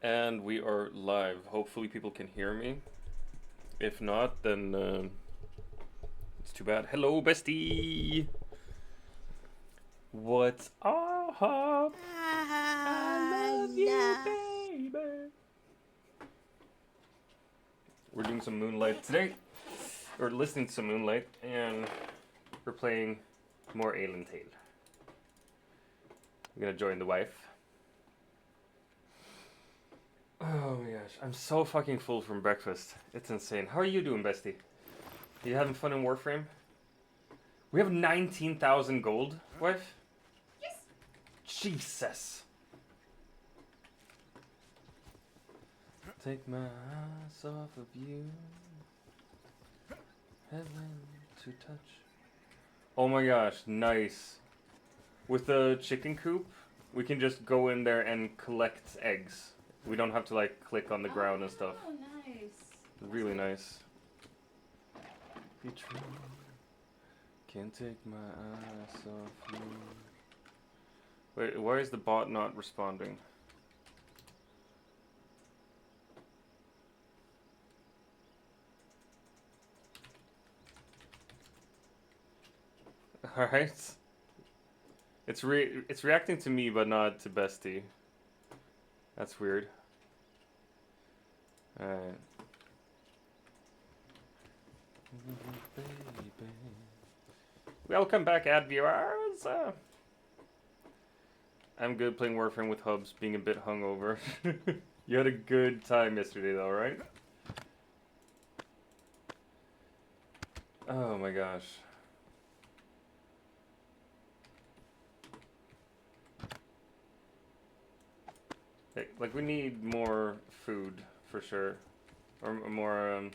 And we are live. Hopefully people can hear me. If not, then it's too bad. Hello, bestie! What's up? I love you, baby! We're doing some Moonlight today. Or listening to some Moonlight, and we're playing more Alien Tale. I'm gonna join the wife. Oh my gosh, I'm so fucking full from breakfast. It's insane. How are you doing, bestie? You having fun in Warframe? We have 19,000 gold, wife? Yes. Jesus. Take my eyes off of you. Heaven to touch. Oh my gosh, nice. With the chicken coop, we can just go in there and collect eggs. We don't have to like click on the ground and stuff. Oh, nice. Really nice. Be true. Can't take my eyes off you. Wait, why is the bot not responding? Alright. It's reacting to me but not to Bestie. That's weird. Alright. Welcome back, ad viewers! I'm good playing Warframe with Hubs, being a bit hungover. You had a good time yesterday though, right? Oh my gosh. Hey, like we need more food for sure. Or more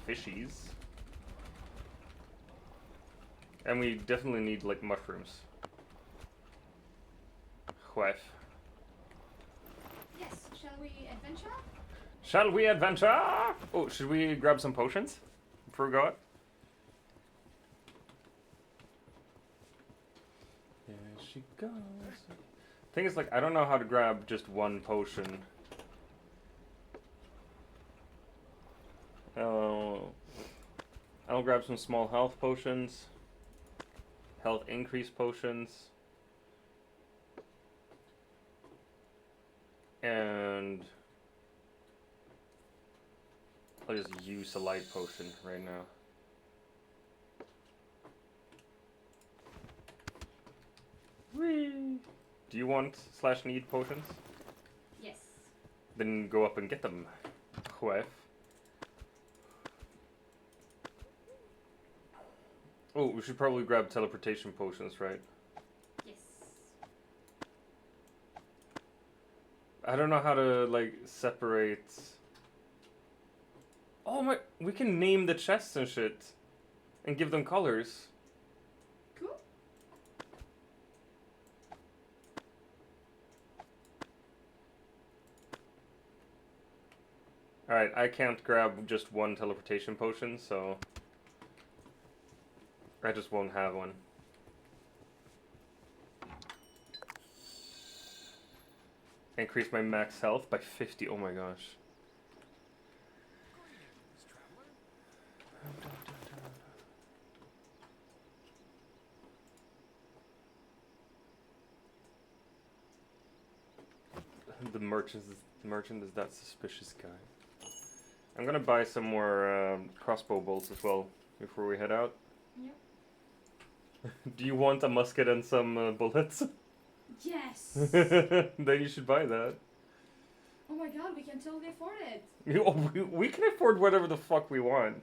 fishies. And we definitely need like mushrooms. Wife. Yes, shall we adventure? Shall we adventure? Oh, should we grab some potions before we go out? Here she goes. Thing is, like, I don't know how to grab just one potion. I'll grab some small health potions. Health increase potions. And I'll just use a light potion right now. Whee! Do you want / need potions? Yes. Then go up and get them, wife. Oh, we should probably grab teleportation potions, right? Yes. I don't know how to, like, separate... Oh my... We can name the chests and shit. And give them colors. Cool. Alright, I can't grab just one teleportation potion, so... I just won't have one. Increase my max health by 50. Oh my gosh. The merchant is that suspicious guy. I'm gonna buy some more crossbow bolts as well before we head out. Yep. Do you want a musket and some bullets? Yes. Then you should buy that. Oh my god, we can totally afford it. We can afford whatever the fuck we want.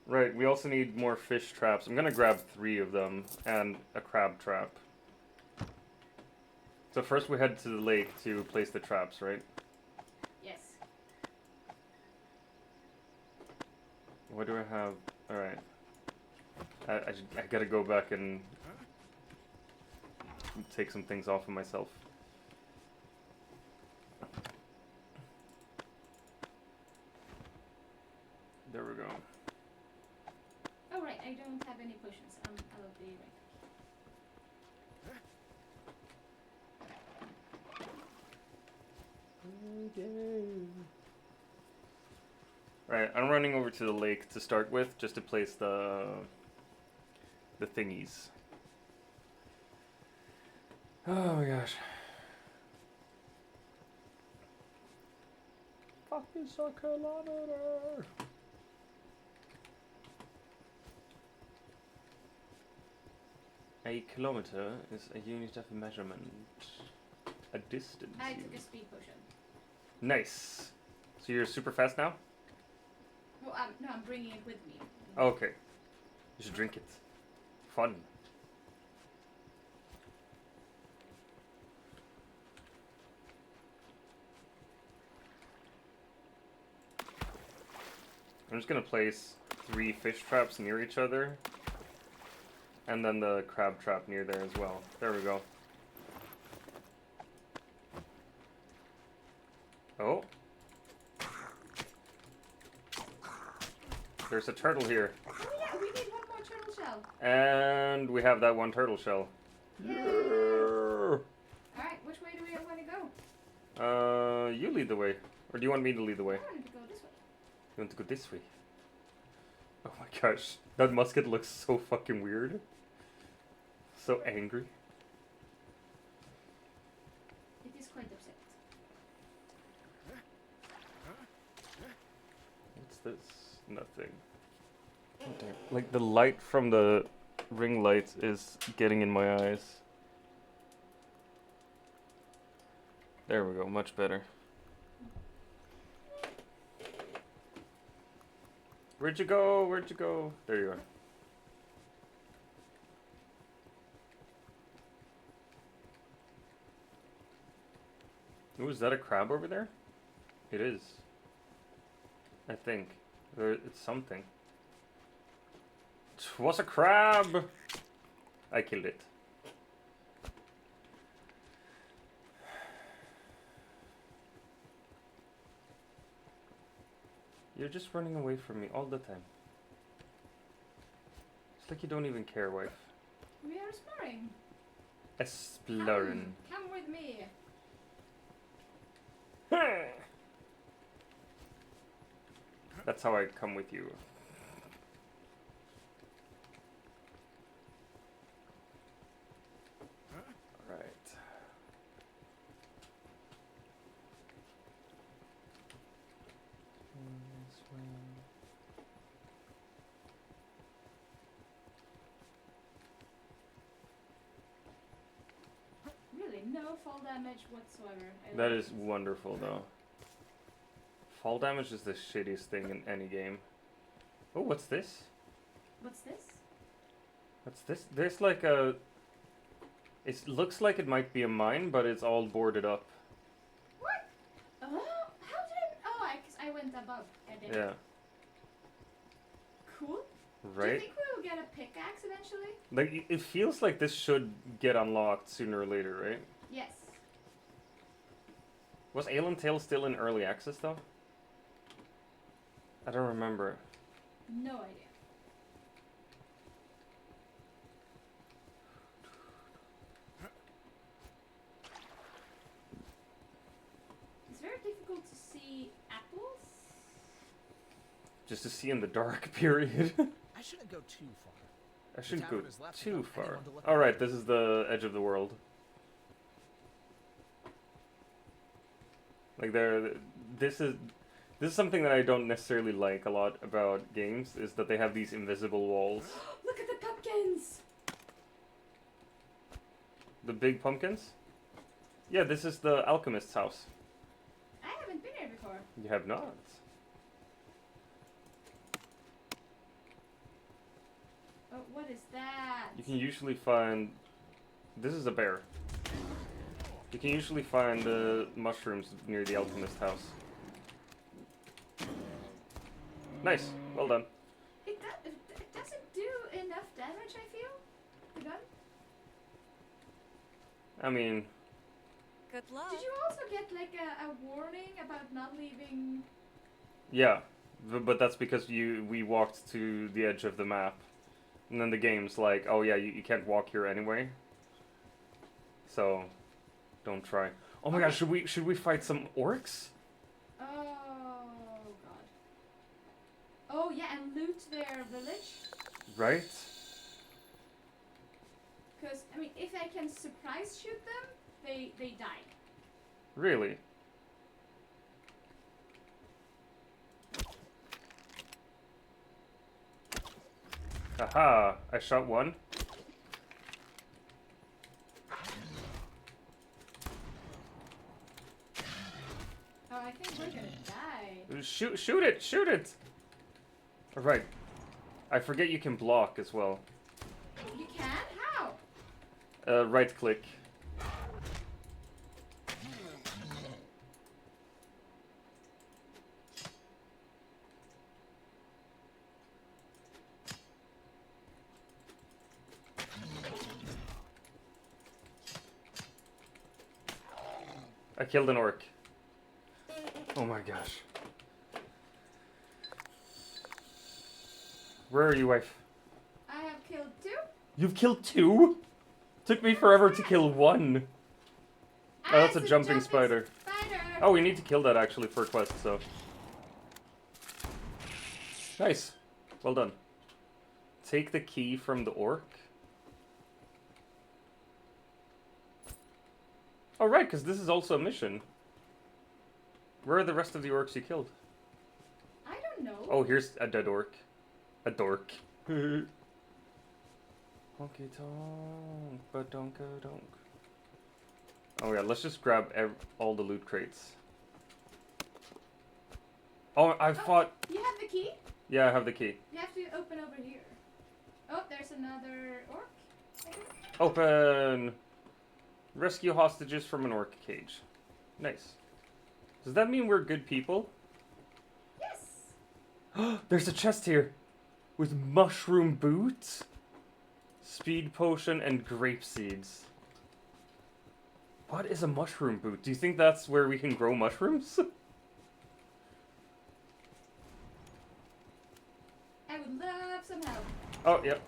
Right, we also need more fish traps. I'm gonna grab 3 of them and a crab trap. So first we head to the lake to place the traps, right? Yes. What do I have? Alright. I gotta go back and take some things off of myself. There we go. Oh right, I don't have any potions. I'll be right back. Right, I'm running over to the lake to start with, just to place the thingies. Oh my gosh. Fuck is a kilometer? A kilometer is a unit of measurement. A distance. I took a speed potion. Nice. So you're super fast now? Well, no, I'm bringing it with me. Okay. You should drink it. Fun. I'm just gonna place 3 fish traps near each other. And then the crab trap near there as well. There we go. Oh. There's a turtle here. Oh yeah, we need one more turtle shell. And we have that one turtle shell. Yay. Alright, which way do we want to go? You lead the way. Or do you want me to lead the way? I wanted to go this way. You want to go this way? Oh my gosh. That musket looks so fucking weird. So angry. It is quite upset. What's this? Nothing. Oh, damn. Like the light from the ring lights is getting in my eyes. There we go, much better. Where'd you go? Where'd you go? There you are. Ooh, is that a crab over there? It is. I think. It's something. It was a crab! I killed it. You're just running away from me all the time. It's like you don't even care, wife. We are exploring. Exploring. Come with me. That's how I come with you. Alright. Really, no fall damage whatsoever. That is wonderful, though. Fall damage is the shittiest thing in any game. Oh, what's this? What's this? What's this? There's like a... It looks like it might be a mine, but it's all boarded up. What? Oh, how did I... Oh, because I went above. I did. Yeah. Cool. Right? Do you think we will get a pickaxe eventually? Like, it feels like this should get unlocked sooner or later, right? Yes. Was Alien Tale still in early access, though? I don't remember. No idea. It's very difficult to see apples. Just to see in the dark, period. I shouldn't go too far. I shouldn't go tavern is left too without far. anyone to look Alright, at. this is the edge of the world. Like this is something that I don't necessarily like a lot about games, is that they have these invisible walls. Look at the pumpkins! The big pumpkins? Yeah, this is the alchemist's house. I haven't been here before. You have not. Oh, what is that? You can usually find... This is a bear. You can usually find mushrooms near the alchemist house. Nice. Well done. It doesn't do enough damage, I feel. The gun. I mean... Good luck. Did you also get like a warning about not leaving? Yeah. But that's because we walked to the edge of the map. And then the game's like, oh yeah, you can't walk here anyway. So, don't try. Oh my god, should we fight some orcs? Oh god. Oh yeah, and loot their village. Right? Because I mean, if I can surprise shoot them, they die. Really? Aha! I shot one. Oh, I think we're gonna die. Shoot it! Shoot it! Alright. I forget you can block as well. You can? How? Right click. I killed an orc. Oh my gosh. Where are you, wife? I have killed 2. You've killed 2? Took me forever to kill 1. Oh, that's a it's jumping spider. Spider. Oh, we need to kill that actually for a quest, so. Nice. Well done. Take the key from the orc. Oh, right, because this is also a mission. Where are the rest of the orcs you killed? I don't know. Oh, here's a dead orc. A dork. Honky tonk, but donka donk. Oh yeah, let's just grab all the loot crates. Oh, I fought. You have the key? Yeah, I have the key. You have to open over here. Oh, there's another orc. I think. Open. Rescue hostages from an orc cage. Nice. Does that mean we're good people? Yes. There's a chest here with mushroom boots, speed potion, and grape seeds. What is a mushroom boot? Do you think that's where we can grow mushrooms? I would love some help. Oh, yep.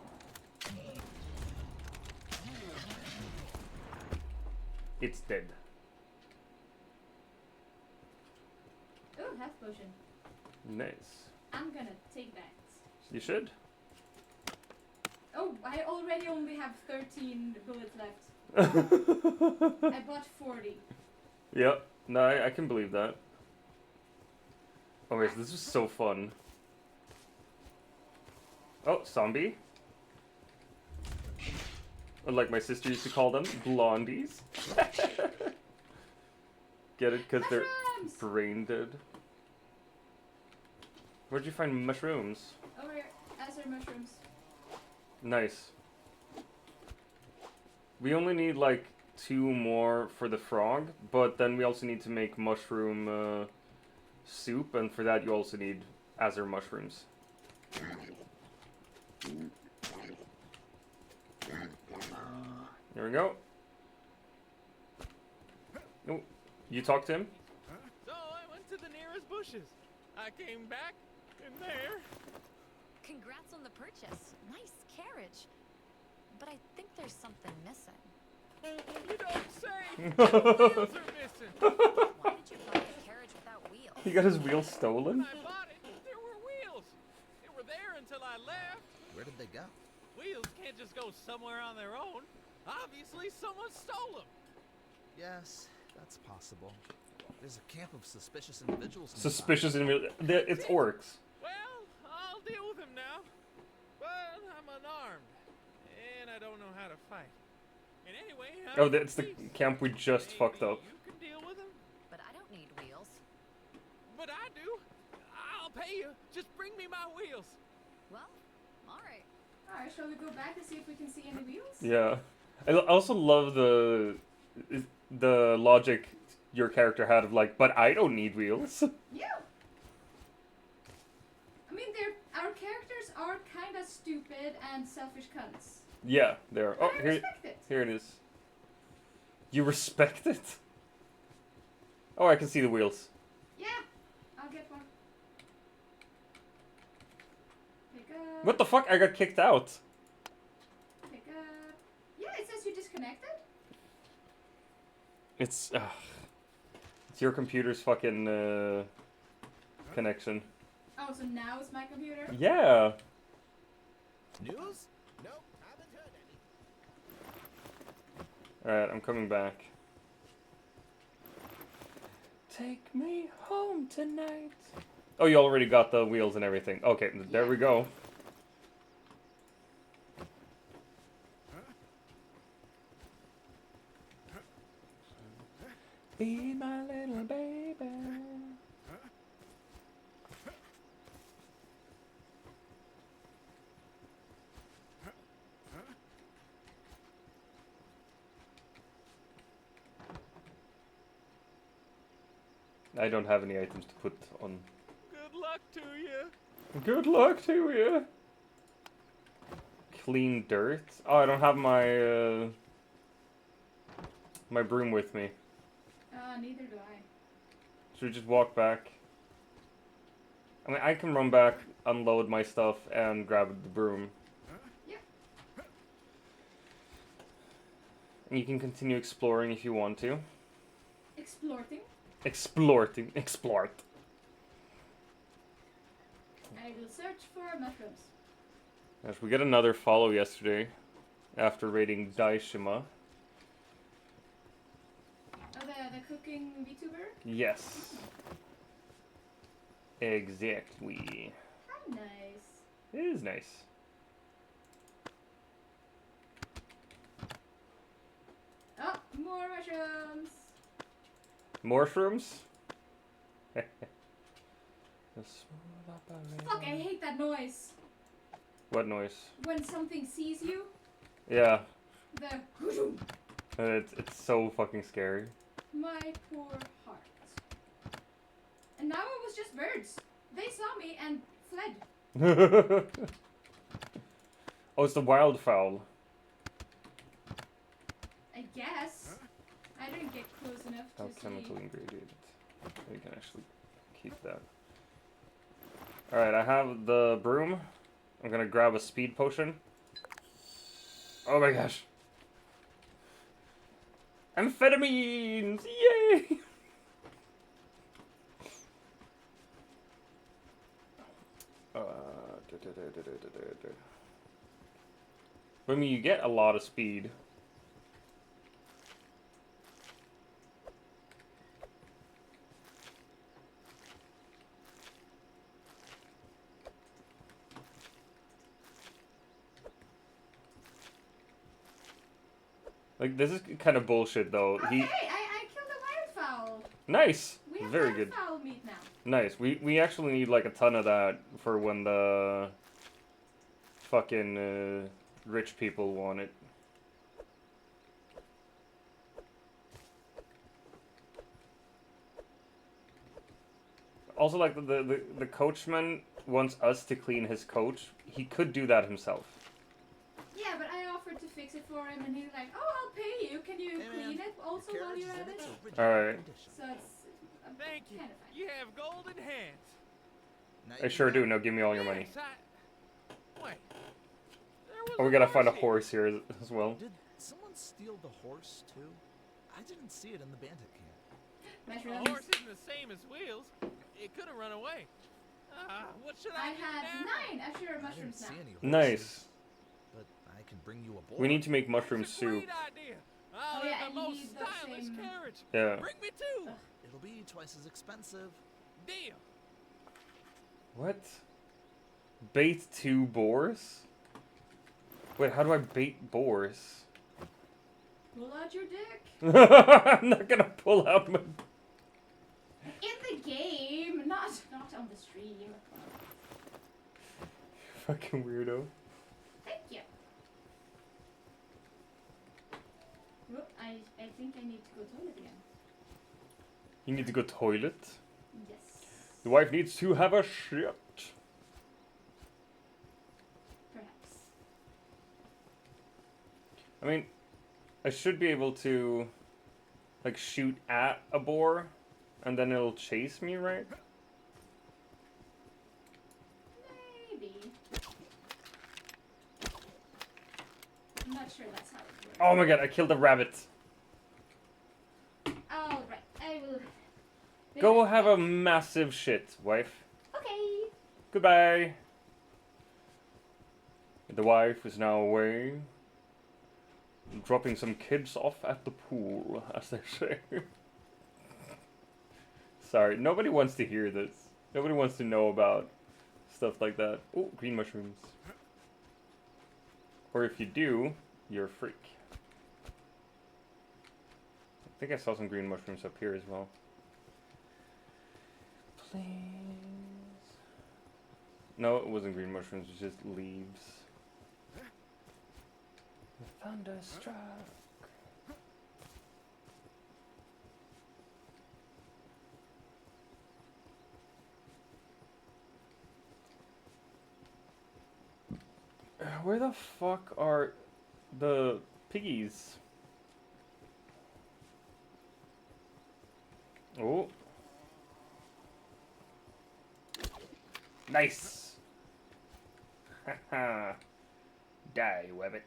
It's dead. Oh, health potion. Nice. I'm gonna take that. You should. Oh, I already only have 13 bullets left. I bought 40. Yep. No, I can believe that. Oh wait, this is so fun. Oh, zombie. Or like my sister used to call them, blondies. Get it? Because they're brain dead. Where'd you find mushrooms? Over here. Azure mushrooms. Nice. We only need like 2 more for the frog, but then we also need to make mushroom soup, and for that you also need azure mushrooms. There we go. Oh, you talked to him? So I went to the nearest bushes. I came back, and there... Congrats on the purchase. Nice carriage. But I think there's something missing. You don't say! Wheels are missing! Why did you buy a carriage without wheels? He got his wheels When stolen? I bought it, there were wheels. They were there until I left. Where did they go? Wheels can't just go somewhere on their own. Obviously, someone stole them. Yes, that's possible. There's a camp of suspicious individuals nearby. Suspicious individual. It's orcs. Well, I'll deal with them now. But I'm unarmed, and I don't know how to fight. And anyway, Oh, that's the camp we just fucked up. You can deal with them, But I don't need wheels. but I do. I'll pay you. Just bring me my wheels. Well, alright. Alright, shall we go back and see if we can see any wheels? Yeah. I also love the logic your character had of like, but I don't need wheels. Yeah. I mean, our characters are kind of stupid and selfish cunts. Yeah, there. Oh, I here, respect it. here it is. You respect it? Oh, I can see the wheels. Yeah, I'll get one. Pick up. What the fuck? I got kicked out. Pick up. Yeah, it says you disconnected. It's your computer's fucking connection. Oh, so now it's my computer? Yeah. News? Nope, haven't heard any. Alright, I'm coming back. Take me home tonight. Oh, you already got the wheels and everything. Okay, there we go. Be my little baby. I don't have any items to put on. Good luck to you. Good luck to you. Clean dirt. Oh, I don't have my my broom with me. Neither do I. Should we just walk back? I mean, I can run back, unload my stuff, and grab the broom. Yeah. And you can continue exploring if you want to. Exploring. Explore. I will search for mushrooms. Yes, we got another follow yesterday after raiding Daishima. Oh, the cooking VTuber? Yes. Exactly. How nice. It is nice. Oh, more mushrooms. Mushrooms? Fuck, I hate that noise. What noise? When something sees you, Yeah. the It's so fucking scary. my poor heart. And now it was just birds. They saw me and fled. Oh, it's the wildfowl. I guess. I didn't get close enough to Alchemical see. ingredient. You can actually keep that. Alright, I have the broom. I'm gonna grab a speed potion. Oh my gosh. Amphetamines! Yay! I mean, you get a lot of speed. Like, this is kind of bullshit, though. Okay, I killed a wildfowl. Nice! We have Very good. wildfowl meat now. Nice. We actually need, like, a ton of that for when the fucking rich people want it. Also, like, the coachman wants us to clean his coach. He could do that himself. Yeah, but I offered to fix it for him, and he's like, "Oh, I'll pay you. Can you clean it also while you're at it?" Alright. So it's Thank you. kind of fine. You have golden hands. I sure do. Now give me all your money. Yes, Wait. There was Oh, we a gotta find a here. horse here as well. Did someone steal the horse too? I didn't see it in the bandit camp. The Mushrooms. horse isn't the same as Wheels. It could have run away. What should I I do had now? 9 extra I didn't mushrooms see now. any horses, Nice. but I can bring you a boar. We need to make mushroom That's a soup. great idea. I'll Oh, yeah, have and the you most need the stylish same- carriage. Yeah. Bring me two. Ugh. It'll be twice as expensive. Deal. What? Bait 2 boars? Wait, how do I bait boars? Pull out your dick. I'm not gonna pull out my... In the game, not on the stream. Fucking weirdo. Thank you. Well, I think I need to go toilet again. You need to go toilet? Yes. The wife needs to have a shit. Perhaps. I mean, I should be able to, like, shoot at a boar, and then it'll chase me, right? Maybe. I'm not sure that's how it works. Oh my god, I killed a rabbit. Alright, I will Go have a massive shit, wife. Okay. Goodbye. The wife is now away. Dropping some kids off at the pool, as they say. Sorry, nobody wants to hear this. Nobody wants to know about stuff like that. Oh, green mushrooms. Or if you do, you're a freak. I think I saw some green mushrooms up here as well. Please. No, it wasn't green mushrooms, it was just leaves. The thunderstruck. Where the fuck are the piggies? Oh. Nice. Haha. Die, Webbit.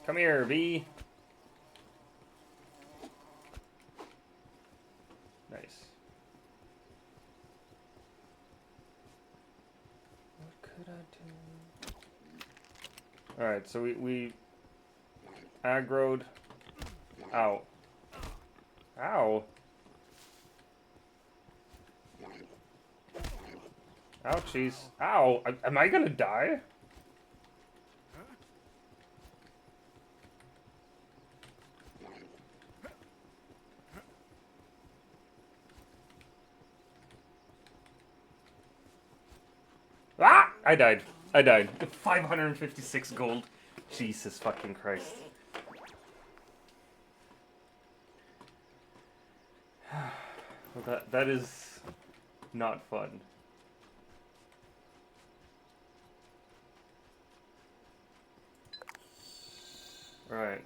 Come here, V. Nice. What could I do? Alright, so we aggroed. Ow. Ow. Ouchies. Ow. Am I gonna die? Ah! I died. I died. 556 gold. Jesus fucking Christ. Well, that is not fun. Right.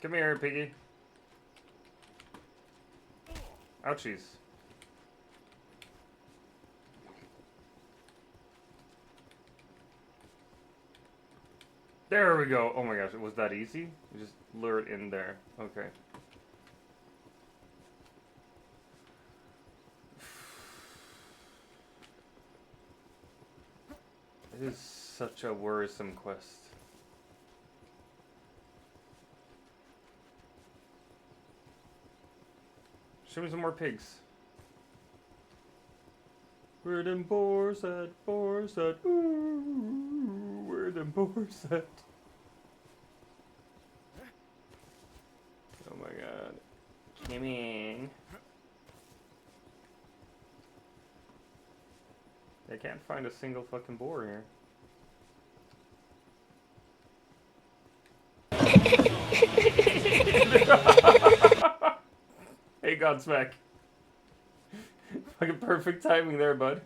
Come here, piggy. Ouchies. There we go. Oh my gosh, it was that easy? You just lure it in there. Okay. It is such a worrisome quest. Show me some more pigs. Where them boars at? Boars at? Ooh, where them boars at? Oh my god. Come in. I can't find a single fucking boar here. Hey, Godsmack. Fucking perfect timing there, bud.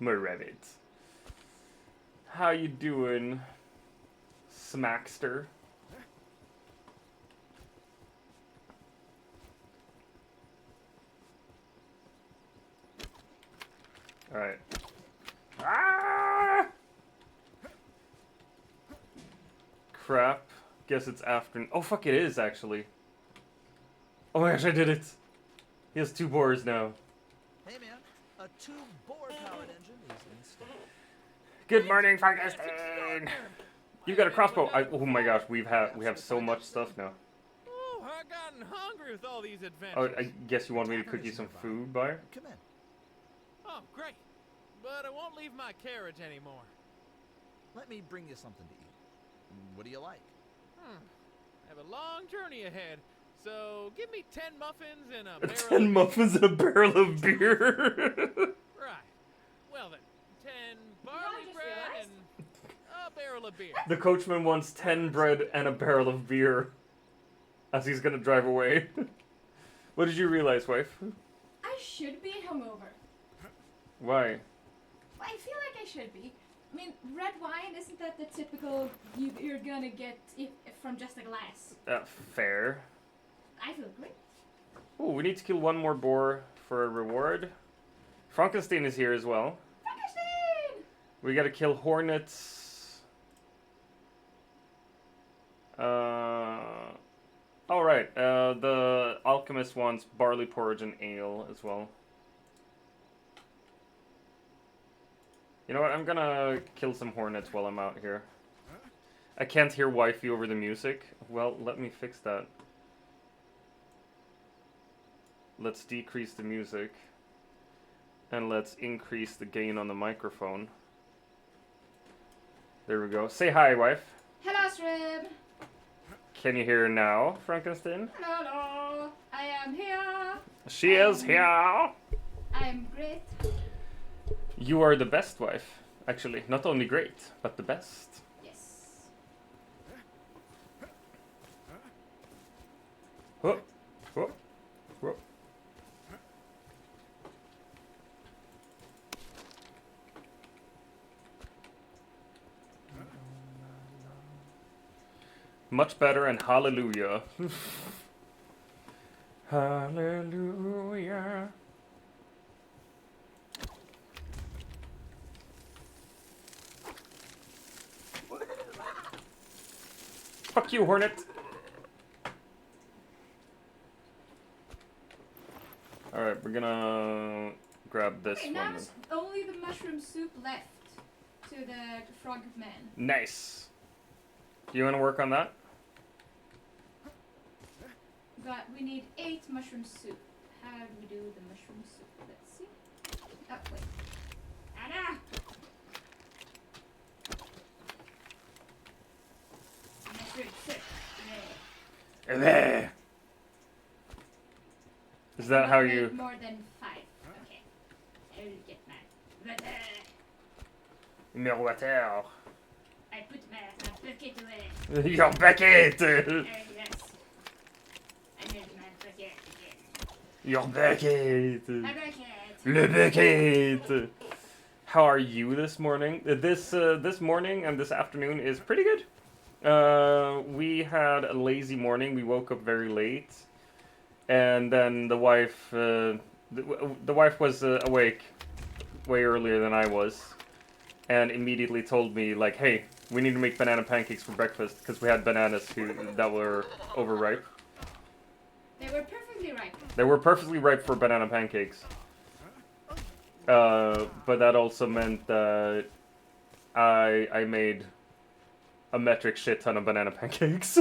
Marabbit. How you doing, Smackster? Alright. Ah! Crap. Guess it's afternoon. Oh, fuck, it is, actually. Oh my gosh, I did it. He has 2 boars now. Hey man, a 2-bore-powered engine is installed. Good morning, Frankenstein. You got a crossbow. Oh my gosh, we have so much stuff now. Oh, I've gotten hungry with all these adventures. Oh, I guess you want me to cook you some food, Buyer? Come in. Oh, great. But I won't leave my carriage anymore. Let me bring you something to eat. What do you like? I have a long journey ahead, so give me 10 muffins and a barrel 10 of muffins and a barrel of beer. Right. Well then, 10 barley just bread realized? and a barrel of beer. The coachman wants 10 bread and a barrel of beer as he's gonna drive away. What did you realize, wife? I should be hungover. Why? I feel like I should be. I mean, red wine, isn't that the typical you're gonna get from just a glass? Fair. I feel great. Oh, we need to kill one more boar for a reward. Frankenstein is here as well. Frankenstein! We gotta kill hornets. Alright, the alchemist wants barley porridge and ale as well. You know what, I'm gonna kill some hornets while I'm out here. I can't hear wifey over the music. Well, let me fix that. Let's decrease the music. And let's increase the gain on the microphone. There we go. Say hi, wife. Hello, Srib. Can you hear her now, Frankenstein? Hello. I am here. She is here. I'm great. You are the best wife. Actually, not only great, but the best. Yes. Whoop, whoop, whoop. Much better and hallelujah. Hallelujah. Fuck you, Hornet. Alright, we're gonna grab this Okay, one. now then. it's only the mushroom soup left to the frog man. Nice. You wanna work on that? But we need 8 mushroom soup. How do we do the mushroom soup? Let's see. Oh, wait. Anna! Mushroom soup. Yeah. There. Is that how Not you... make more than 5. Okay. I will get my... Miroir. I put my bucket away. Your bucket! Yes. I need my bucket again. Your bucket! My bucket! Le bucket! How are you this morning? This morning and this afternoon is pretty good. We had a lazy morning. We woke up very late. And then the wife was awake way earlier than I was. And immediately told me, like, hey, we need to make banana pancakes for breakfast because we had bananas that were overripe. They were perfectly ripe. They were perfectly ripe for banana pancakes. But that also meant that I made a metric shit ton of banana pancakes.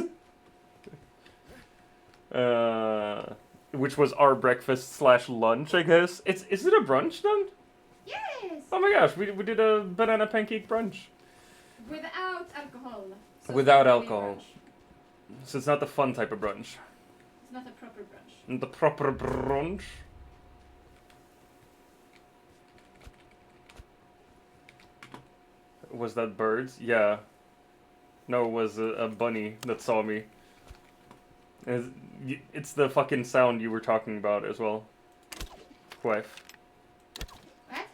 Which was our breakfast / lunch, I guess. Is it a brunch then? Yes! Oh my gosh, we did a banana pancake brunch. Without alcohol. So Without it's not really alcohol. brunch. So it's not the fun type of brunch. It's not a proper brunch. The proper brunch. Was that birds? Yeah. No, it was a bunny that saw me. It's the fucking sound you were talking about as well. Wife. What?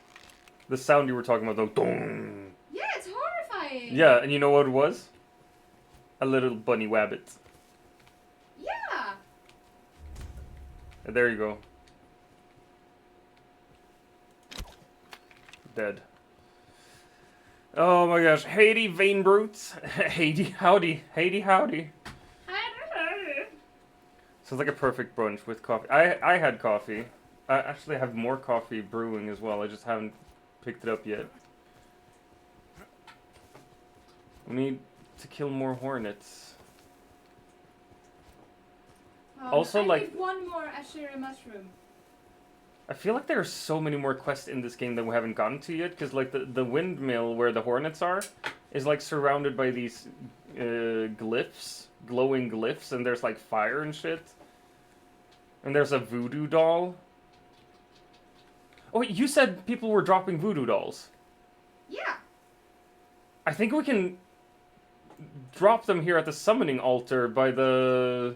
The sound you were talking about, though. Dong. Yeah, it's horrifying! Yeah, and you know what it was? A little bunny wabbit. Yeah! There you go. Dead. Oh my gosh. Haiti vein brutes. Haiti howdy. Haiti howdy. Sounds like a perfect brunch with coffee. I had coffee. I actually have more coffee brewing as well. I just haven't picked it up yet. We need to kill more hornets. Also, I like- need one more Ashira mushroom. I feel like there are so many more quests in this game that we haven't gotten to yet, because like the windmill where the hornets are is like surrounded by these glyphs, glowing glyphs, and there's like fire and shit. And there's a voodoo doll. Oh, wait, you said people were dropping voodoo dolls. Yeah! I think we can drop them here at the summoning altar by the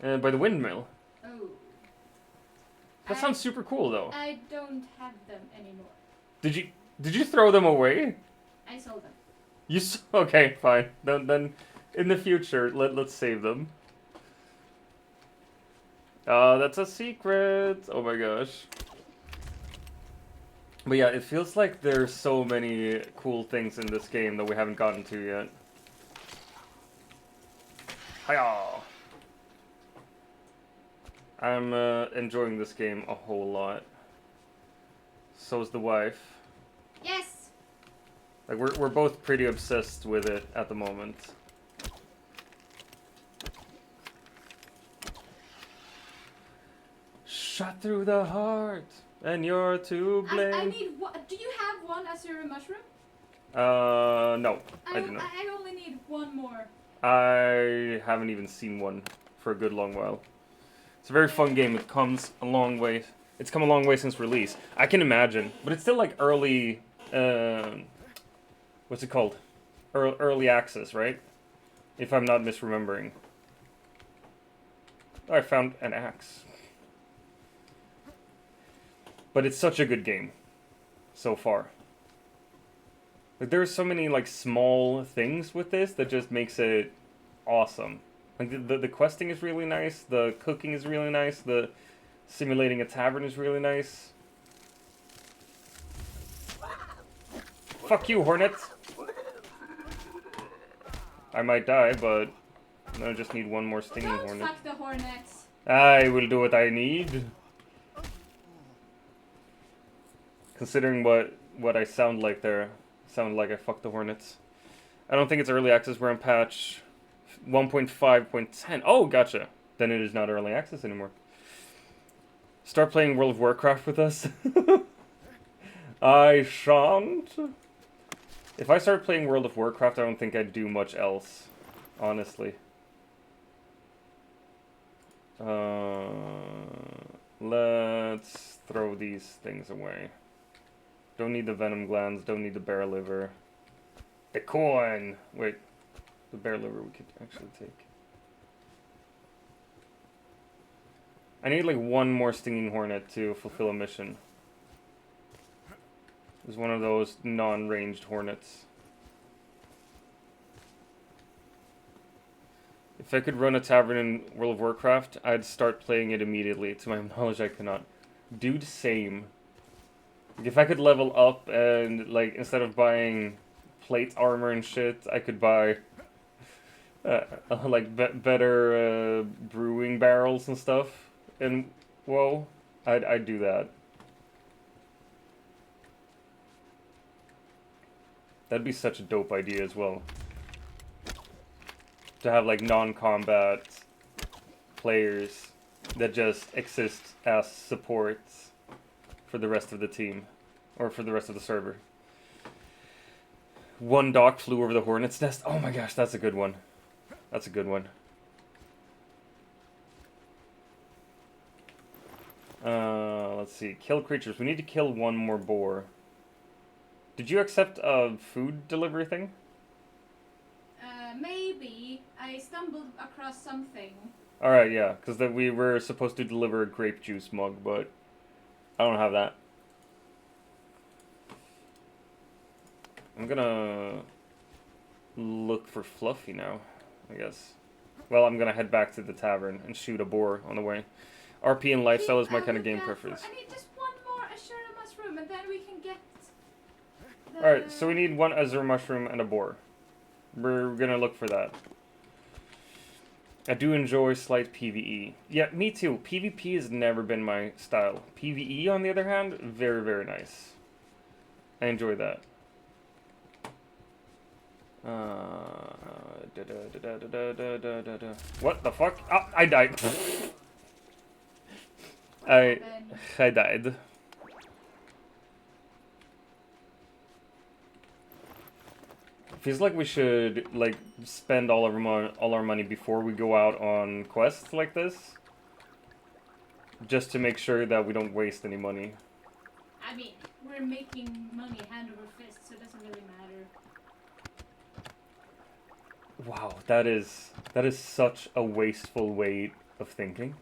windmill. Oh. That sounds super cool, though. I don't have them anymore. Did you throw them away? I sold them. Okay, fine. Then in the future, let's save them. That's a secret. Oh my gosh. But yeah, it feels like there's so many cool things in this game that we haven't gotten to yet. Hiya! I'm enjoying this game a whole lot. So is the wife. Yes! Like we're both pretty obsessed with it at the moment. Shot through the heart, and you're to blame. I need one. Do you have one Azure mushroom? No, I do not. I only need one more. I haven't even seen one for a good long while. It's a very fun game. It comes a long way. It's come a long way since release. I can imagine, but it's still like early. What's it called? Early access, right? If I'm not misremembering. Oh, I found an axe. But it's such a good game so far. Like there's so many like small things with this that just makes it awesome. Like the questing is really nice, the cooking is really nice, the simulating a tavern is really nice. Fuck you, Hornet! I might die, but I just need one more stinging Don't hornet. fuck the hornets. I will do what I need. Considering what I sound like there, sound like I fucked the hornets. I don't think it's early access. We're on patch 1.5.10. Oh, gotcha. Then it is not early access anymore. Start playing World of Warcraft with us. I shan't. If I start playing World of Warcraft, I don't think I'd do much else, honestly. Let's throw these things away. Don't need the venom glands, don't need the bear liver. The coin! Wait, the bear liver we could actually take. I need like one more stinging hornet to fulfill a mission. It's one of those non-ranged hornets. If I could run a tavern in World of Warcraft, I'd start playing it immediately. To my knowledge, I cannot. Dude, same. If I could level up and, like, instead of buying plate armor and shit, I could buy, like, better brewing barrels and stuff. And, whoa, I'd do that. That'd be such a dope idea as well. To have, like, non-combat players that just exist as supports for the rest of the team. Or for the rest of the server. One dock flew over the hornet's nest. Oh my gosh, that's a good one. That's a good one. Let's see. Kill creatures. We need to kill one more boar. Did you accept a food delivery thing? Maybe. I stumbled across something. Alright, yeah. Because we were supposed to deliver a grape juice mug, but I don't have that. I'm gonna look for Fluffy now, I guess. Well, I'm gonna head back to the tavern and shoot a boar on the way. RP and lifestyle is my kind of game preference. I need just one more Azure mushroom and then we can get the... Alright, so we need one Azure mushroom and a boar. We're gonna look for that. I do enjoy slight PvE. Yeah, me too. PvP has never been my style. PvE, on the other hand, very, very nice. I enjoy that. What the fuck? Oh, I died. I died. Feels like we should like spend all our money before we go out on quests like this, just to make sure that we don't waste any money. I mean, we're making money hand over fist, so it doesn't really matter. Wow, that is such a wasteful way of thinking.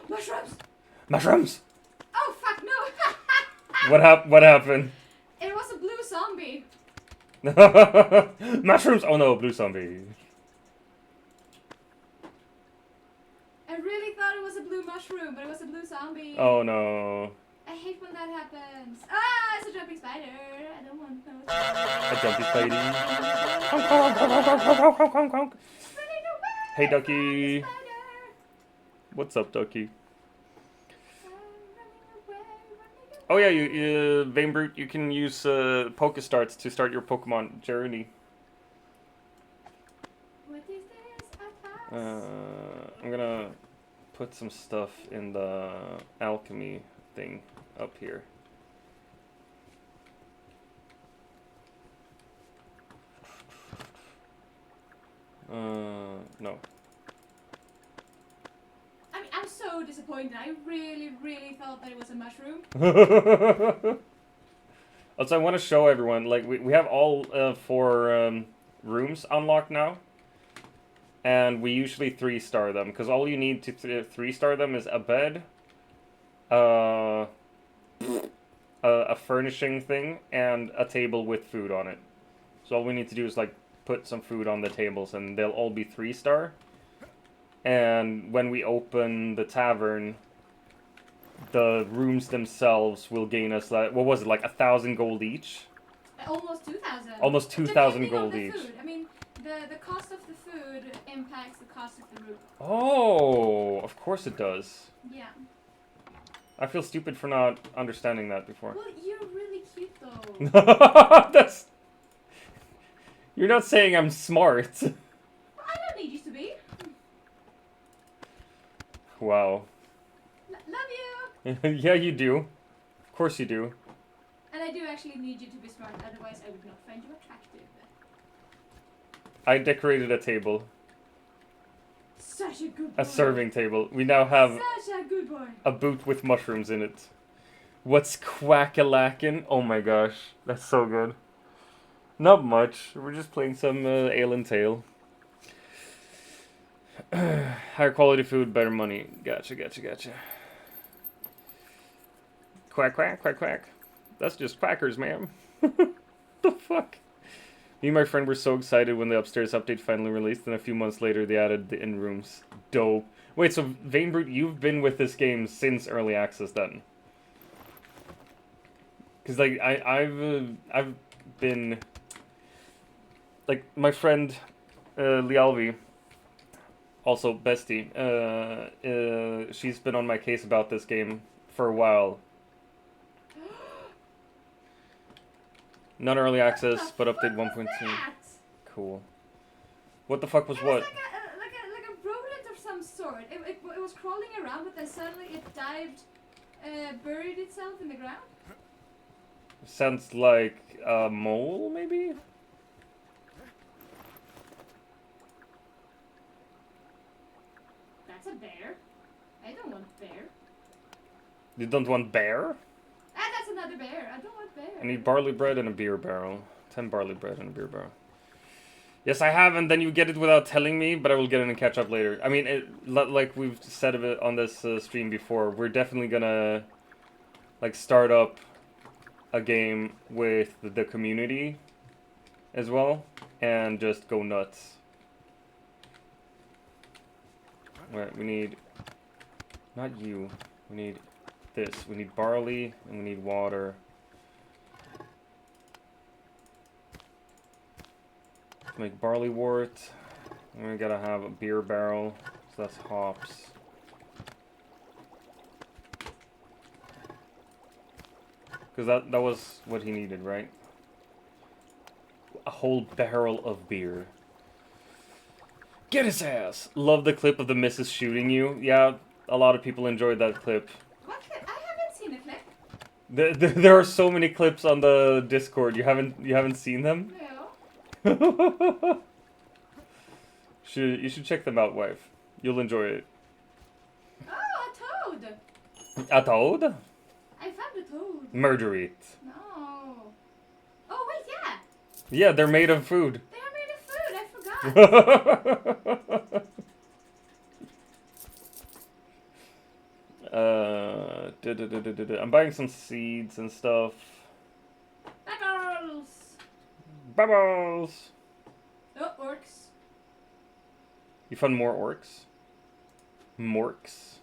Mushrooms! Mushrooms! Oh fuck no! What happened? It was a blue zombie. Mushrooms! Oh no, blue zombie. I really thought it was a blue mushroom, but it was a blue zombie. Oh no. I hate when that happens. Ah, it's a jumping spider. I don't want no. A jumpy spidey. Honk, honk, honk, honk, honk, honk, honk, honk. Running away Hey, from ducky. the spider. What's up, ducky? I'm running away. Oh yeah, you Vein Brute, you can use Pokestarts to start your Pokemon journey. What is this? A box? I'm gonna put some stuff in the alchemy thing up here. No. I mean, I'm so disappointed. I really, really thought that it was a mushroom. Also, I want to show everyone, like, we have all 4 rooms unlocked now. And we usually 3-star them, because all you need to 3-star them is a bed, a furnishing thing, and a table with food on it. So all we need to do is, like, put some food on the tables, and they'll all be 3-star. And when we open the tavern, the rooms themselves will gain us, like, what was it, like 1,000 gold each? Almost 2,000. Almost 2,000 Depending on gold the each. food. I mean, the cost of the food impacts the cost of the room. Oh, of course it does. Yeah. I feel stupid for not understanding that before. Well, you're really cute though. That's... You're not saying I'm smart. I don't need you to be. Wow. Love you. Yeah, you do. Of course you do. And I do actually need you to be smart, otherwise I would not find you attractive. I decorated a table. Such a good boy. A serving table. We now have Such a good boy. a boot with mushrooms in it. What's quack-a-lackin'? Oh my gosh. That's so good. Not much. We're just playing some Ale and Tail. Higher quality food, better money. Gotcha, gotcha, gotcha. Quack, quack, quack, quack. That's just quackers, ma'am. The fuck? Me and my friend were so excited when the upstairs update finally released, and a few months later they added the in-rooms. Dope. Wait, so Vein Brute, you've been with this game since early access then? Because like I've been, like, my friend Lialvi, also bestie, she's been on my case about this game for a while. Not early access, but update 1.2. Cool. What the fuck was It what? was like a rodent of some sort. It was crawling around, but then suddenly it dived, buried itself in the ground. Sounds like a mole, maybe? That's a bear. I don't want bear. You don't want bear? Ah, that's another bear. I don't want bear. I need barley bread and a beer barrel. 10 barley bread and a beer barrel. Yes, I have, and then you get it without telling me, but I will get it and catch up later. I mean, like we've said of it on this stream before, we're definitely gonna, like, start up a game with the community as well, and just go nuts. Alright, we need, not you, we need this. We need barley, and we need water. Let's make barley wort. And we gotta have a beer barrel, so that's hops. Because that was what he needed, right? A whole barrel of beer. Get his ass! Love the clip of the missus shooting you. Yeah, a lot of people enjoyed that clip. What clip? I haven't seen a clip. There are so many clips on the Discord. You haven't seen them? No. You should check them out, wife. You'll enjoy it. Oh, a toad. A toad? I found a toad. Murder it. No. Oh wait, yeah. Yeah, they're made of food. They are made of food. I forgot. I'm buying some seeds and stuff. Pebbles. Bubbles! Oh, orcs. You found more orcs? Morks?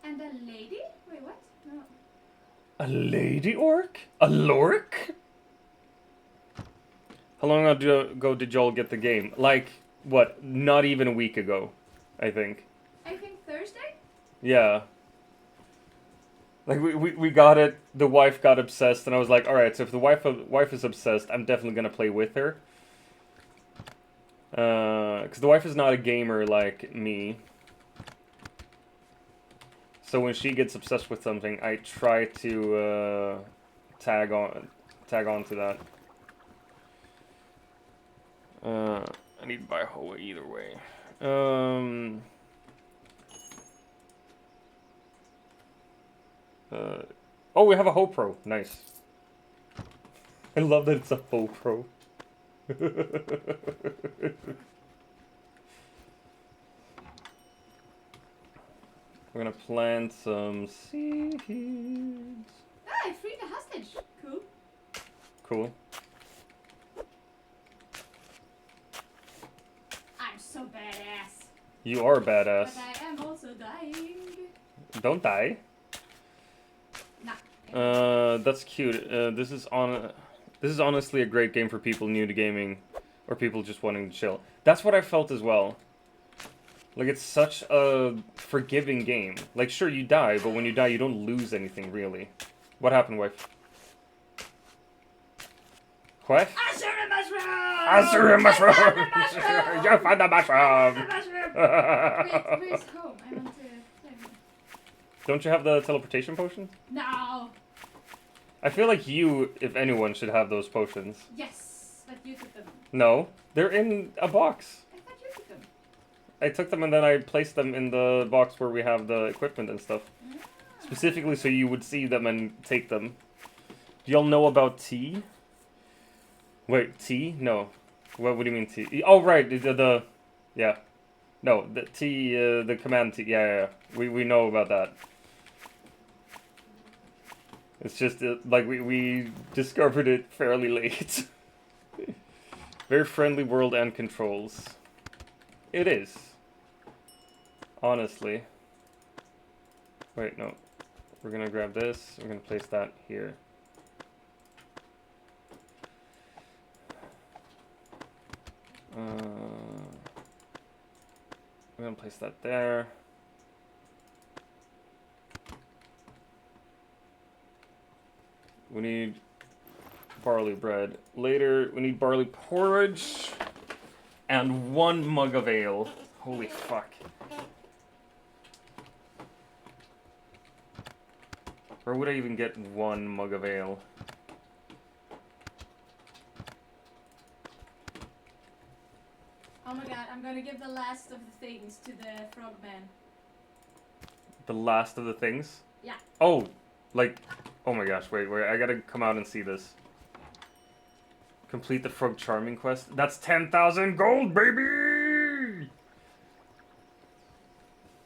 And a lady? Wait, what? No. A lady orc? A lork? How long ago did y'all get the game? Like, what? Not even a week ago, I think. I think Thursday? Yeah. Like, we got it, the wife got obsessed, and I was like, alright, so if the wife is obsessed, I'm definitely gonna play with her. Because the wife is not a gamer like me. So when she gets obsessed with something, I try to tag on to that. I need to buy a hoe either way. Oh, we have a hoe pro. Nice. I love that it's a hoe pro. We're gonna plant some seeds. Ah, I freed a hostage. Cool. Cool. I'm so badass. You are badass. But I am also dying. Don't die. Nah. That's cute. This is honestly a great game for people new to gaming, or people just wanting to chill. That's what I felt as well. Like, it's such a forgiving game. Like, sure, you die, but when you die, you don't lose anything, really. What happened, wife? What? Azure mushroom! Azure mushroom! You found the mushroom! Wait, where's home? I want to play. Don't you have the teleportation potion? No! I feel like you, if anyone, should have those potions. Yes, but you took them. No, they're in a box. I thought you took them. I took them and then I placed them in the box where we have the equipment and stuff. Specifically so you would see them and take them. Do y'all know about tea? Wait, tea? No. What do you mean tea? Oh, right, the yeah. No, the tea, the command tea. Yeah. We know about that. It's just, like, we discovered it fairly late. Very friendly world and controls. It is. Honestly. Wait, no. We're gonna grab this. We're gonna place that here. We're gonna place that there. We need barley bread. Later, we need barley porridge. And 1 mug of ale. Holy fuck. Where would I even get 1 mug of ale? Oh my god, I'm gonna give the last of the things to the frogman. The last of the things? Yeah. Oh, like, oh my gosh, wait, I gotta come out and see this. Complete the Frog Charming quest. That's 10,000 gold, baby!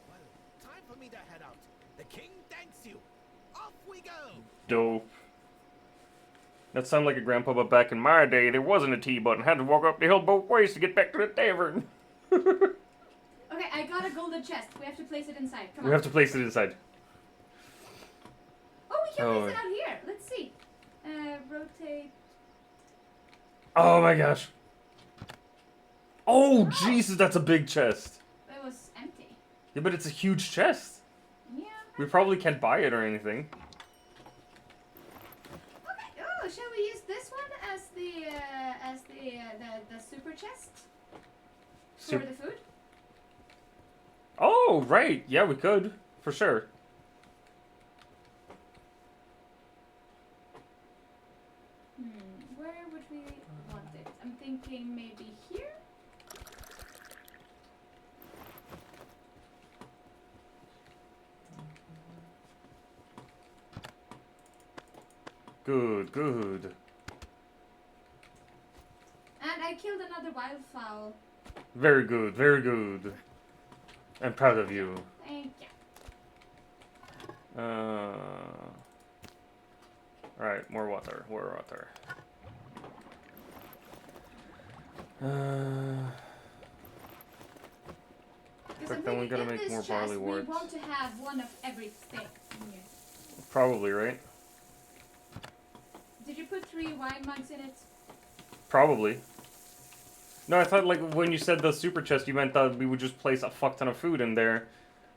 Well, time for me to head out. The king thanks you. Off we go. Dope. That sounded like a grandpa, but back in my day, there wasn't a T-button. Had to walk up the hill both ways to get back to the tavern. Okay, I got a golden chest. We have to place it inside. Come on. We have to place it inside. Oh, we can Oh. place it out here. Let's see. Rotate. Oh my gosh. Oh, Jesus, that's a big chest. It was empty. Yeah, but it's a huge chest. Yeah. We probably can't buy it or anything. Okay. Oh, shall we use this one as the super chest for the food? Oh, right. Yeah, we could. For sure. Where would we want it? I'm thinking maybe here? Good, good. And I killed another wildfowl. Very good, very good. I'm proud of you. Thank you. Alright, more water, more water. Because But then we gotta make more barley We worts. want to have one of everything in here. Probably, right? Did you put 3 wine mugs in it? Probably. No, I thought like when you said the super chest, you meant that we would just place a fuck ton of food in there,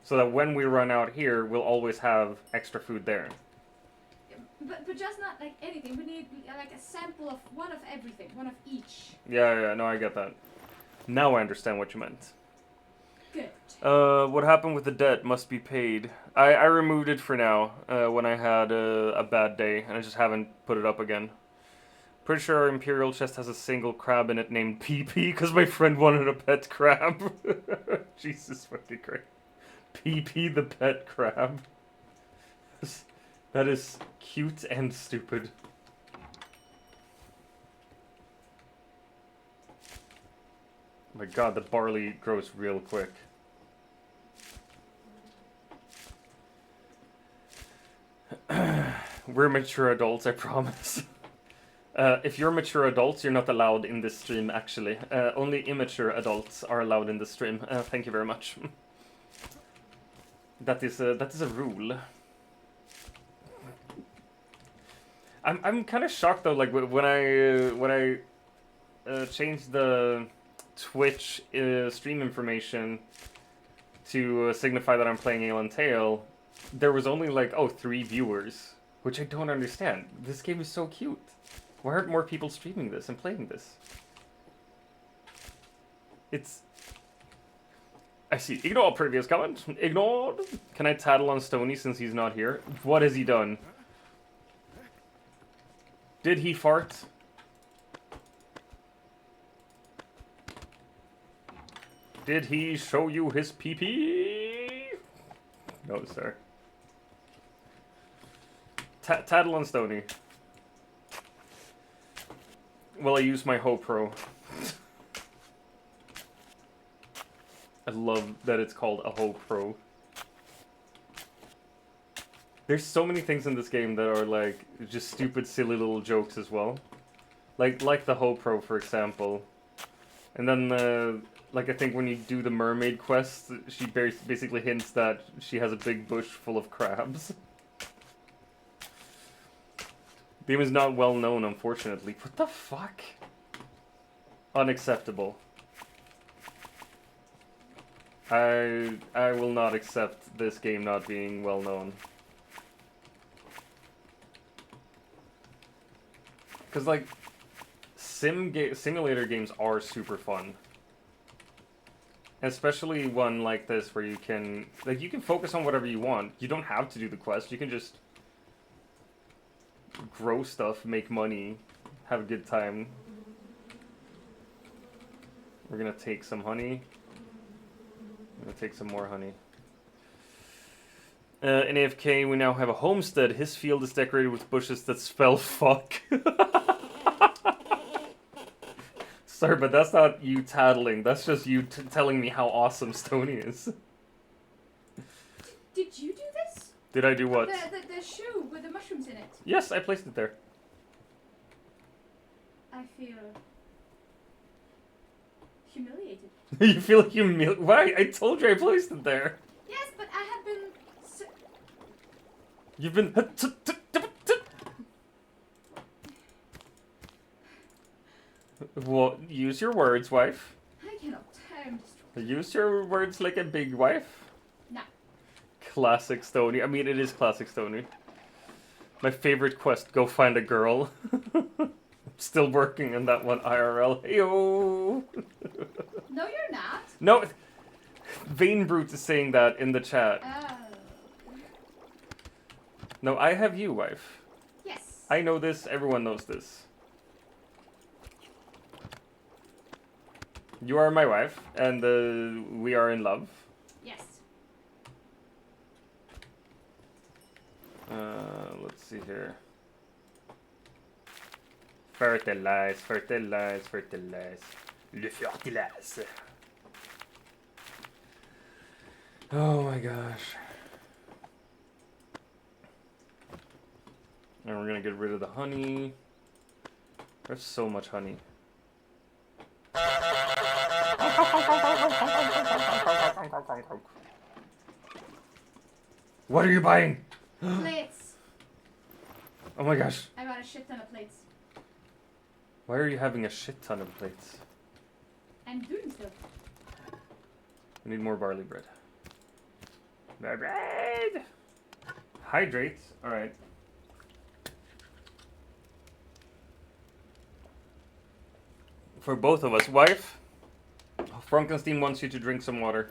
so that when we run out here, we'll always have extra food there. But just not like anything. We need like a sample of one of everything, one of each. Yeah, no, I get that. Now I understand what you meant. Good. What happened with the debt must be paid. I removed it for now, when I had a bad day, and I just haven't put it up again. Pretty sure our Imperial chest has a single crab in it named PP, because my friend wanted a pet crab. Jesus fucking Christ. PP the pet crab. That is cute and stupid. My god, the barley grows real quick. We're mature adults, I promise. If you're mature adults, you're not allowed in this stream, actually. Only immature adults are allowed in this stream. Thank you very much. That is a rule. I'm kind of shocked though. Like when I changed the Twitch stream information to signify that I'm playing Alien Tale, there was only like 3 viewers, which I don't understand. This game is so cute. Why aren't more people streaming this and playing this? It's... I see. Ignore previous comment. Ignored. Can I tattle on Stony since he's not here? What has he done? Did he fart? Did he show you his pee-pee? No, sir. Tattle on Stony. Well, I use my Ho Pro. I love that it's called a Ho Pro. There's so many things in this game that are like just stupid, silly little jokes as well. Like the Ho Pro, for example. And then, like I think when you do the mermaid quest, she basically hints that she has a big bush full of crabs. The game is not well known, unfortunately. What the fuck? Unacceptable. I will not accept this game not being well known. Because, like, simulator games are super fun. Especially one like this where you can focus on whatever you want. You don't have to do the quest. You can just grow stuff, make money, have a good time. We're gonna take some honey. I'm gonna take some more honey. In AFK, we now have a homestead. His field is decorated with bushes that spell fuck. Sorry, but that's not you tattling. That's just you telling me how awesome Stony is. Did you do this? Did I do what? The shoe with the mushrooms in it. Yes, I placed it there. I feel humiliated. You feel humiliated? Why? I told you I placed it there. Yes, but I have been... You've been... Well, use your words, wife. I cannot. I'm distraught. Use your words like a big wife. No. Classic Stony. I mean, it is classic Stony. My favorite quest, go find a girl. Still working on that one IRL. Heyo! No, you're not. No, Vain Brute is saying that in the chat. No, I have you, wife. Yes. I know this, everyone knows this. You are my wife, and we are in love. Yes. Let's see here. Fertilize, fertilize, fertilize. Le fertilize. Oh my gosh. And we're gonna get rid of the honey. There's so much honey. What are you buying? Plates. Oh my gosh. I got a shit ton of plates. Why are you having a shit ton of plates? I'm doing stuff. We need more barley bread. Bread! Hydrate. Alright. For both of us. Wife, Frankenstein wants you to drink some water.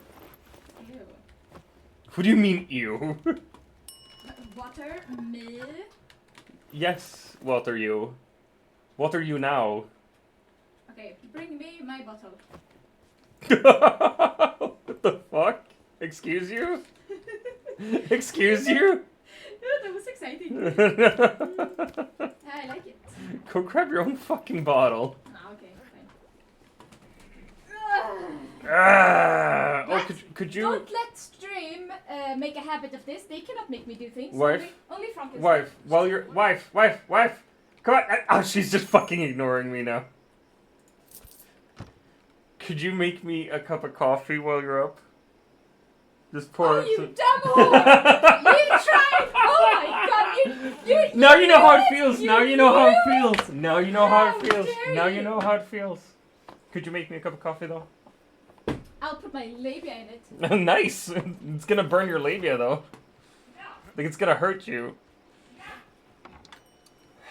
Ew. What do you mean, ew? Water, me. Yes, Walter, you. What are you now? Okay, bring me my bottle. What the fuck? Excuse you? Excuse you? Yeah, that was exciting. I like it. Go grab your own fucking bottle. Ah, okay, fine. Ah! Oh, What? could you... Don't let stream make a habit of this. They cannot make me do things. Wife? Only Frankenstein. Wife, while you're... Wife! Come on! Oh, she's just fucking ignoring me now. Could you make me a cup of coffee while you're up? Just pour Oh, it. you dumb whore! You tried! Oh my god, you Now you know how it knew feels. You Now you know how it knew feels. Now you know how it How feels. dare Now you you. know how it feels. Could you make me a cup of coffee though? I'll put my labia in it. Nice. It's gonna burn your labia though. Like it's gonna hurt you.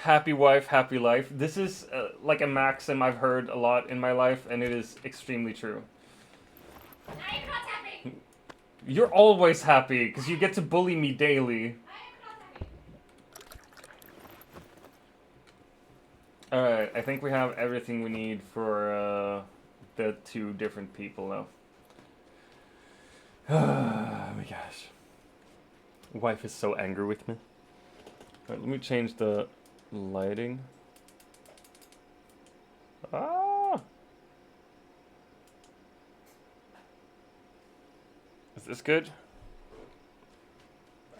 Happy wife, happy life. This is like a maxim I've heard a lot in my life, and it is extremely true. I'm not happy. You're always happy because you get to bully me daily. I am not happy. Alright, I think we have everything we need for the two different people now. Oh my gosh. Wife is so angry with me. Alright, let me change the lighting. Ah! Is this good?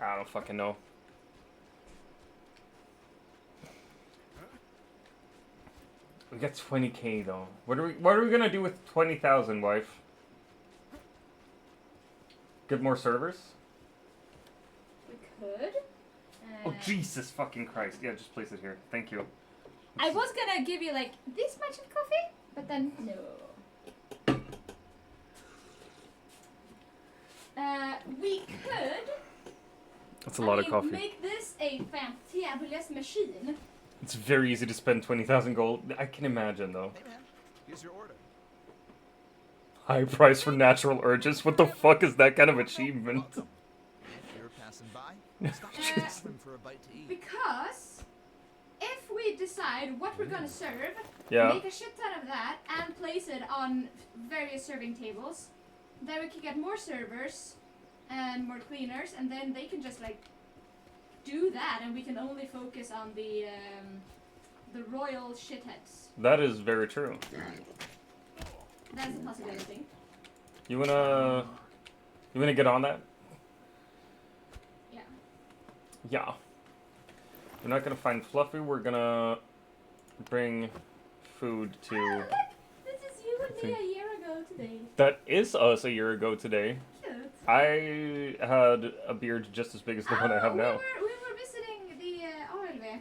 I don't fucking know. We got 20k though. What are we gonna do with 20,000, wife? Get more servers? We could. Oh Jesus fucking Christ! Yeah, just place it here. Thank you. I was gonna give you like this much of coffee, but then no. We could. That's a lot of coffee. Make this a fantabulous machine. It's very easy to spend 20,000 gold. I can imagine though. Hey man, here's your order. High price for natural urges. What the fuck is that kind of achievement? Welcome. If you're passing by, stop stopping for a bite to eat. Because if we decide what we're gonna serve, Yeah. make a shit ton of that and place it on various serving tables, then we can get more servers and more cleaners, and then they can just like do that, and we can only focus on the royal shitheads. That is very true. That's a possibility. You wanna get on that? Yeah. Yeah. We're not gonna find Fluffy. We're gonna bring food to. Oh, look! This is you and me a year ago today. That is us a year ago today. Cute. I had a beard just as big as the one I have now. We were visiting the ALV.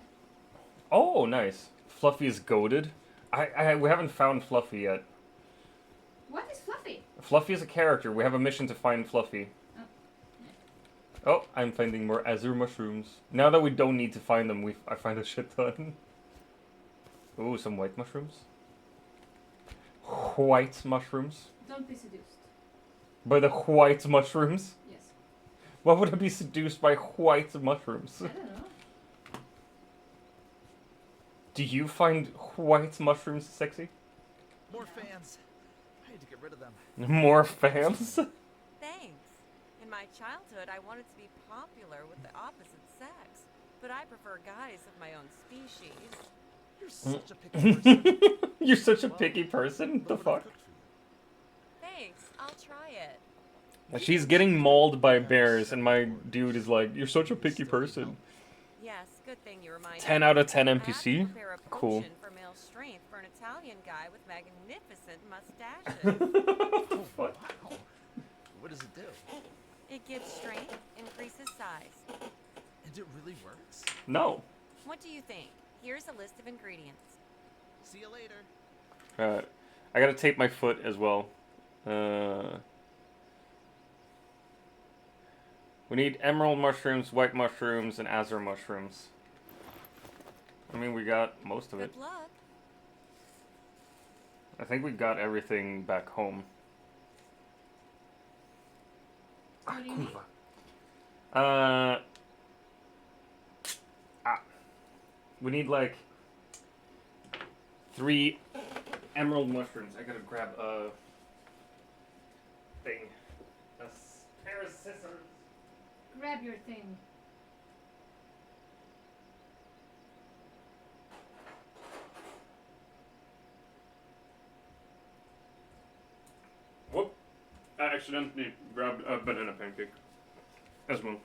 Oh, nice. Fluffy is goated. We haven't found Fluffy yet. What is Fluffy? Fluffy is a character. We have a mission to find Fluffy. Oh, I'm finding more azure mushrooms. Now that we don't need to find them, I find a shit ton. Ooh, some white mushrooms. White mushrooms. Don't be seduced. By the white mushrooms? Yes. Why would I be seduced by white mushrooms? I don't know. Do you find white mushrooms sexy? More fans. I had to get rid of them. More fans? Thanks. In my childhood, I wanted to be popular with the opposite sex, but I prefer guys of my own species. You're such a picky person. You're such a picky person? The fuck? Thanks. I'll try it. She's getting mauled by bears, and my dude is like, you're such a picky person. Yes, good thing you reminded 10 me. out of 10 I had to NPC? prepare a Cool. potion for male strength for an Italian guy with magnificent mustaches. What the fuck? Wow. What does it do? It gives strength, increases size. And it really works? No. What do you think? Here's a list of ingredients. See you later. I gotta tape my foot as well. We need emerald mushrooms, white mushrooms, and azure mushrooms. I mean, we got most of it. Good luck. I think we got everything back home. What do you need? We need like 3 emerald mushrooms. I gotta grab a thing. A pair of scissors. Grab your thing. Whoop. I accidentally grabbed a banana pancake. As well.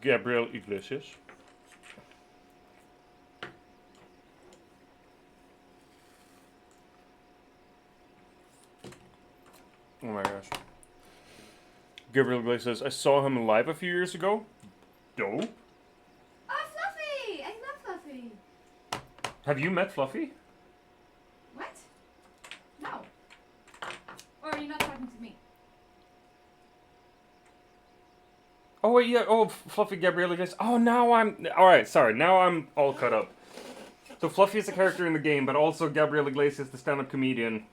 Gabriel Iglesias. Oh my gosh. Gabriel Iglesias. I saw him live a few years ago. Dope. Oh, Fluffy! I love Fluffy. Have you met Fluffy? What? No. Or are you not talking to me? Oh wait, yeah. Oh, Fluffy Gabriel Iglesias. Oh, now I'm. All right, sorry. Now I'm all cut up. So Fluffy is a character in the game, but also Gabriel Iglesias, the stand-up comedian,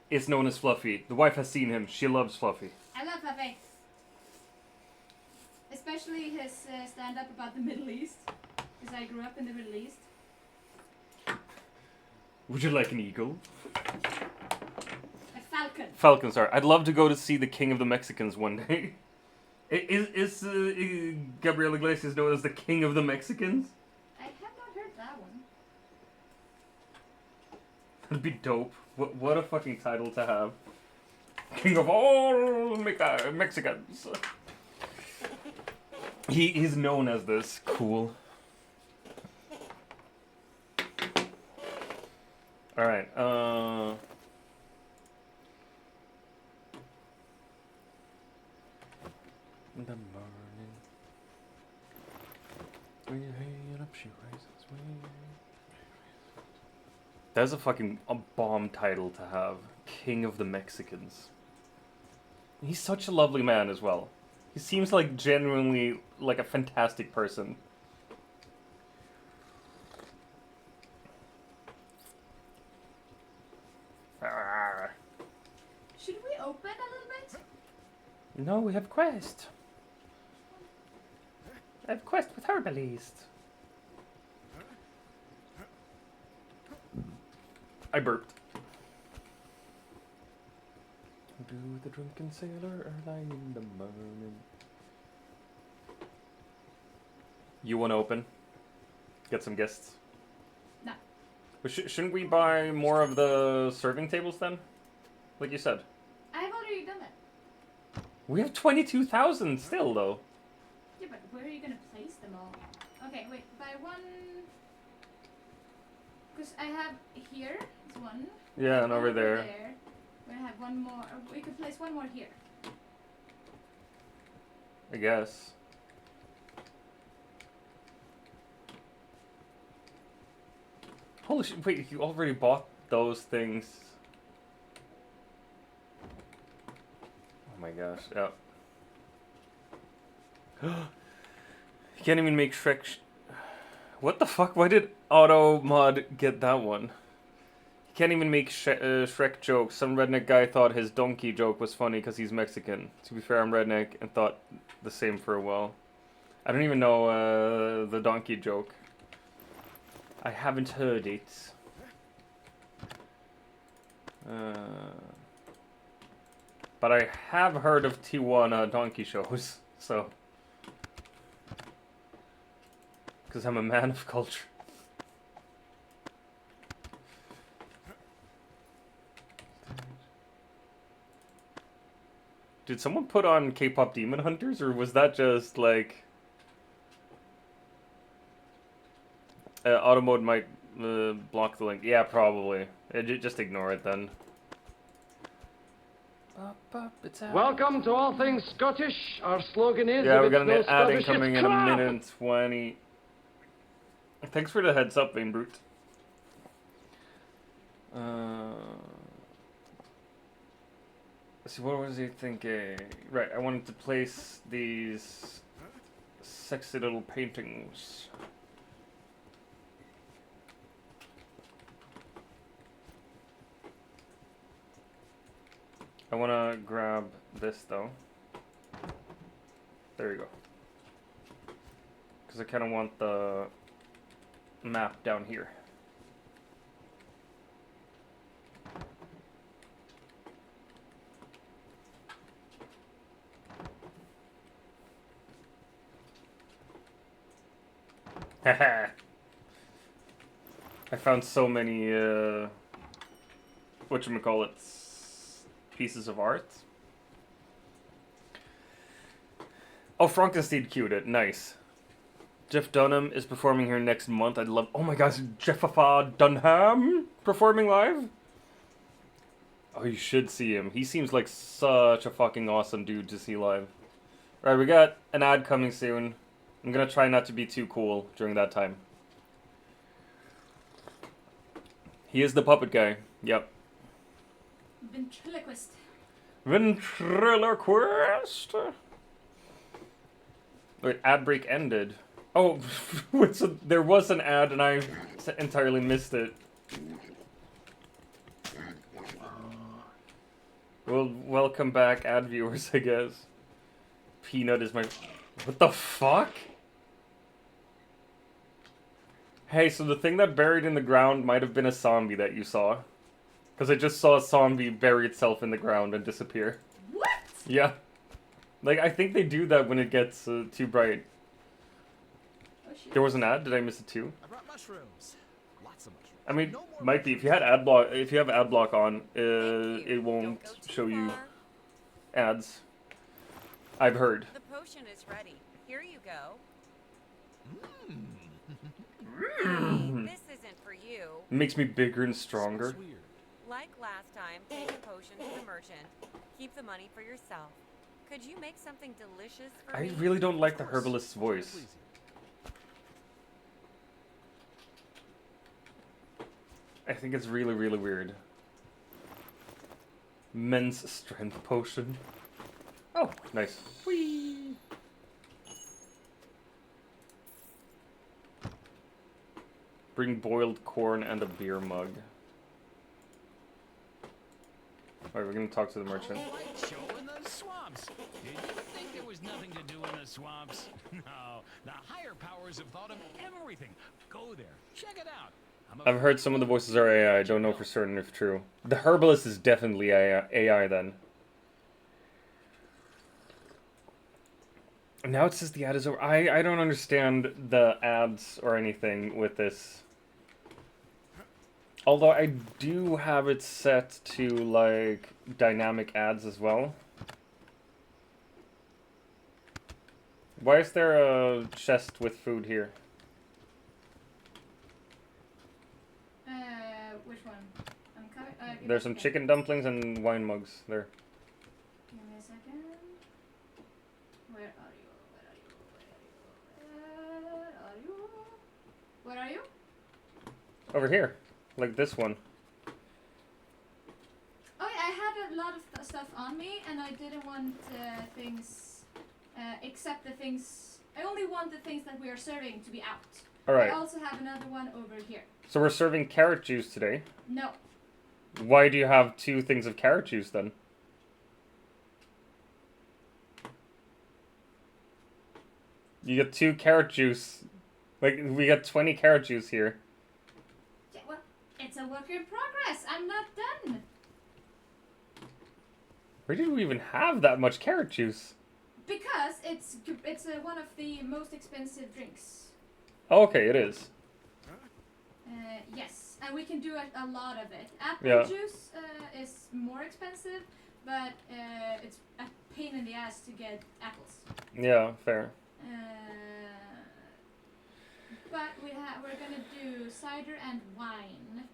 is known as Fluffy. The wife has seen him. She loves Fluffy. I love Fluffy. Especially his stand-up about the Middle East. Because I grew up in the Middle East. Would you like an eagle? A falcon. Falcon, sorry. I'd love to go to see the King of the Mexicans one day. Is Gabriel Iglesias known as the King of the Mexicans? I have not heard that one. That'd be dope. What a fucking title to have. King of all Mexicans. He's known as this. Cool. Alright, in the morning, when you're hanging up, she rises. That's a fucking bomb title to have. King of the Mexicans. He's such a lovely man as well. He seems like genuinely like a fantastic person. Should we open a little bit? No, we have quest. I have quest with Herbalist. I burped. Do the drunken sailor early in the morning. You want to open? Get some guests? No. But shouldn't we buy more of the serving tables then? Like you said. I have already done that. We have 22,000 still though. Yeah, but where are you gonna place them all? Okay, wait. Buy one. Because I have here is one. Yeah, and over there. We have one more. We could place one more here. I guess. Holy shit, wait, you already bought those things. Oh my gosh, yeah. You can't even make Shrek. What the fuck? Why did Auto Mod get that one? You can't even make Shrek jokes. Some redneck guy thought his donkey joke was funny because he's Mexican. To be fair, I'm redneck and thought the same for a while. I don't even know the donkey joke. I haven't heard it. But I have heard of Tijuana donkey shows, so. Because I'm a man of culture. Did someone put on K-pop Demon Hunters, or was that just like... auto mode might block the link. Yeah, probably. Just ignore it then. Welcome to All Things Scottish. Our slogan is, Yeah, if we it's got an no ad Scottish, incoming it's in a crap. minute and 20. Thanks for the heads up, Vein Brute. Let's see, what was he thinking? Right, I wanted to place these sexy little paintings. I want to grab this though. There you go. Because I kind of want the map down here. Haha. I found so many whatchamacallit pieces of art. Oh, Frankenstein queued it. Nice. Jeff Dunham is performing here next month. I'd love. Oh my gosh, Jeff Dunham performing live? Oh, you should see him. He seems like such a fucking awesome dude to see live. Right, we got an ad coming soon. I'm gonna try not to be too cool during that time. He is the puppet guy. Yep. Ventriloquist. Ventriloquist. Wait, ad break ended. Oh, so there was an ad and I entirely missed it. Well, welcome back, ad viewers, I guess. Peanut is my... What the fuck? Hey, so the thing that buried in the ground might have been a zombie that you saw. Because I just saw a zombie bury itself in the ground and disappear. What? Yeah. Like, I think they do that when it gets too bright. Oh, shit. There was an ad? Did I miss it too? I brought mushrooms. Lots of mushrooms. I mean, No more might be. If you had ad block, if you have ad block on, it won't Don't go too show you far. ads. I've heard. The potion is ready. Here you go. This isn't for you. Makes me bigger and stronger. Sounds weird. Like last time, take the potion to the merchant. Keep the money for yourself. Could you make something delicious for I me? really don't like the Of course. herbalist's Try to voice. please you. I think it's really, really weird. Men's strength potion. Oh, nice. Whee! Bring boiled corn and a beer mug. Alright, we're gonna talk to the merchant. Light show in the swamps. Did you think there was nothing to do in the swamps? No, the higher powers have thought of everything. Go there, check it out. I've heard some of the voices are AI. I don't know for certain if true. The herbalist is definitely AI then. Now it says the ad is over. I don't understand the ads or anything with this. Although I do have it set to like dynamic ads as well. Why is there a chest with food here? Which one? I'm coming. Give me There's a some second. chicken dumplings and wine mugs there. Give me a second. Where are you? Where are you? Over here. Like this one. Oh yeah, I had a lot of stuff on me, and I didn't want things, except the things. I only want the things that we are serving to be out. Alright. I also have another one over here. So we're serving carrot juice today. No, Why do you have 2 things of carrot juice then? You get 2 carrot juice. Like, we got 20 carrot juice here. yeah, well, it's a work in progress. I'm not done. Where did we even have that much carrot juice? Because it's one of the most expensive drinks. Oh, okay, it is. Yes, and we can do a lot of it. Apple Yeah. juice is more expensive, but it's a pain in the ass to get apples. Yeah, fair. But we're gonna do cider and wine.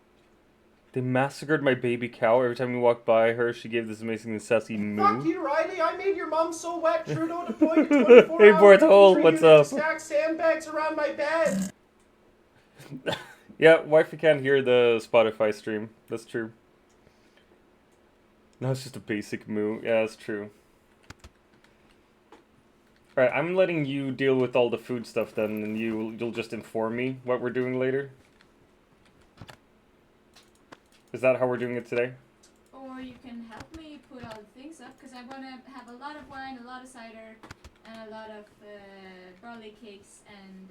They massacred my baby cow. Every time we walked by her, she gave this amazing sassy moo. Fuck you, Riley. I made your mom so wet Trudeau deployed a 24-hour Hey, Borthole, what's to up? stack sandbags around my bed. Yeah, wifey can't hear the Spotify stream. That's true. No, it's just a basic moo. Yeah, that's true. Alright, I'm letting you deal with all the food stuff then, and you'll just inform me what we're doing later. Is that how we're doing it today? Or you can help me put all the things up, because I want to have a lot of wine, a lot of cider, and a lot of barley cakes, and...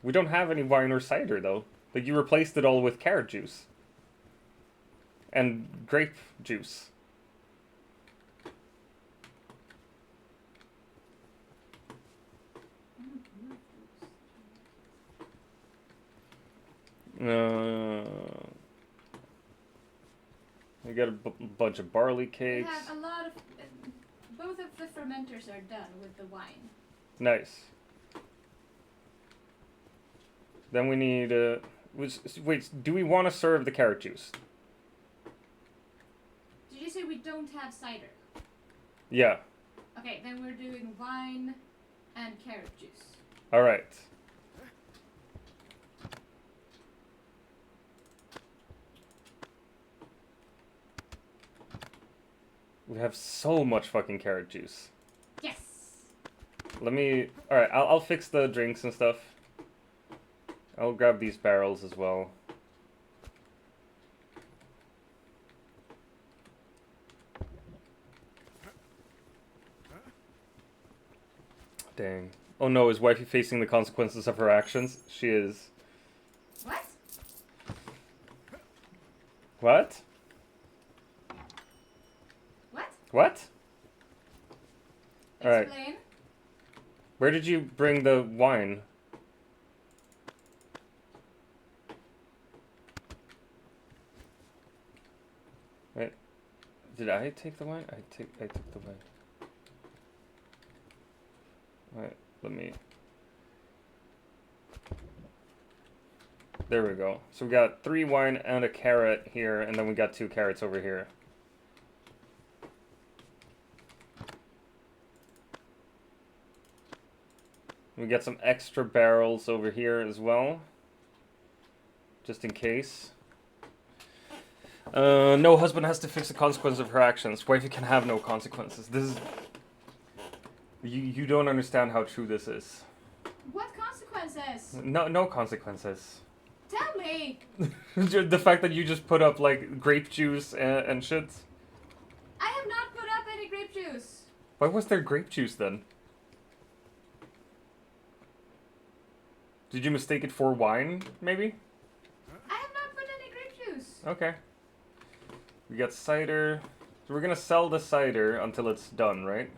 We don't have any wine or cider, though. Like, you replaced it all with carrot juice. And grape juice. We got a bunch of barley cakes. We have a lot of... both of the fermenters are done with the wine. Nice. Then we need... wait, do we want to serve the carrot juice? Did you say we don't have cider? Yeah. Okay, then we're doing wine and carrot juice. Alright. We have so much fucking carrot juice. Yes! Let me... Alright, I'll fix the drinks and stuff. I'll grab these barrels as well. Dang. Oh no, is wifey facing the consequences of her actions? She is. What? What? What? What? Alright. Explain. Where did you bring the wine? Wait. Did I take the wine? I took the wine. Wait, let me... There we go. So we got 3 wine and a carrot here, and then we got 2 carrots over here. We got some extra barrels over here as well. Just in case. No, husband has to fix the consequence of her actions. Wifey can have no consequences. This is... You don't understand how true this is. What consequences? No consequences. Tell me! The fact that you just put up, like, grape juice and shit. I have not put up any grape juice. Why was there grape juice then? Did you mistake it for wine, maybe? I have not put any grape juice. Okay. We got cider. So we're gonna sell the cider until it's done, right?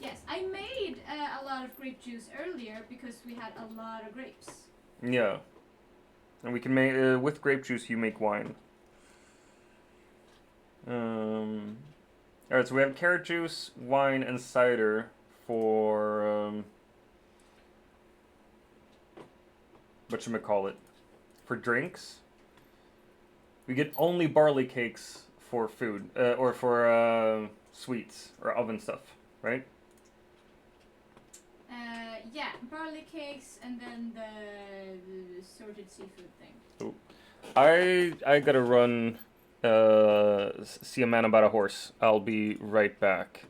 Yes, I made a lot of grape juice earlier because we had a lot of grapes. Yeah. And we can make, with grape juice, you make wine. Alright, so we have carrot juice, wine, and cider for, whatchamacallit, for drinks. We get only barley cakes for food, or for, sweets, or oven stuff, right? Yeah, barley cakes and then the sorted seafood thing. Oh. I gotta run, see a man about a horse. I'll be right back.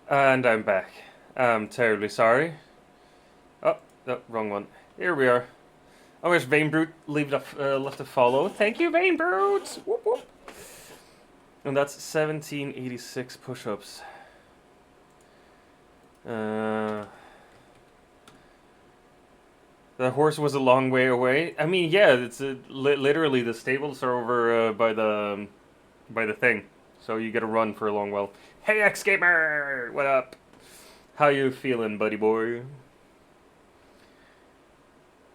And I'm back. I'm terribly sorry. Oh, no, wrong one. Here we are. Oh, there's Vein Brute left a follow. Thank you, Vein Brute! Whoop, whoop. And that's 1786 push-ups. The horse was a long way away. I mean, yeah, it's literally the stables are over by the thing, so you get to run for a long while. Hey, X-Gamer! What up? How you feeling, buddy boy?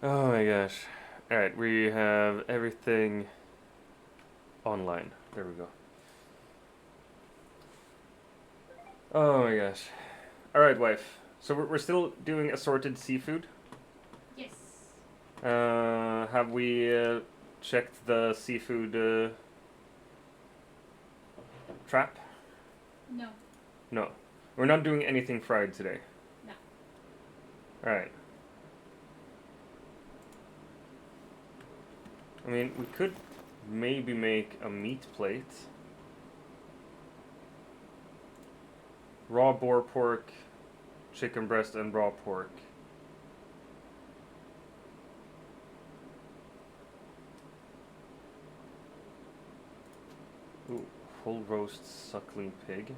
Oh my gosh. Alright, we have everything online. There we go. Oh my gosh. Alright, wife. So we're still doing assorted seafood? Yes. Have we checked the seafood trap? No. No. We're not doing anything fried today. No. Alright. I mean, we could maybe make a meat plate. Raw boar pork, chicken breast, and raw pork. Ooh, whole roast suckling pig.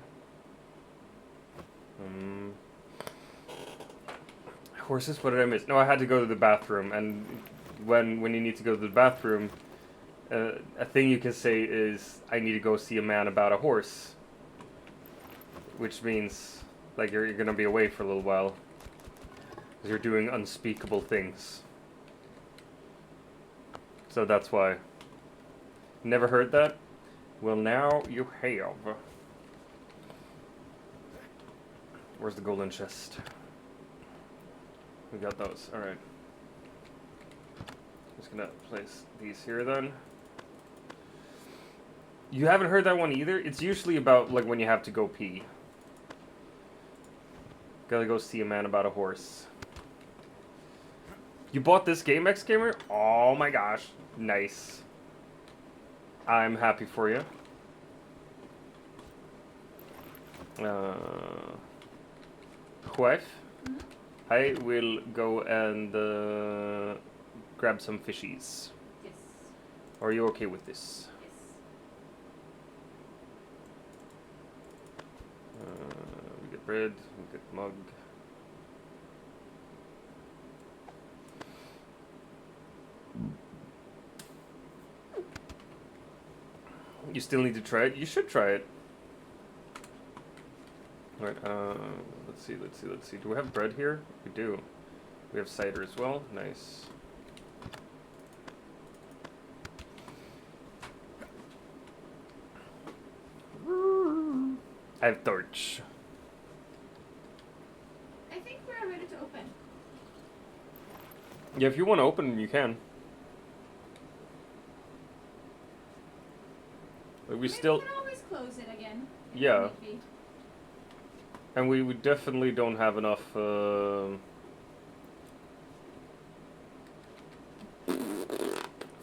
Horses? What did I miss? No, I had to go to the bathroom, and when you need to go to the bathroom, a thing you can say is, I need to go see a man about a horse. Which means, like, you're gonna be away for a little while. Because you're doing unspeakable things. So that's why. Never heard that? Well, now you have. Where's the golden chest? We got those, alright. Just gonna place these here then. You haven't heard that one either? It's usually about, like, when you have to go pee. Gotta go see a man about a horse. You bought this game, X-Gamer? Oh my gosh. Nice. I'm happy for you. Wife? Mm-hmm. I will go and grab some fishies. Yes. Are you okay with this? Yes. We get bread, we get mug. You still need to try it? You should try it. Alright, let's see. Do we have bread here? We do. We have cider as well. Nice. I have torch. I think we're ready to open. Yeah, if you want to open, you can. But we Maybe still... we can always close it again. if Yeah. need be. And we definitely don't have enough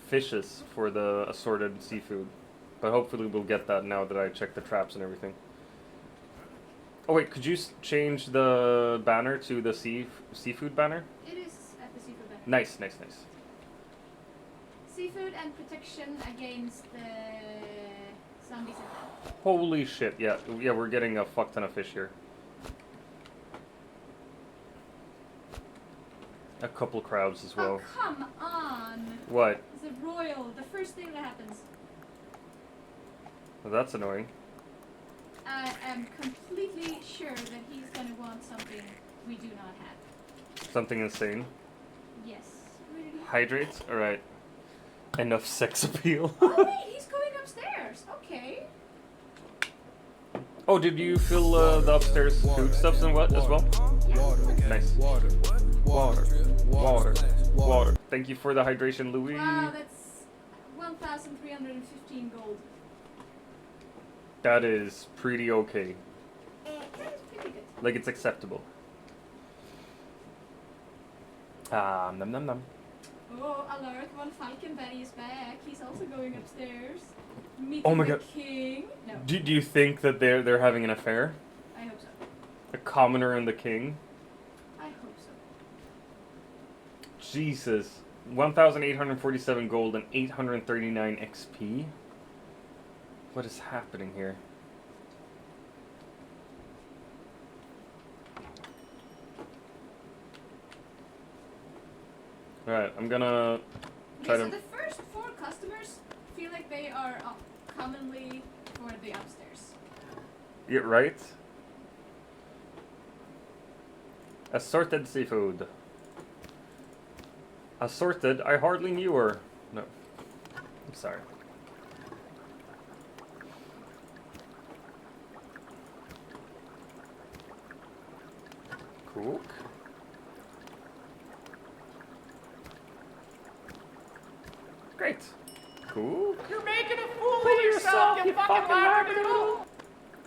fishes for the assorted seafood. But hopefully we'll get that now that I checked the traps and everything. Oh wait, could you change the banner to the seafood banner? It is at the seafood banner. Nice. Seafood and protection against the zombies and that. Holy shit, yeah, we're getting a fuck ton of fish here. A couple crabs as well. Oh, come on! What? The royal, the first thing that happens. Well, that's annoying. I am completely sure that he's gonna want something we do not have. Something insane. Yes. Really? Hydrates? Alright. Enough sex appeal. Oh wait, he's going upstairs. Okay. Oh, did you fill the upstairs food stuffs and what as well? Nice. Water. Thank you for the hydration, Louis. Wow, that's 1,315 gold. That is pretty okay. That is pretty good. Like, it's acceptable. Nom. Oh, alert, one Falconberry is back. He's also going upstairs. Meeting Oh my the god. king. No, Do you think that they're having an affair? I hope so. A commoner and the king. I hope so. Jesus. 1,847 gold and 839 XP? What is happening here? Alright, I'm gonna try Okay, to... so the first 4 customers feel like they are commonly for the upstairs. Yeah, right? Assorted seafood. Assorted? I hardly knew her. No. I'm sorry. Cook. Great. Cool. You're making a fool of yourself, you fucking labradoodle!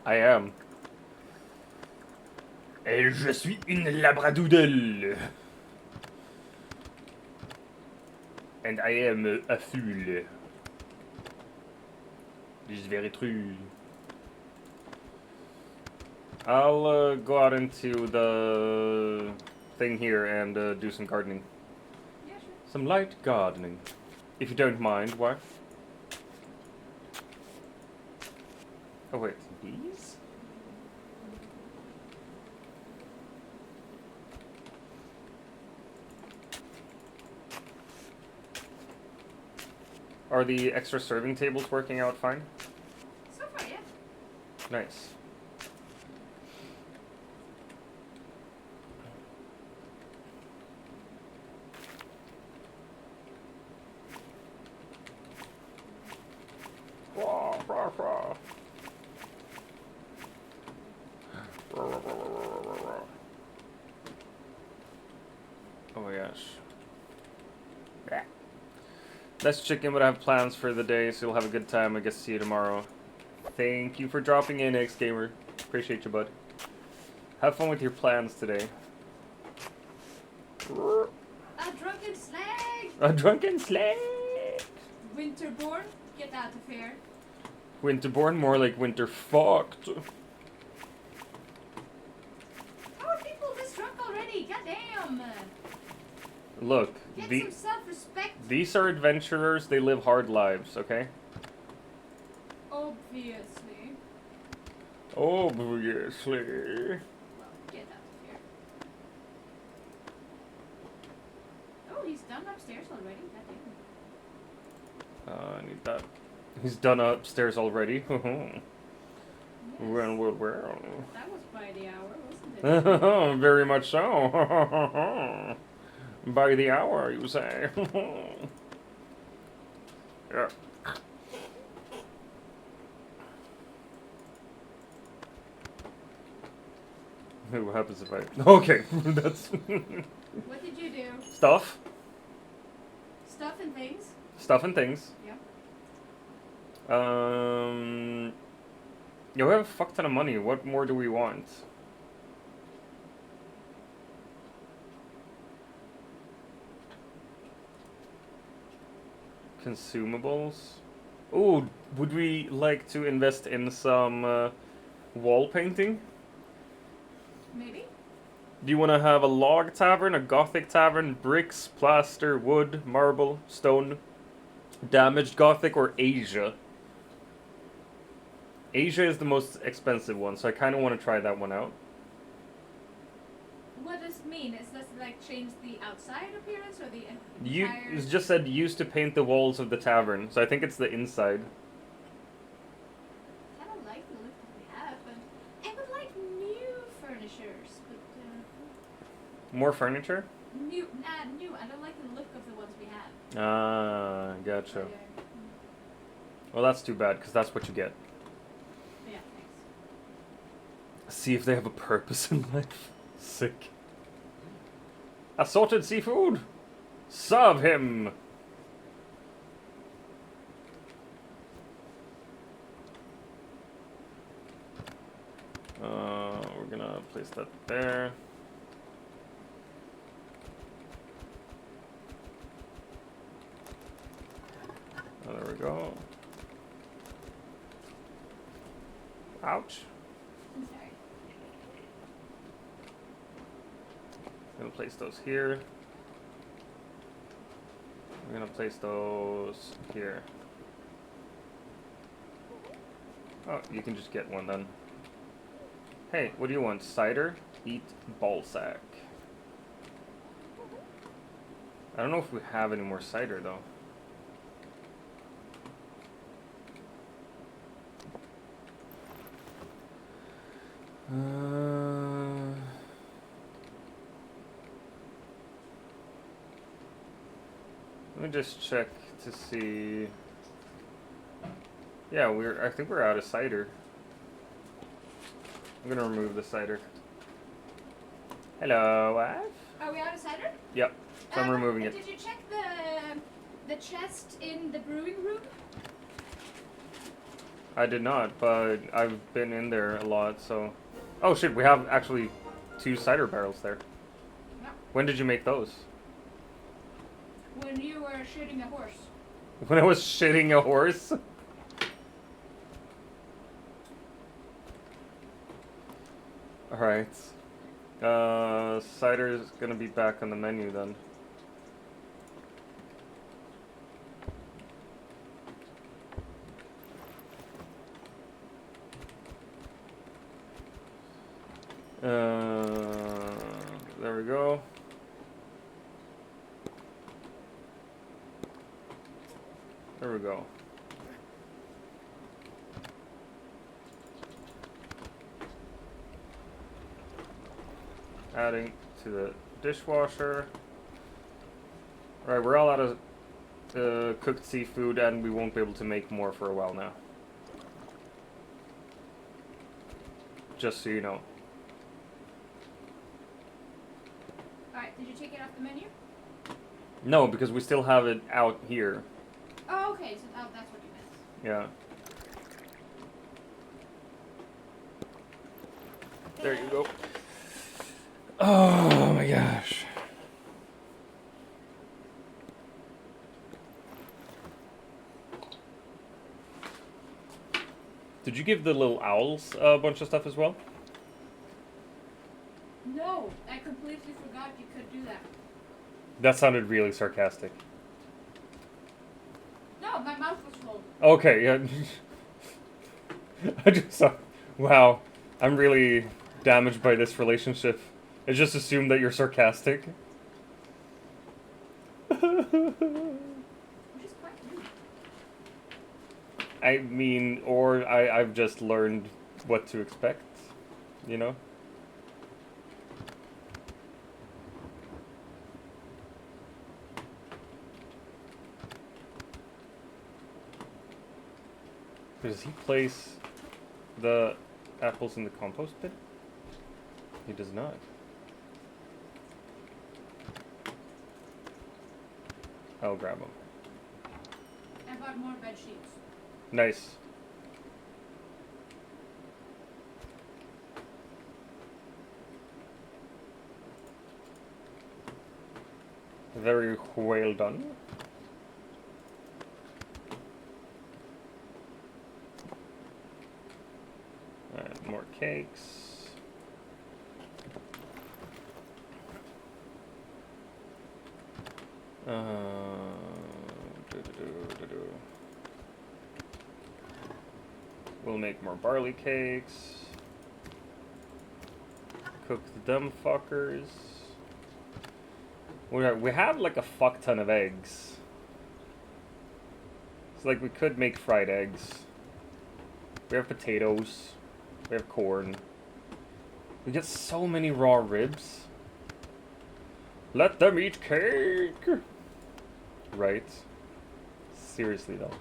I am. Et je suis une labradoodle. And I am a fool. This is very true. I'll go out into the thing here and do some gardening. Yeah, sure. Some light gardening. If you don't mind, why? Oh wait, these? Are the extra serving tables working out fine? So far, yeah. Nice. Rah, rah, rah. Rah, rah, rah, rah, rah, rah, rah. Oh my gosh. Yeah. Let's check in, but I have plans for the day, so you'll have a good time. I guess see you tomorrow. Thank you for dropping in, X-Gamer. Appreciate you, bud. Have fun with your plans today. A drunken slag! A drunken slag! Winterborn, get out of here. Winterborn, more like winter fucked. How are people this drunk already? Goddamn! Look, Get some self-respect. these are adventurers. They live hard lives, okay? Obviously. Obviously. Well, get out of here. Oh, he's done upstairs already. Goddamn. I need that. He's done upstairs already. Yes. Well. That was by the hour, wasn't it? Very much so. By the hour, you say. Yeah. What happens if I... Okay, that's... What did you do? Stuff. Stuff and things? Stuff and things. Yeah. Yeah, we have a fuck ton of money. What more do we want? Consumables. Ooh, would we like to invest in some wall painting? Maybe? Do you want to have a log tavern, a gothic tavern, bricks, plaster, wood, marble, stone, damaged gothic, or Asia? Asia is the most expensive one, so I kind of want to try that one out. What does it mean? Is this like change the outside appearance or the You entire... it just said used to paint the walls of the tavern, so I think it's the inside. I don't like the look that we have, but I would like new furnitures, but More furniture? new. I don't like the look of the ones we have. Ah, gotcha. So, Well, that's too bad, because that's what you get. yeah, thanks. See if they have a purpose in life. Sick. Assorted seafood! Serve him! We're gonna place that there. Oh, there we go. Ouch. I'm sorry. Gonna place those here. We're gonna place those here. Oh, you can just get one then. Hey, what do you want? Cider? Eat ball sack. I don't know if we have any more cider though. Let me just check to see. Yeah, I think we're out of cider. I'm gonna remove the cider. Hello, Ive? Are we out of cider? Yep. So I'm removing it. Did you check the chest in the brewing room? I did not, but I've been in there a lot, so... Oh shit, we have actually 2 cider barrels there. No. When did you make those? When you were shooting a horse. When I was shitting a horse? Alright. Cider is gonna be back on the menu then. There we go. There we go. Adding to the dishwasher. Alright, we're all out of cooked seafood and we won't be able to make more for a while now. Just so you know. Alright, did you take it off the menu? No, because we still have it out here. Oh, okay, so that's what you meant. Yeah. There you go. Oh my gosh. Did you give the little owls a bunch of stuff as well? No, I completely forgot you could do that. That sounded really sarcastic. No, my mouth was full. Okay, yeah. I just saw. Wow, I'm really damaged by this relationship. I just assumed that you're sarcastic. Which is quite rude. I mean, or I've just learned what to expect, you know? Does he place the apples in the compost bin? He does not. I'll grab them. I bought more bed sheets. Nice. Very well done. Alright, more cakes. We'll make more barley cakes. Cook them fuckers. We have like a fuck ton of eggs. So like we could make fried eggs. We have potatoes. We have corn. We get so many raw ribs. Let them eat cake! Right. Seriously though.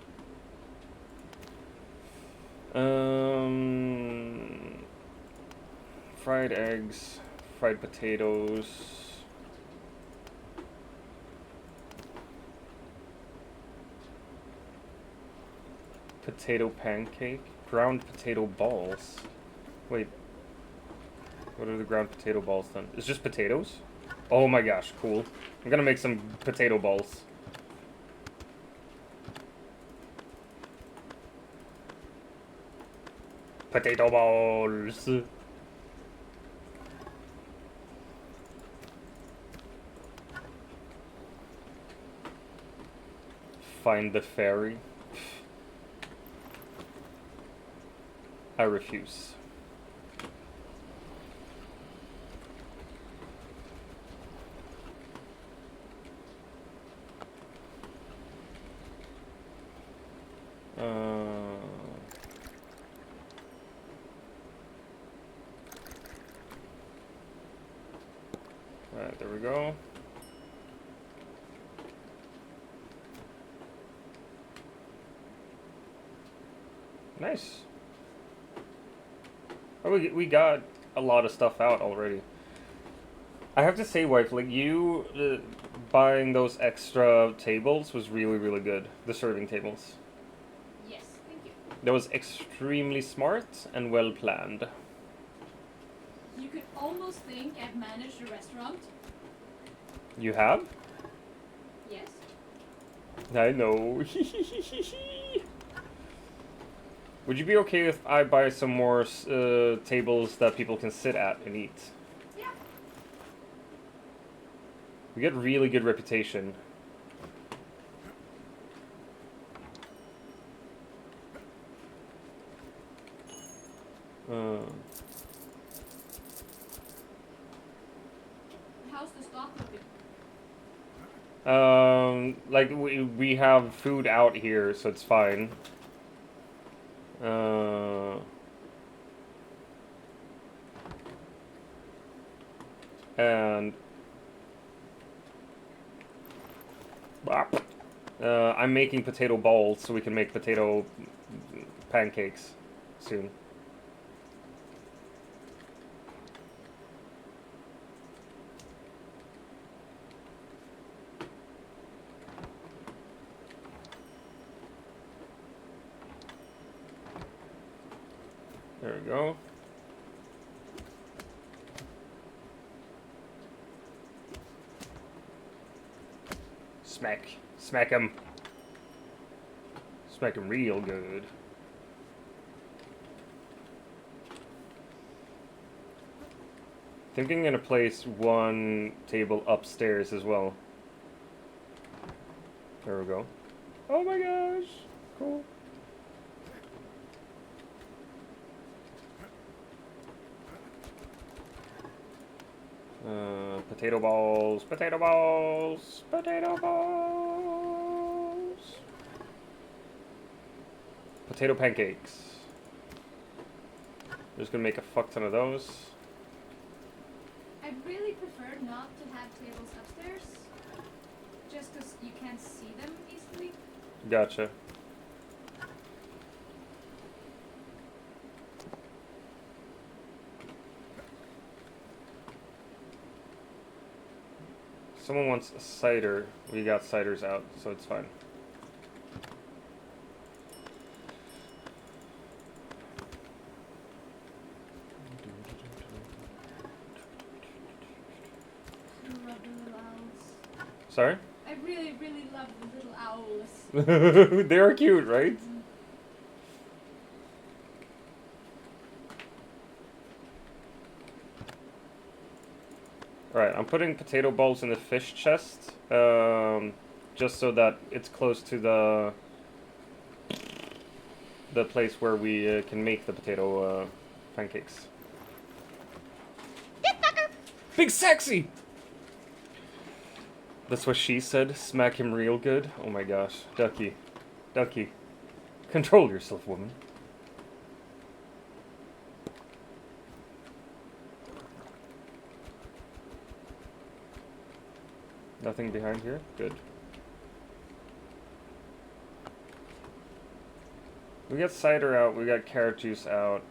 Fried eggs, fried potatoes. Potato pancake, ground potato balls. Wait, what are the ground potato balls then? It's just potatoes? Oh my gosh, cool. I'm gonna make some potato balls. Potato balls. find the fairy. I refuse. Alright, there we go. Nice. Oh, we got a lot of stuff out already. I have to say, wife, like you buying those extra tables was really, really good. The serving tables. Yes, thank you. That was extremely smart and well planned. You could almost think I've managed a restaurant. You have? Yes. I know. Would you be okay if I buy some more tables that people can sit at and eat? Yeah. We get really good reputation. How's the stock looking? Like we have food out here, so it's fine. And I'm making potato balls so we can make potato pancakes soon. There we go. Smack him. Smack him real good. I think I'm gonna place one table upstairs as well. There we go. Oh my gosh, cool. Potato balls, potato balls, potato balls. Potato pancakes. Just gonna make a fuck ton of those. I'd really prefer not to have tables upstairs, just because you can't see them easily. Gotcha. Someone wants a cider. We got ciders out, so it's fine. I love the little owls. Sorry? I really, really love the little owls. They are cute, right? Alright, I'm putting potato balls in the fish chest, just so that it's close to the place where we can make the potato pancakes. Big sexy! That's what she said, smack him real good. Oh my gosh, Ducky. Ducky. Control yourself, woman. Nothing behind here? Good. We got cider out, we got carrot juice out.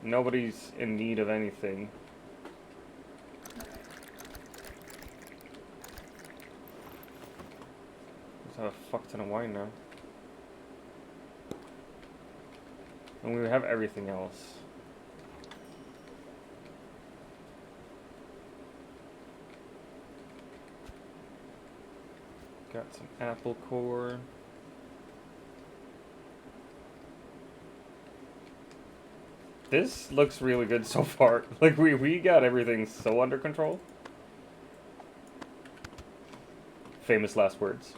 Nobody's in need of anything. Let's have a fuck ton of wine now. And we have everything else. Got some apple core. This looks really good so far. Like we got everything so under control. Famous last words.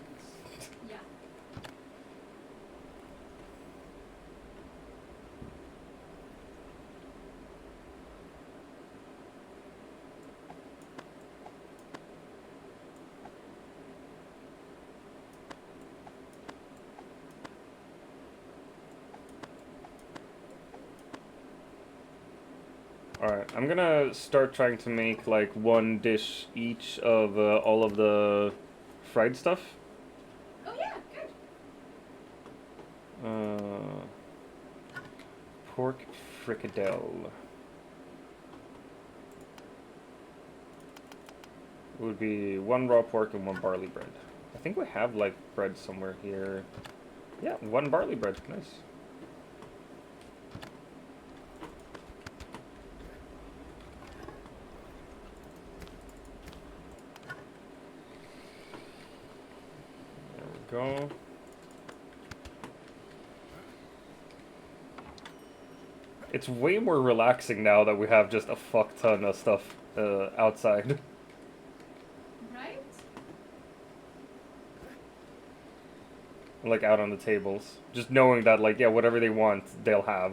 Alright, I'm gonna start trying to make like one dish each of all of the fried stuff. Oh yeah, good. Pork fricadelle. It would be 1 raw pork and 1 barley bread. I think we have like bread somewhere here. Yeah, 1 barley bread. Nice. There we go. It's way more relaxing now that we have just a fuck ton of stuff outside. Right? Like out on the tables. Just knowing that like, yeah, whatever they want, they'll have.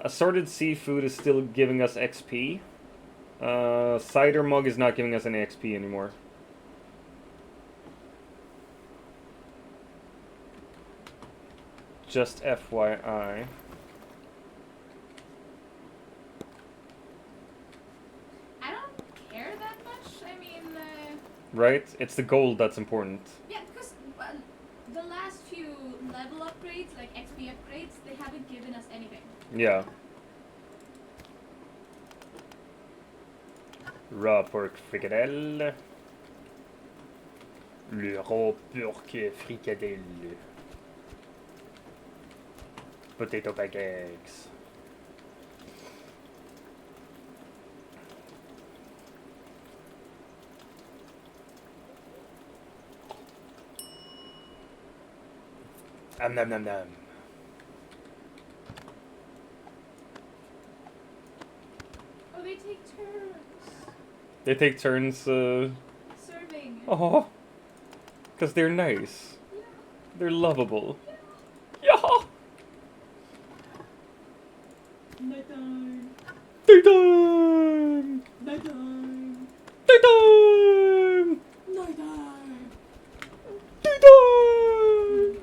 Assorted seafood is still giving us XP. Cider mug is not giving us any XP anymore. Just FYI. I don't care that much. I mean, Right? It's the gold that's important. yeah, because the last few level upgrades, like XP upgrades, they haven't given us anything. Yeah. Raw pork fricadelle. Le raw pork fricadelle. Potato pancakes. Nom nom nom. Oh, they take turns They take turns, serving. oh, because they're nice. Yeah. They're lovable. Yeah. Nighttime. Daytime. Nighttime. Daytime. Nighttime. Daytime.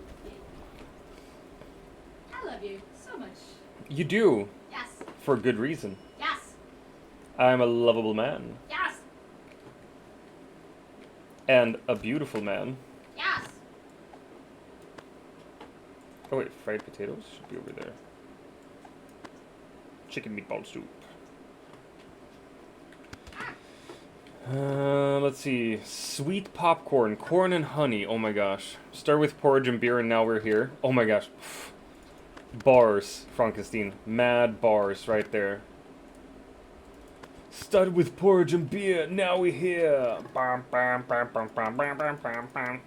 I love you so much. You do, Yes. for good reason. Yes. I'm a lovable man. Yes. And a beautiful man. Yes. Oh wait, fried potatoes should be over there. Chicken meatball soup. Let's see. Sweet popcorn, corn and honey. Oh my gosh. Start with porridge and beer and now we're here. Oh my gosh. Bars, Frankenstein. Mad bars right there. Started with porridge and beer, now we're here. Bam, bam, bam, bam, bam, bam, bam, bam, bam.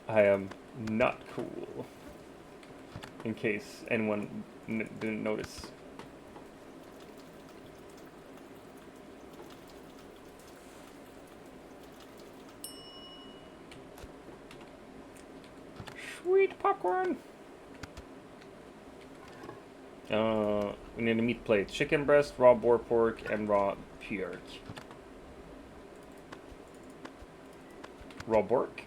I am not cool. In case anyone didn't notice. Sweet popcorn. We need a meat plate. Chicken breast, raw boar pork, and raw pork. Raw pork?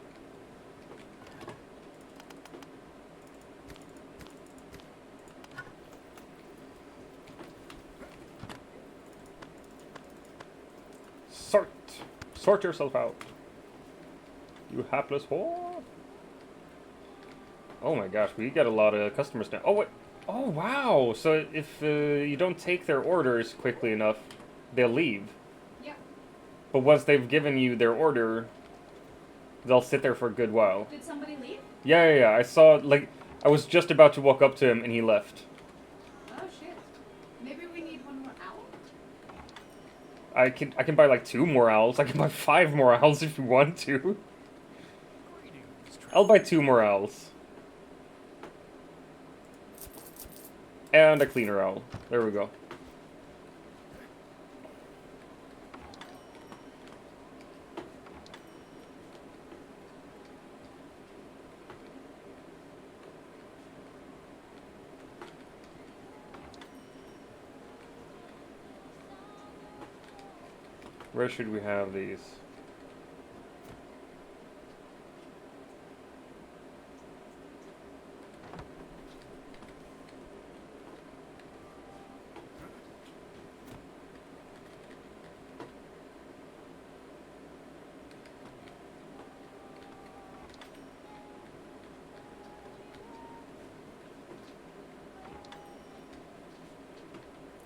Sort yourself out. You hapless whore. Oh my gosh, we got a lot of customers now. Oh, wait. Oh, wow. So if you don't take their orders quickly enough, they'll leave. Yep. But once they've given you their order, they'll sit there for a good while. Did somebody leave? Yeah. I saw, like, I was just about to walk up to him and he left. Oh shit. Maybe we need one more owl? I can buy like 2 more owls. I can buy 5 more owls if you want to. I'll buy 2 more owls. And a cleaner owl. There we go. Where should we have these?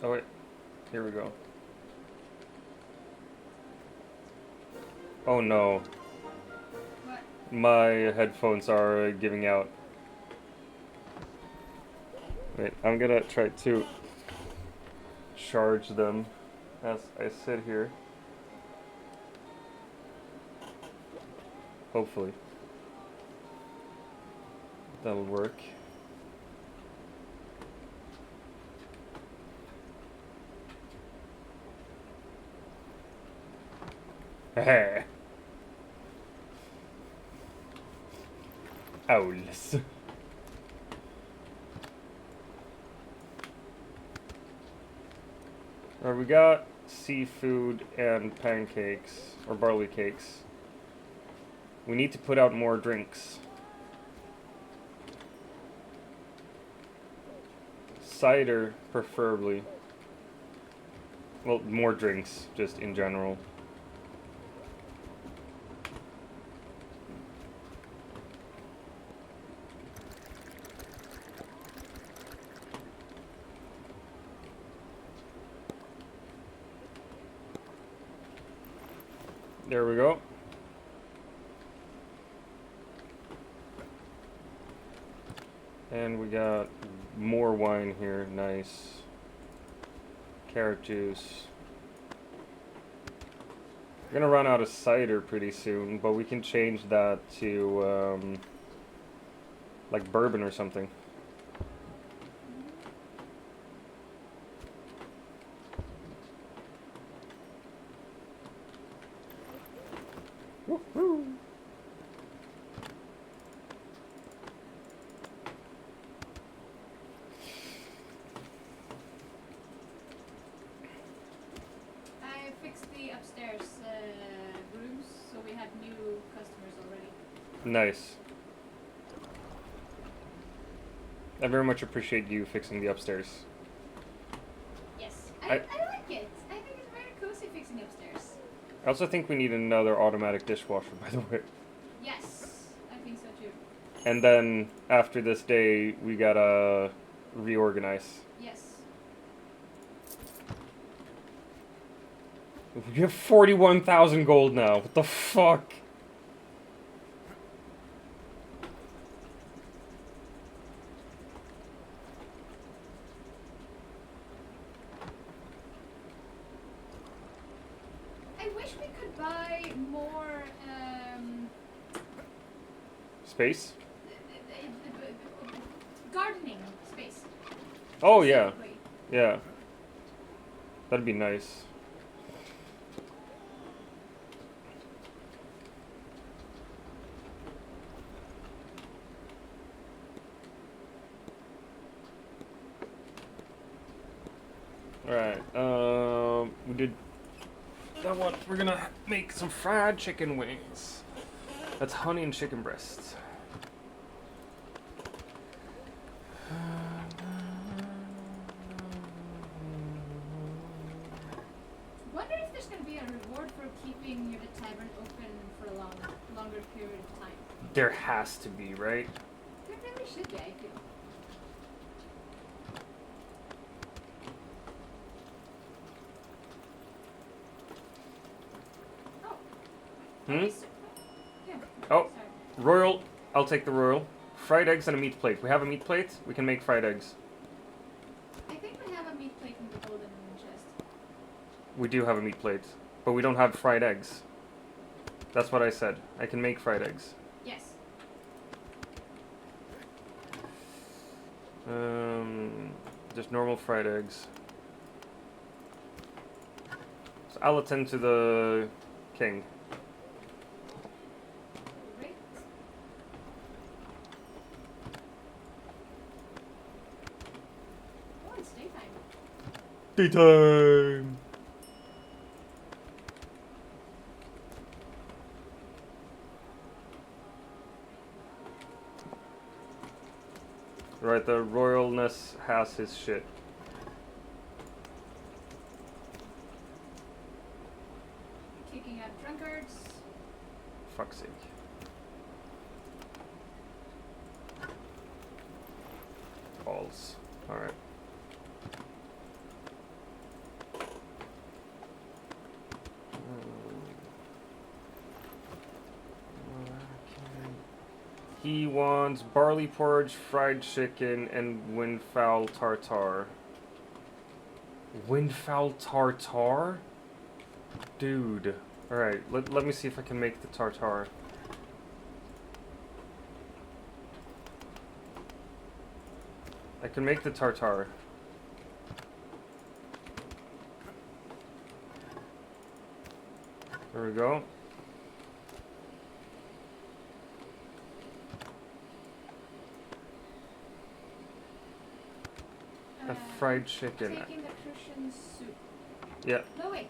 Oh wait, here we go. Oh no. What? My headphones are giving out. Wait, I'm gonna try to charge them as I sit here. Hopefully. That'll work. Heh. Owls. Alright, we got seafood and pancakes, or barley cakes. We need to put out more drinks. Cider, preferably. Well, more drinks, just in general. There we go. And we got more wine here, nice. Carrot juice. We're gonna run out of cider pretty soon, but we can change that to like bourbon or something. Woohoo! I fixed the upstairs rooms, so we have new customers already. Nice. I very much appreciate you fixing the upstairs. Yes. I- I like it. I think it's very cozy fixing upstairs. I also think we need another automatic dishwasher, by the way. Yes, I think so too. And then after this day, we gotta reorganize. Yes. We have 41,000 gold now. What the fuck? I wish we could buy more Space? gardening space. Oh, yeah. Specifically. Yeah. That'd be nice. Alright, we did that one. We're gonna make some fried chicken wings. That's honey and chicken breasts. Wonder if there's gonna be a reward for keeping the tavern open for a longer period of time. There has to be, right? There really should be, I feel. Oh. Hmm? Yeah. Oh. Sorry. Royal, I'll take the royal. Fried eggs and a meat plate. We have a meat plate. We can make fried eggs. I think we have a meat plate in the golden chest. We do have a meat plate, but we don't have fried eggs. That's what I said. I can make fried eggs. Yes. Just normal fried eggs. So I'll attend to the king. Great. Oh, it's daytime. Daytime! Right, the royalness has his shit. Kicking out drunkards. Fuck's sake. Balls. Alright. He wants barley porridge, fried chicken, and windfowl tartare. Windfowl tartare? Dude. Alright, let me see if I can make the tartare. I can make the tartare. There we go. A fried chicken. Taking the Crucian soup. Yeah. No, wait.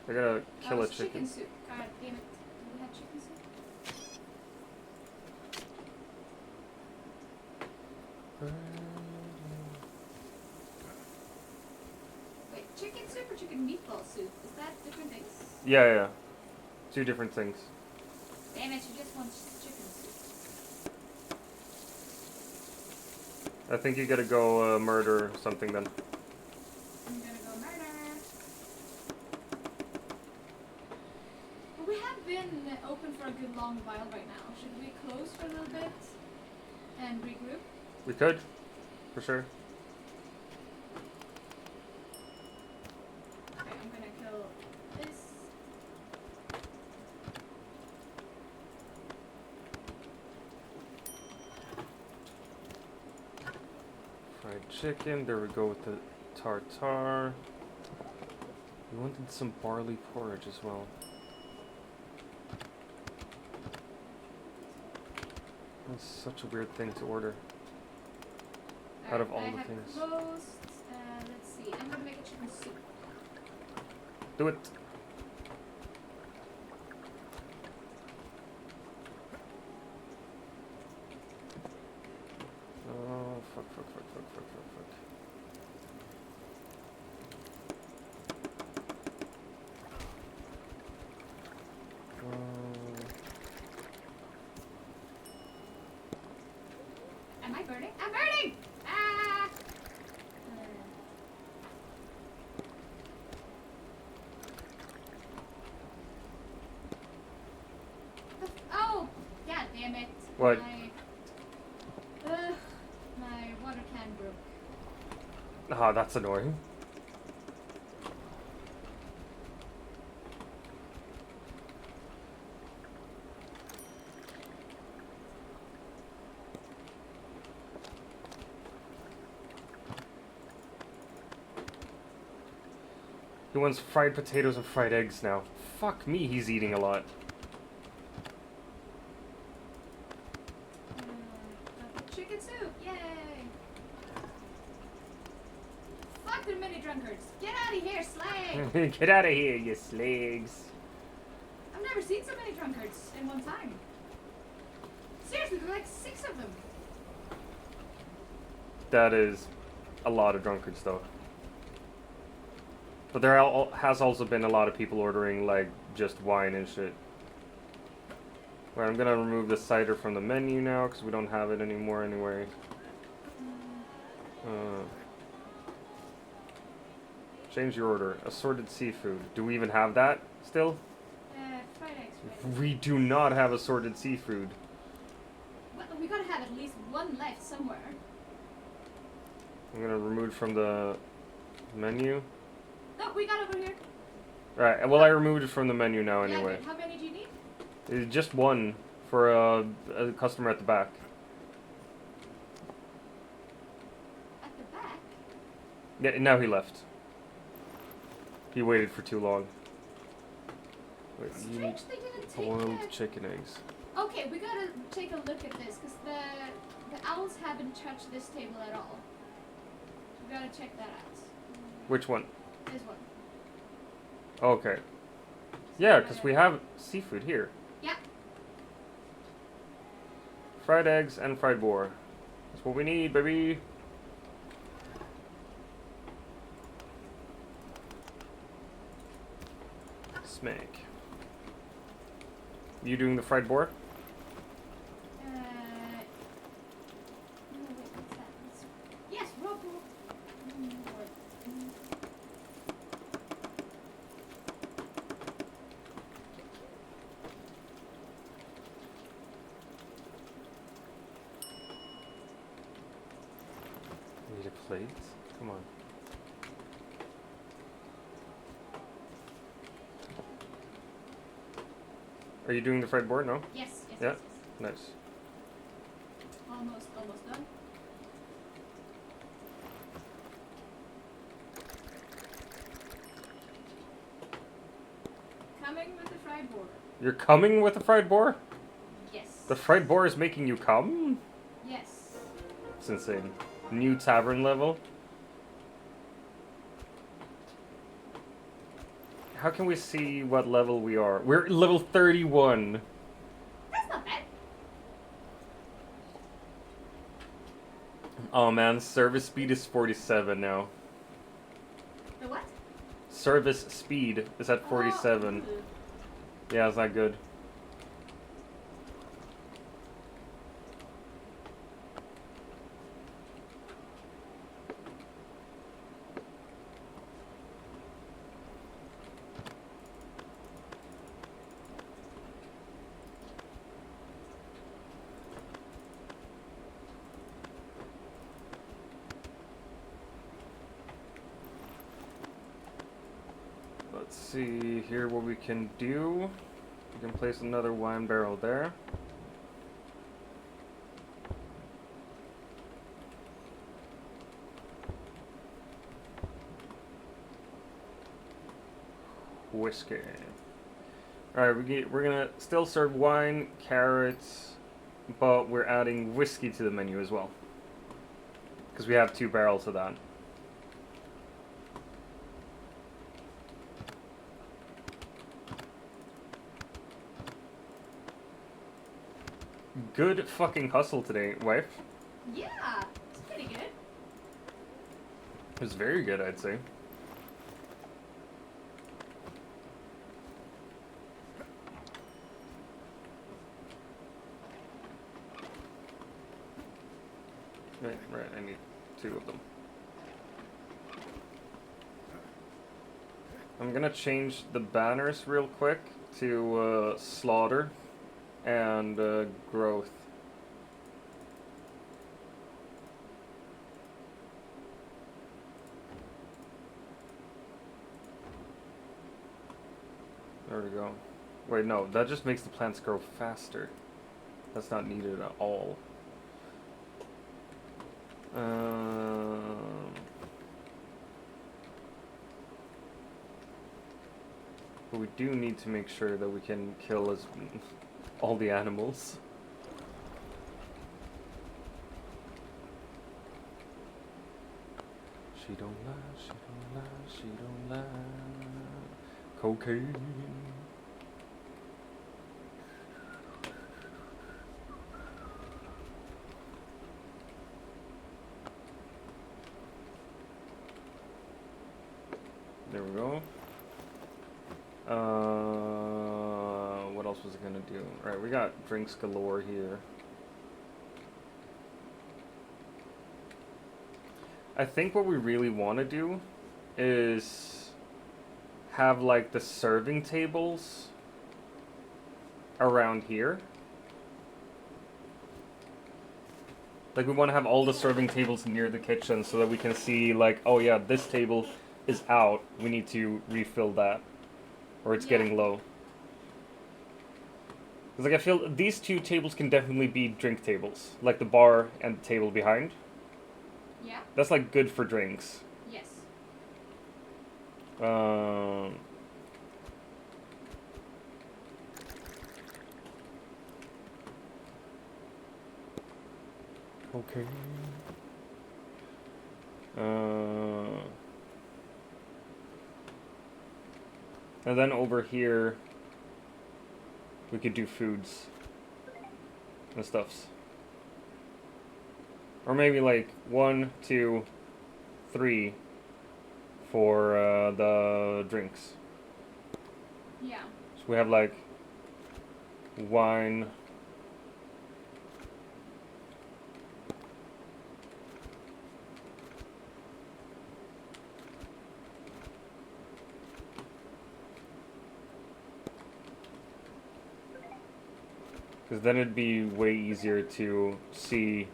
I gotta kill a It's chicken. soup. God damn it. Do we have chicken soup? Wait, chicken soup or chicken meatball soup? Is that different things? Yeah. Two different things. Damn it, you just want chicken soup. I think you gotta go murder something then. I'm gonna go murder. But we have been open for a good long while right now. Should we close for a little bit and regroup? We could, for sure. Okay, I'm gonna kill this. Fried chicken, there we go with the tartare. We wanted some barley porridge as well. That's such a weird thing to order. Out of all I the have things. closed. Let's see. I'm gonna make a chicken soup. Do it! Oh, fuck. Am I burning? I'm burning! Ah! Oh! God damn it. What? My water can broke. Ah, that's annoying. He wants fried potatoes and fried eggs now. Fuck me, he's eating a lot. Got the chicken soup! Yay! Fuck the mini drunkards! Get out of here, slag! Get out of here, you slags. I've never seen so many drunkards in one time. Seriously, there are like 6 of them. That is a lot of drunkards, though. But there has also been a lot of people ordering, like, just wine and shit. Right, I'm gonna remove the cider from the menu now, because we don't have it anymore anyway. Change your order. Assorted seafood. Do we even have that still? Fried eggs. We do not have assorted seafood. Well, we gotta have at least one left somewhere. I'm gonna remove from the menu. No, we got over here. Right, well, I removed it from the menu now anyway. Yeah, good. How many do you need? It's just one for a customer at the back. At the back? Yeah, now he left. He waited for too long. Wait, you need Strange they didn't take boiled that. chicken eggs. Okay, we gotta take a look at this, because the owls haven't touched this table at all. We gotta check that out. Which one? This one. Okay. Yeah, because we have seafood here. Yeah. Fried eggs and fried boar. That's what we need, baby. Smack. You doing the fried boar? No, wait, what's that? Yes, raw pork. plate? Come on. Are you doing the fried board? No? Yes, yes, Yeah. yes, yes. Nice. Almost done. Coming with the fried boar. You're coming with the fried boar? Yes. The fried boar is making you come? Yes. It's insane. New tavern level. How can we see what level we are? We're level 31. That's not bad. Oh man, service speed is 47 now. The what? Service speed is at 47. Oh, Yeah, it's not good. Let's see here what we can do. We can place another wine barrel there. Whiskey. Alright, we're gonna still serve wine, carrots, but we're adding whiskey to the menu as well. Because we have 2 barrels of that. Good fucking hustle today, wife. yeah, it's pretty good. It was very good, I'd say. Right, I need 2 of them. I'm gonna change the banners real quick to slaughter and growth. There we go. Wait, no, that just makes the plants grow faster. That's not needed at all. But we do need to make sure that we can kill all the animals. She don't lie, she don't lie, she don't lie. Cocaine. There we go. What else was I gonna do? Alright, we got drinks galore here. I think what we really want to do is have like the serving tables around here. Like we want to have all the serving tables near the kitchen so that we can see like, oh yeah, this table is out. We need to refill that. Or it's getting low. Because like I feel these 2 tables can definitely be drink tables. Like the bar and the table behind. Yeah. That's like good for drinks. Yes. Okay. And then over here, we could do foods and stuffs. Or maybe like 1, 2, 3 for the drinks. Yeah. So we have like wine. Because then it'd be way easier to see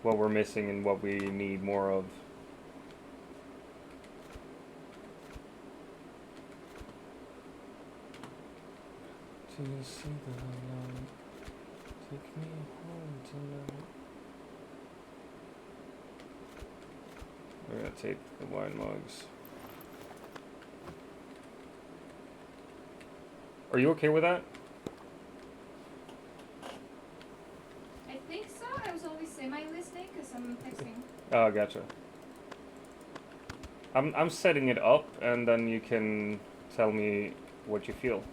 what we're missing and what we need more of. Do you see the light? Take me home tonight. We're gonna take the wine mugs. Are you okay with that? I think so. I was always semi-listening because I'm texting. Oh, gotcha. I'm setting it up, and then you can tell me what you feel.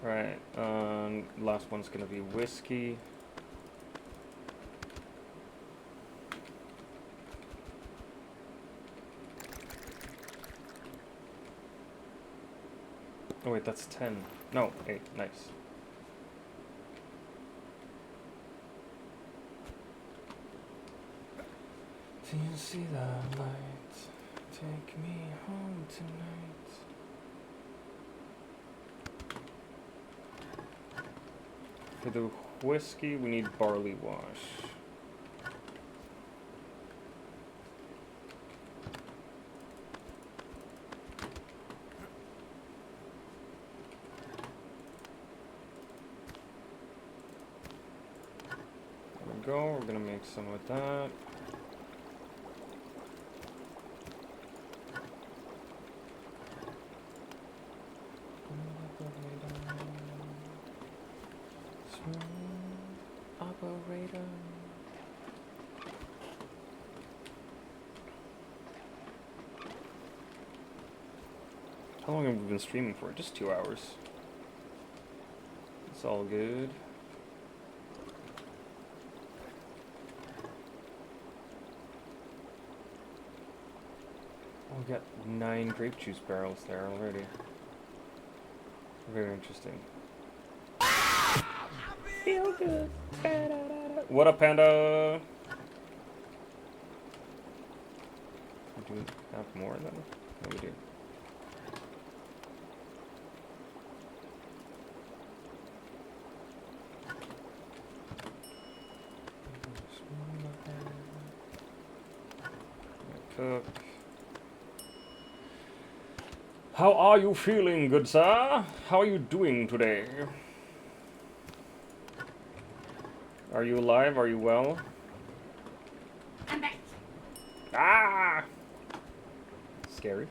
Right. Last one's gonna be whiskey. Oh wait, that's 10. No, 8. Nice. Do you see the light? Take me home tonight. For the whiskey, we need barley wash. There we go, we're gonna make some of that. Operator. How long have we been streaming for? Just 2 hours. It's all good. We got 9 grape juice barrels there already. Very interesting. Feel good. What up, Panda? Do we have more of them? No, we do. Cook. How are you feeling, good sir? How are you doing today? Are you alive? Are you well? I'm back. Ah! Scary.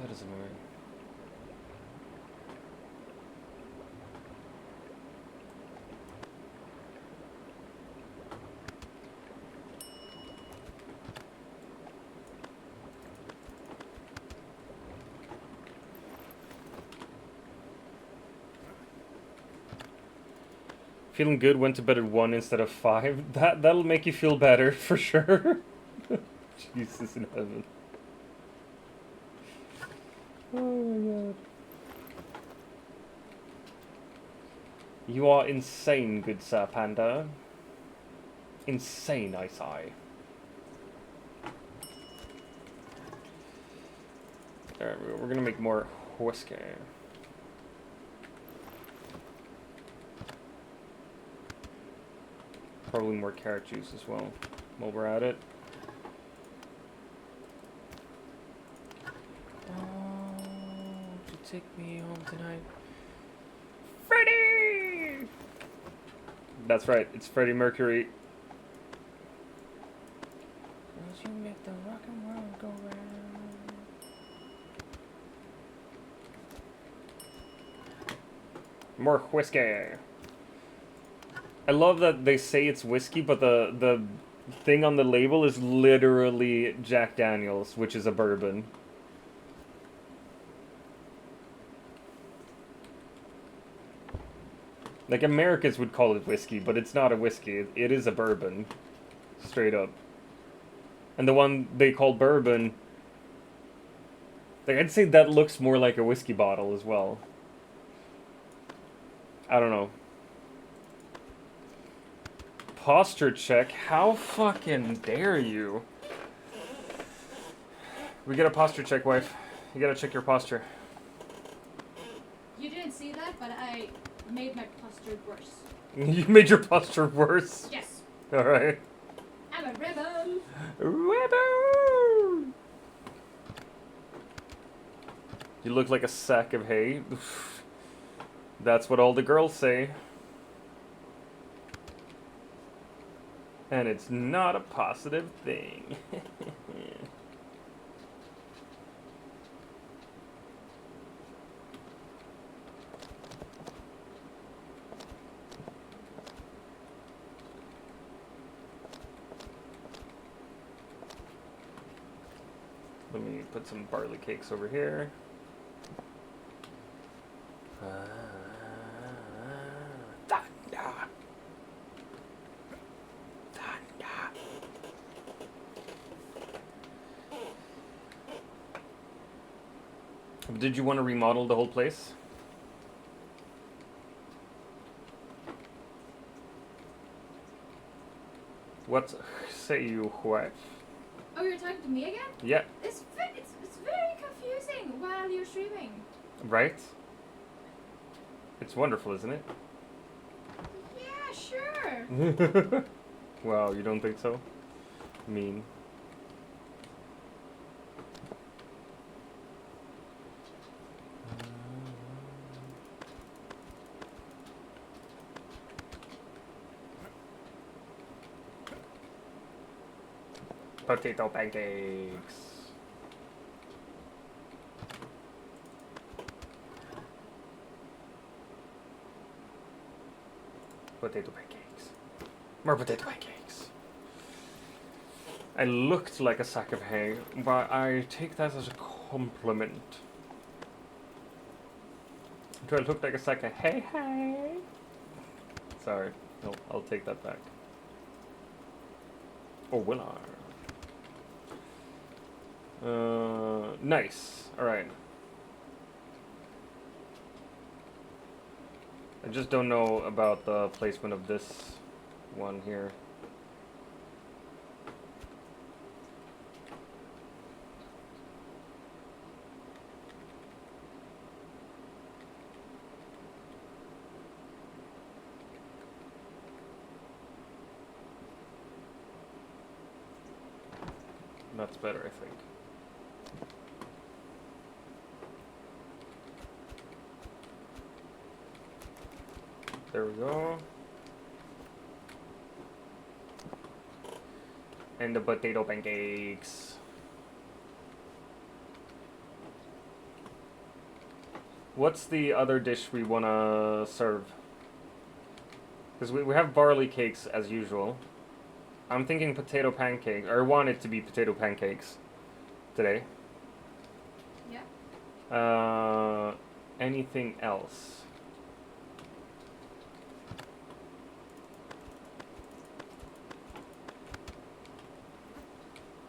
That is annoying. Feeling good, went to bed at 1 instead of 5. That'll make you feel better, for sure. Jesus in heaven. Oh my god. You are insane, good sir Panda. Insane, I say. There we go. We're gonna make more whiskey. Probably more carrot juice as well, while we're at it. Oh, would you take me home tonight? Freddie! That's right, it's Freddie Mercury. As you make the rock and roll go round. More whiskey. I love that they say it's whiskey, but the thing on the label is literally Jack Daniels, which is a bourbon. Like, Americans would call it whiskey, but it's not a whiskey. It is a bourbon. Straight up. And the one they call bourbon, like, I'd say that looks more like a whiskey bottle as well. I don't know. posture check? How fucking dare you? We get a posture check, wife. You gotta check your posture. You didn't see that, but I made my posture worse. You made your posture worse? Yes. Alright. I'm a rebel. Rebel! You look like a sack of hay. That's what all the girls say. And it's not a positive thing. Let me put some barley cakes over here. Thunder. Did you want to remodel the whole place? What say you, wife? Oh, you're talking to me again? Yeah. It's very confusing while you're streaming. Right? It's wonderful, isn't it? Yeah, sure. Wow, you don't think so? Mean. Potato pancakes. Potato pancakes. More potato pancakes. I looked like a sack of hay, but I take that as a compliment. Do I look like a sack of hay? Sorry, no, I'll take that back. Or will I? Nice. Alright. I just don't know about the placement of this one here. That's better, I think. There we go. And the potato pancakes. What's the other dish we want to serve? Because we have barley cakes as usual. I'm thinking potato pancake, or want it to be potato pancakes today. Yeah. Anything else?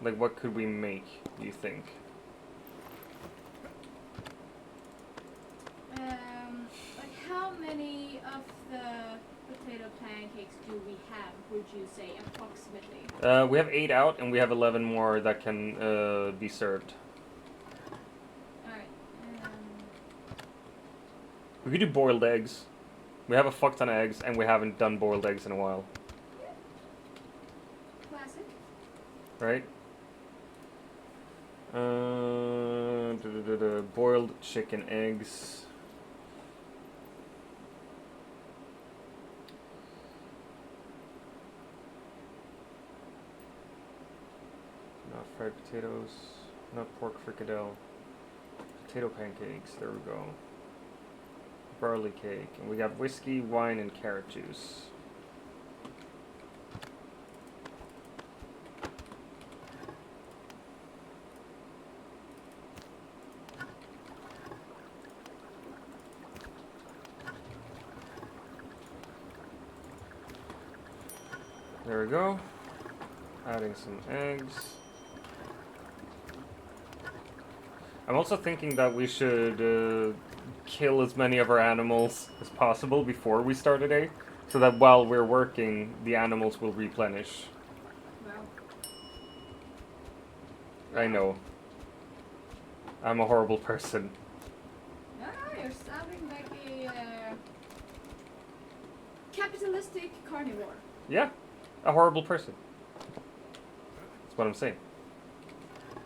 Like, what could we make, do you think? Like how many of the potato pancakes do we have, would you say, approximately? We have 8 out, and we have 11 more that can be served. Alright. We could do boiled eggs. We have a fuck ton of eggs, and we haven't done boiled eggs in a while. Classic. Right? Boiled chicken eggs. Not fried potatoes. Not pork fricadelle. Potato pancakes. There we go. Barley cake. And we got whiskey, wine, and carrot juice. There we go. Adding some eggs. I'm also thinking that we should kill as many of our animals as possible before we start a day. So that while we're working, the animals will replenish. Well, I know. I'm a horrible person. no, you're sounding like a capitalistic carnivore. Yeah, a horrible person. That's what I'm saying.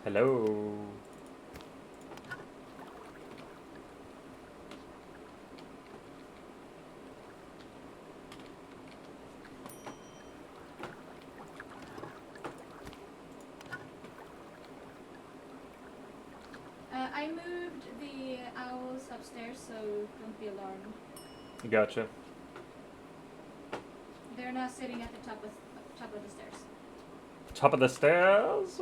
Hello. I moved the owls upstairs, so don't be alarmed. Gotcha. They're not sitting at the top of the stairs. Top of the stairs.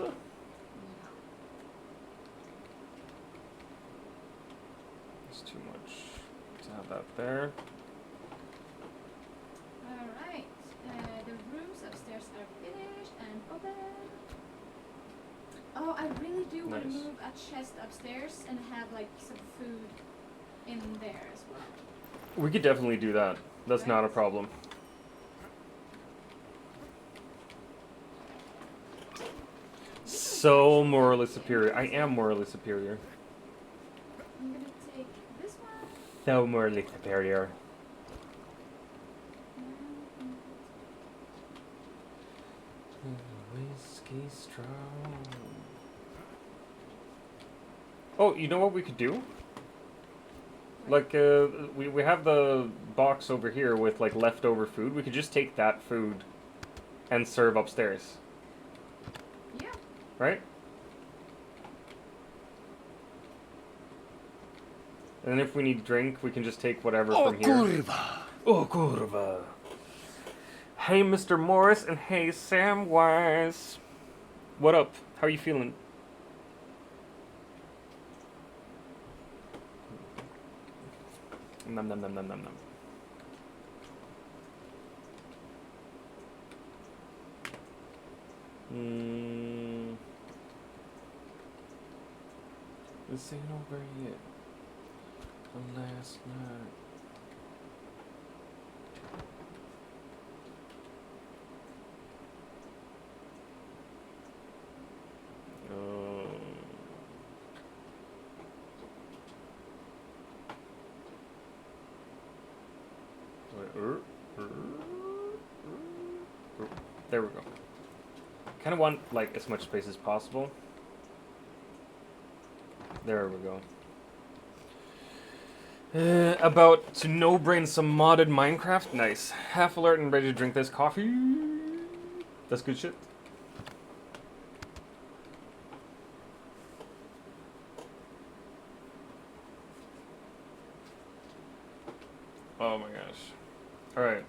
It's too much to have that there. Alright, the rooms upstairs are finished and open. Oh, I really do want to Nice. move a chest upstairs and have like some food in there as well. We could definitely do that. That's not a problem. So morally superior. I am morally superior. I'm gonna take this one. So morally superior. Whiskey strong. Oh, you know what we could do? Like, we have the box over here with, like, leftover food. We could just take that food and serve upstairs. Yeah. Right? And then if we need drink, we can just take whatever from here. Oh, curva. Hey, Mr. Morris, and hey, Samwise. What up? How are you feeling? Nom nom nom nom nom nom. This ain't over yet. The last night. There we go. Kind of want like as much space as possible. There we go. About to no-brain some modded Minecraft. Nice. Half alert and ready to drink this coffee. That's good shit. Oh my gosh. Alright.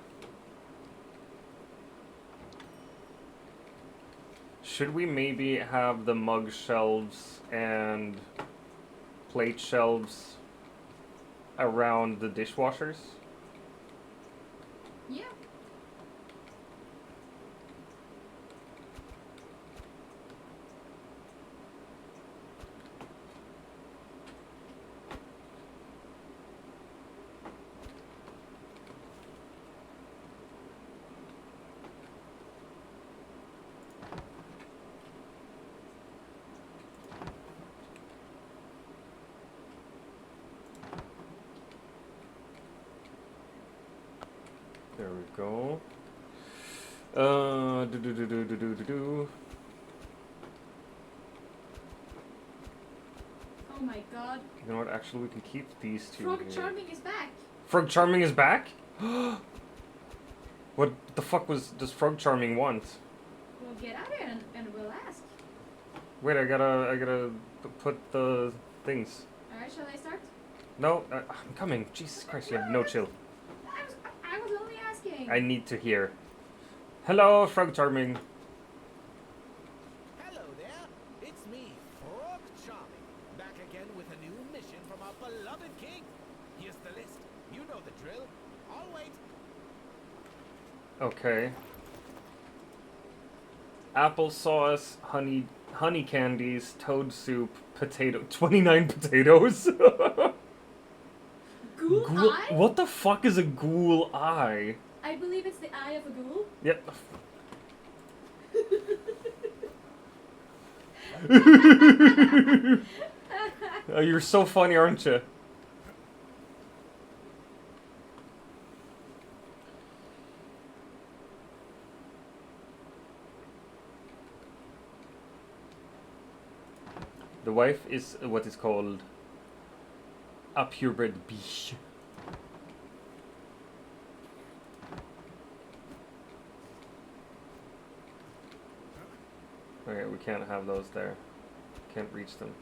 Should we maybe have the mug shelves and plate shelves around the dishwashers? Yeah. There we go. Do. Oh my god. You know what? Actually, we can keep these two Frog here. Charming is back. Frog Charming is back? What the fuck does Frog Charming want? We'll get out here and we'll ask. Wait, I gotta put the things. Alright, shall I start? No, I'm coming. Jesus Christ, you have no chill. I was only asking. I need to hear. Hello, Frog Charming. Hello there. It's me, Frog Charming, back again with a new mission from our beloved king. Here's the list. You know the drill. I'll wait. Okay. Applesauce, honey candies, toad soup, potato, 29 potatoes. Ghoul eye? What the fuck is a ghoul eye? I believe it's the eye of a ghoul. Yep. You're so funny, aren't you? The wife is what is called a purebred bitch. Okay, we can't have those there. Can't reach them.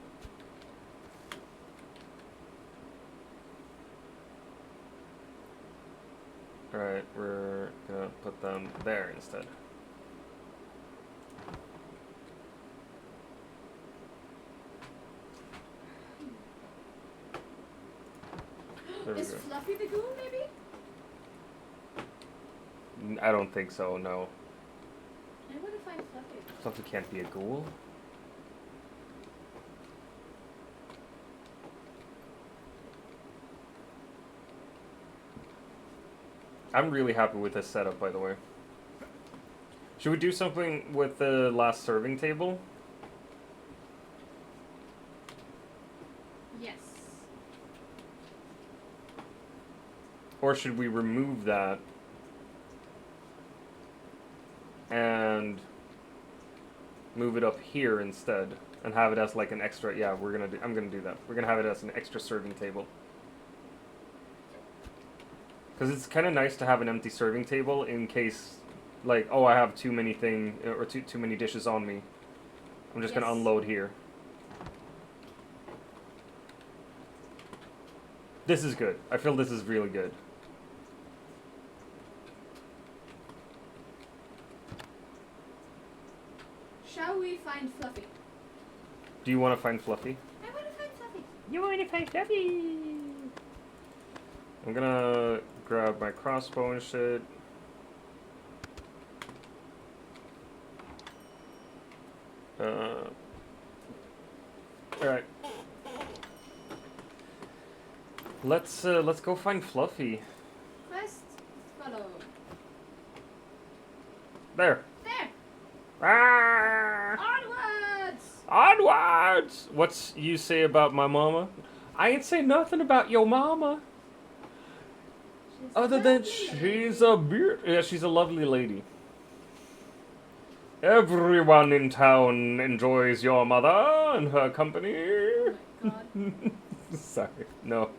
Alright, we're gonna put them there instead. There we Is go. Fluffy the ghoul, maybe? I don't think so, no. I want to find Fluffy. Fluffy can't be a ghoul. I'm really happy with this setup, by the way. Should we do something with the last serving table? Yes. Or should we remove that and move it up here instead and have it as like an extra? Yeah, I'm gonna do that. We're gonna have it as an extra serving table. Because it's kind of nice to have an empty serving table in case, like, oh, I have too many too many dishes on me. I'm just gonna unload here. This is good. I feel this is really good. Shall we find Fluffy? Do you want to find Fluffy? I want to find Fluffy. You want to find Fluffy? I'm gonna grab my crossbow and shit. Alright. Let's go find Fluffy. Quest follow. There. There. Ah! Onwards. Onwards! What's you say about my mama? I ain't say nothing about your mama. Other than she's a she's a lovely lady. Everyone in town enjoys your mother and her company. Oh my god. Sorry, no.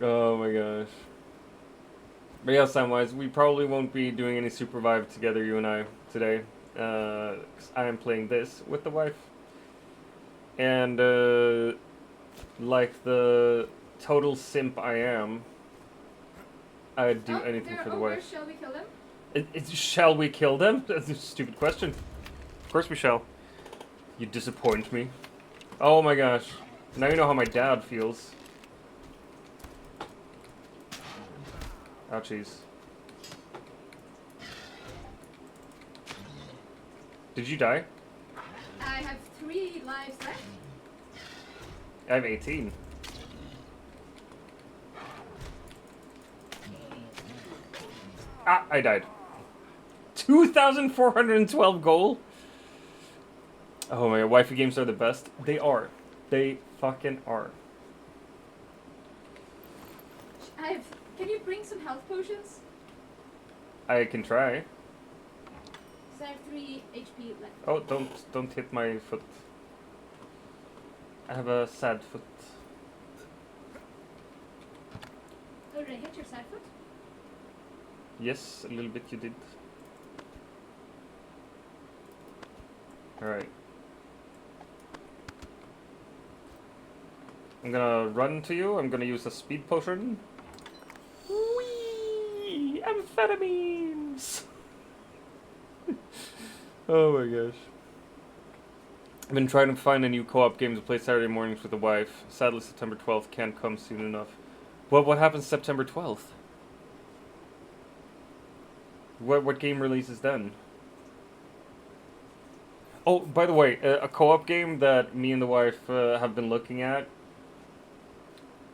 Oh my gosh. But yeah, Samwise, we probably won't be doing any Supervive together, you and I, today. 'Cause I am playing this with the wife. And, like the total simp I am, I'd do anything for the wife. Shall we kill them? Shall we kill them? That's a stupid question. Of course we shall. You disappoint me. Oh my gosh. Now you know how my dad feels. Ouchies. Did you die? I have 3 lives left. I have 18. Ah, I died. 2,412 gold? Oh my god, wifey games are the best. They are. They fucking are. Can you bring some health potions? I can try. So I have 3 HP left. Oh, don't hit my foot. I have a sad foot. Oh, did I hit your side foot? Yes, a little bit you did. Alright. I'm gonna run to you. I'm gonna use a speed potion. Whee! Amphetamines! Oh my gosh. I've been trying to find a new co-op game to play Saturday mornings with the wife. Sadly, September 12th can't come soon enough. Well, what happens September 12th? What game releases then? Oh, by the way, a co-op game that me and the wife have been looking at.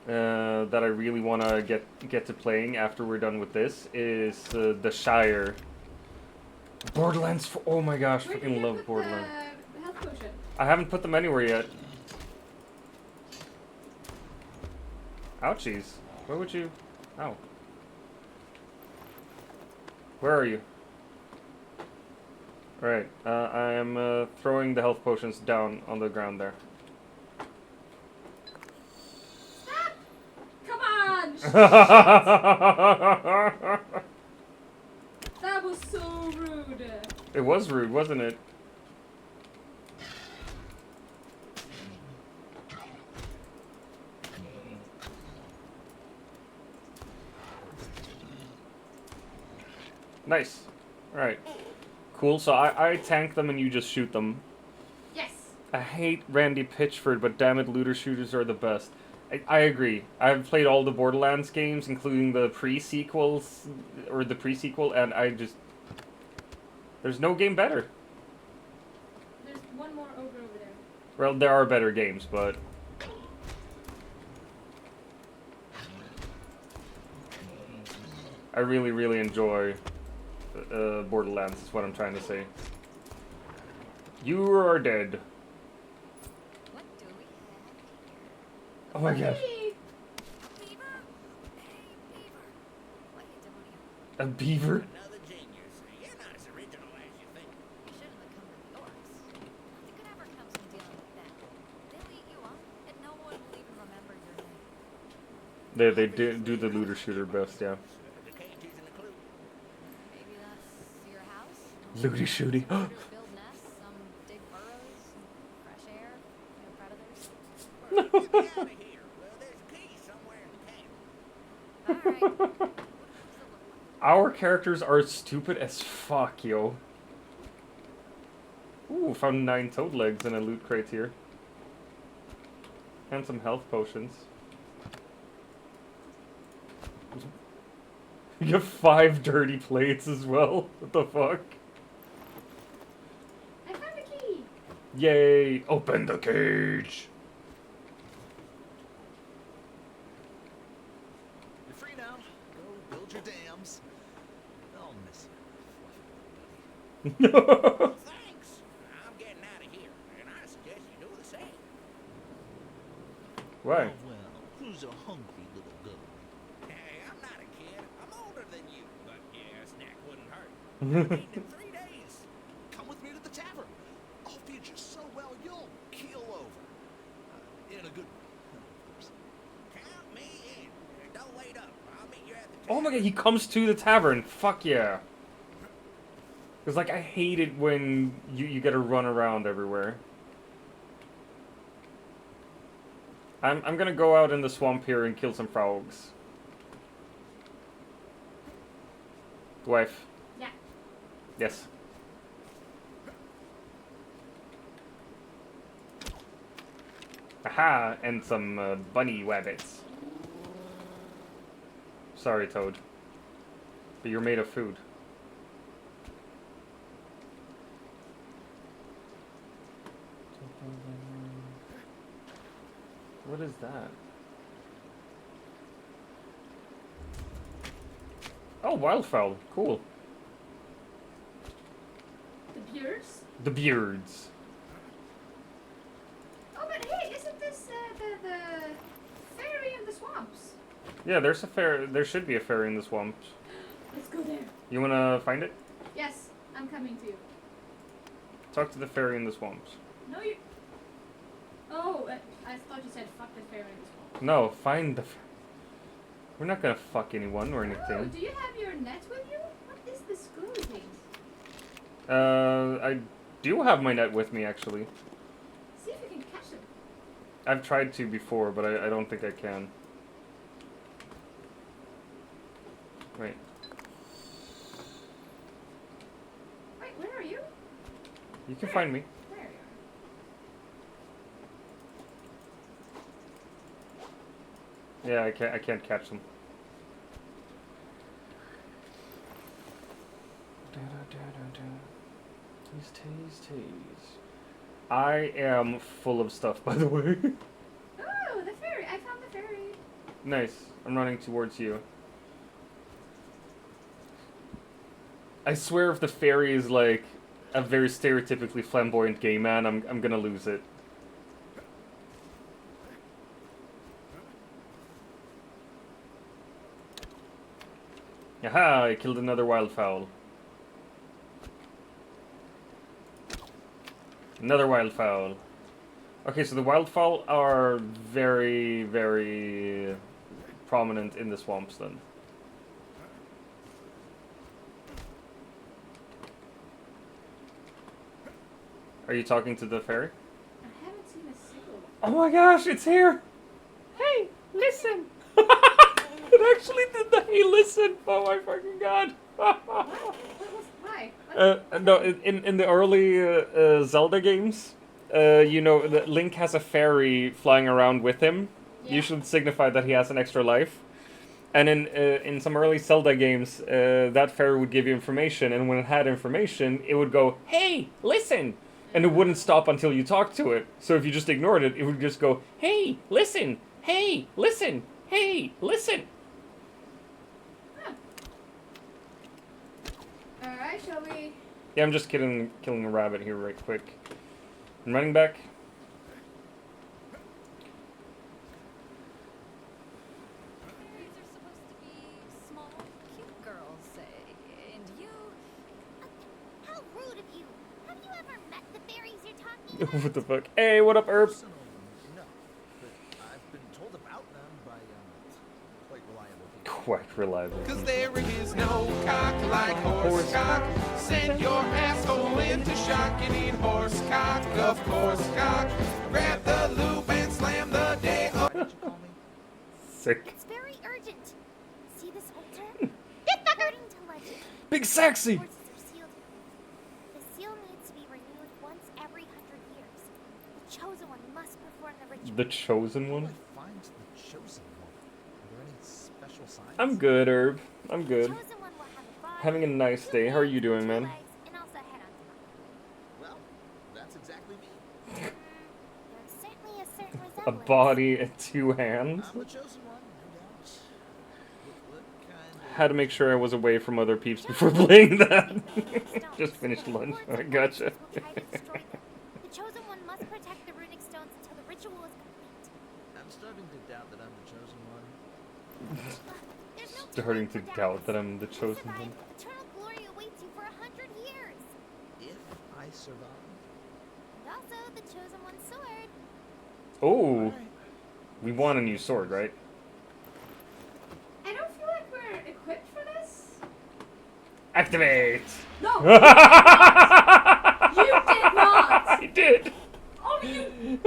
that I really want to get to playing after we're done with this is the Shire. Borderlands. Oh my gosh, Where did freaking you love put Borderlands. the health potion? I haven't put them anywhere yet. Ouchies. Where would you? Ow. Where are you? Alright, I am throwing the health potions down on the ground there. Stop! Come on! That was so rude. It was rude, wasn't it? Nice. Alright. Cool, so I tank them and you just shoot them. Yes. I hate Randy Pitchford, but damn it, looter shooters are the best. I agree. I've played all the Borderlands games, including the pre-sequels, or the pre-sequel, and I just... There's no game better. There's one more ogre over there. Well, there are better games, but... I really, really enjoy Borderlands, is what I'm trying to say. You are dead. What do we have here? Oh my gosh. Hey, Beaver? Hey, Beaver. What you doing here? A beaver? Another genius. You're not as original as you think. You shouldn't have come to the orcs. Nothing could ever come from dealing with them. They'll eat you up, and no one will even remember your name. They do the looter shooter best, yeah. The cage isn't a clue. Maybe that's your house? Looty shooty. Critters build nests, some dig burrows, fresh air, no predators. Get me out of here. Well, there's a key somewhere in the camp. Alright. What does it look like? Our characters are stupid as fuck, yo. Ooh, found 9 toad legs in a loot crate here. And some health potions. You have 5 dirty plates as well. What the fuck? I found a key. Yay! Open the cage! You're free now. Go build your dams. I'll miss you, fluffy little buddy. Thanks. I'm getting out of here, and I suggest you do the same. Why? Oh, well, who's a hungry little girl? Hey, I'm not a kid. I'm older than you. But yeah, a snack wouldn't hurt. I've eaten in 3 days. Come with me to the tavern. I'll feed you so well you'll keel over. In a good way, of course. Count me in. Don't wait up. I'll meet you at the Oh my god, he comes to the tavern. Fuck yeah. Cause like I hate it when you gotta run around everywhere. I'm gonna go out in the swamp here and kill some frogs. Wife. Yeah. Yes. Aha! And some bunny wabbits. Sorry, Toad. But you're made of food. What is that? Oh, wildfowl. Cool. The beards. The beards. Oh, but hey, isn't this the fairy in the swamps? Yeah, there's a fair. There should be a fairy in the swamps. Let's go there. You wanna find it? Yes, I'm coming to you. Talk to the fairy in the swamps. No, you. Oh, I thought you said fuck the fairy in the swamps. No, find the. We're not gonna fuck anyone or Oh, anything. do you have your net with you? What is this screwy thing? I do have my net with me actually. See if you can catch them. I've tried to before, but I don't think I can. Wait. Wait, where are you? You can find me. There you are. Yeah, I can't catch them. Tease. I am full of stuff, by the way. Oh, the fairy! I found the fairy. Nice. I'm running towards you. I swear if the fairy is like a very stereotypically flamboyant gay man, I'm gonna lose it. Aha! I killed another wildfowl. Another wildfowl. Okay, so the wildfowl are very, very prominent in the swamps then. Are you talking to the fairy? I haven't seen a single one. Oh my gosh, it's here! Hey, listen! It actually did the hey, listen! Oh my fucking god! Why? No, in the early Zelda games, you know, Link has a fairy flying around with him. Yeah. Usually to signify that he has an extra life. And in some early Zelda games, that fairy would give you information, and when it had information, it would go, hey, listen! And it wouldn't stop until you talked to it. So if you just ignored it, it would just go, hey, listen! Hey, listen! Hey, listen! Huh. Alright, shall we... Yeah, I'm just killing a rabbit here right quick. I'm running back. Fairies are supposed to be small, cute girls, say. And you... How rude of you! Have you ever met the fairies you're talking about? What the fuck? Hey, what up, Herb? Personally, no. But I've been told about them by quite reliable people. Quite reliable. Cause there is no cock like horse cock. Send your asshole into shock. You need horse cock, of course cock. Grab the loop and slam the day up. Why did you call me? Sick. It's very urgent. See this altar? According to legend, Big sexy! horses are sealed. The seal needs to be renewed once every 100 years. The chosen one must perform the ritual. The chosen one? How do I find the chosen one? Are there any special signs? I'm good, Herb. I'm The good. chosen one will have a body, Having a nice day. How are you doing, two man? legs, and also a head on top. Well, that's exactly me. There's certainly a certain A resemblance. body and two hands? I'm the chosen one, no doubt. What kind of... Had to make sure I was away from other peeps before playing that. Just finished lunch. I gotcha. The chosen one must protect the runic stones until the ritual is complete. I'm starting to doubt that I'm the chosen one. There's no Starting time to for doubt doubts. that I'm the If you chosen survive, one. eternal glory awaits you for 100 years. If I survive. And also the chosen one's sword. Oh, Alright. we want a new sword, right? I don't feel like we're equipped for this. Activate! No! You did not! I did! Oh, you...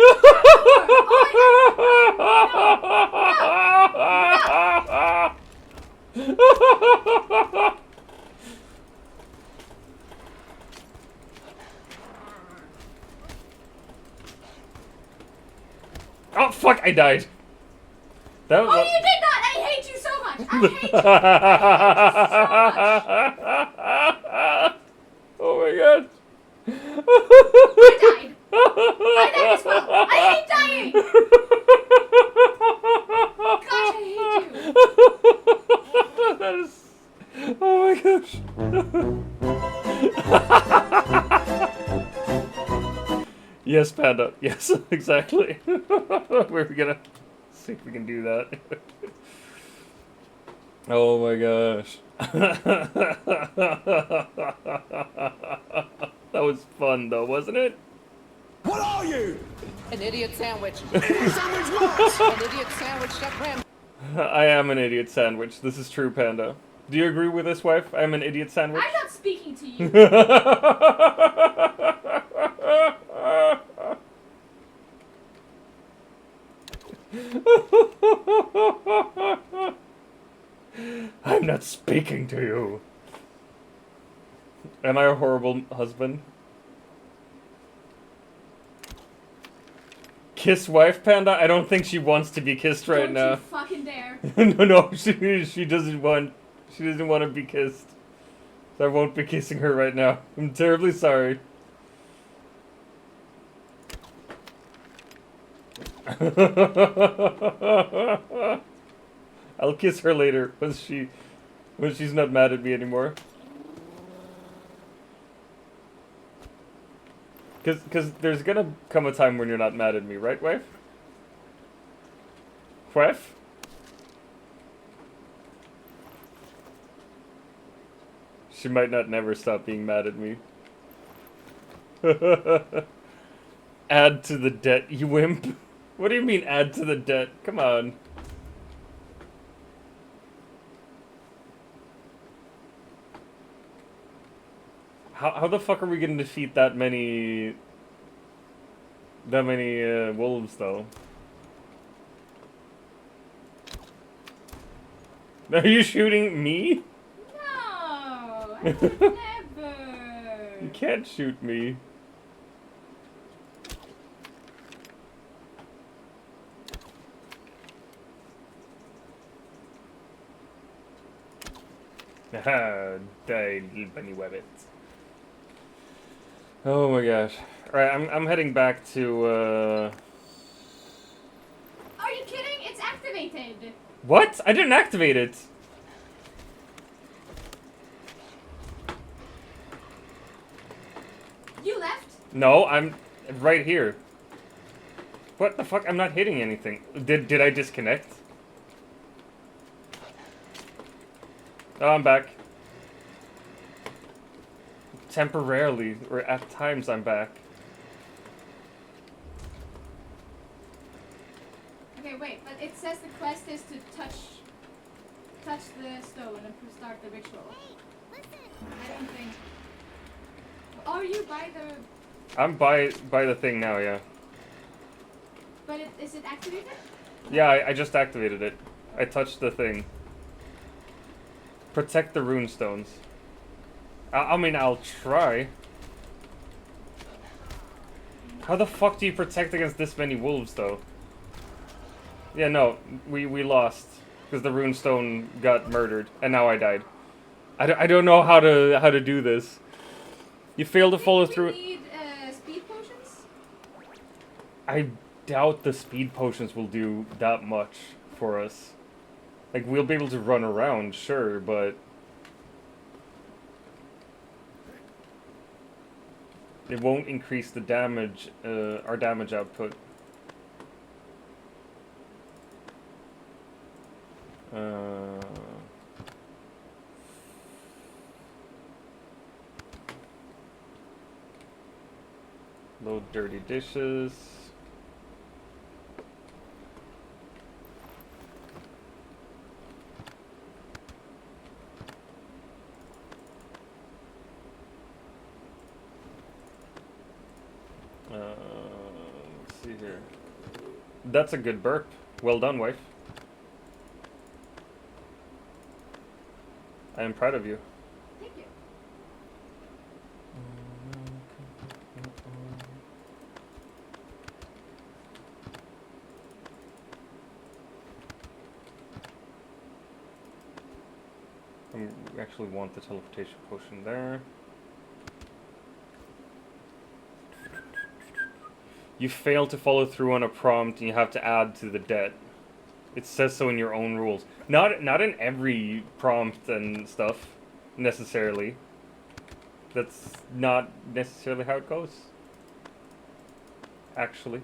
Oh fuck! I died. That was. Oh, you did not! I hate you so much! I hate you! Oh my god. I died! I died as well! I hate dying! Gosh, I hate you! That is. Oh my gosh. Yes, Panda. Yes, exactly. We're gonna see if we can do that. Oh my gosh. That was fun though, wasn't it? What are you? An idiot sandwich. Sandwich what? An idiot sandwich, DrVem. I am an idiot sandwich. This is true, Panda. Do you agree with this, wife? I'm an idiot sandwich? I'm not speaking to you. I'm not speaking to you. Am I a horrible husband? Kiss wife, Panda? I don't think she wants to be kissed right Don't now. you fucking dare. No, she doesn't want to be kissed. So I won't be kissing her right now. I'm terribly sorry. I'll kiss her later when she's not mad at me anymore. Cause there's gonna come a time when you're not mad at me, right, wife? Wife? She might not never stop being mad at me. Add to the debt, you wimp. What do you mean add to the debt? Come on. How the fuck are we gonna defeat that many wolves though? Are you shooting me? No, I would never. You can't shoot me. Haha, die, little bunny wabbit. Oh my gosh. Alright, I'm heading back to, Are you kidding? It's activated. What? I didn't activate it! You left? No, I'm right here. What the fuck? I'm not hitting anything. Did I disconnect? Oh, I'm back. Temporarily, or at times I'm back. Okay, wait, but it says the quest is to touch the stone and start the ritual. I don't think. Are you by the? I'm by the thing now, yeah. But is it activated? Yeah, I just activated it. I touched the thing. Protect the runestones. I mean, I'll try. How the fuck do you protect against this many wolves, though? Yeah, no, we lost because the runestone got murdered, and now I died. I don't know how to do this. You fail to follow through. We need speed potions. I doubt the speed potions will do that much for us. Like, we'll be able to run around, sure, but it won't increase the damage, our damage output. Load dirty dishes. Let's see here. That's a good burp. Well done, wife. I am proud of you. Thank you. We actually want the teleportation potion there. You fail to follow through on a prompt and you have to add to the debt. It says so in your own rules. Not in every prompt and stuff, necessarily. That's not necessarily how it goes. Actually.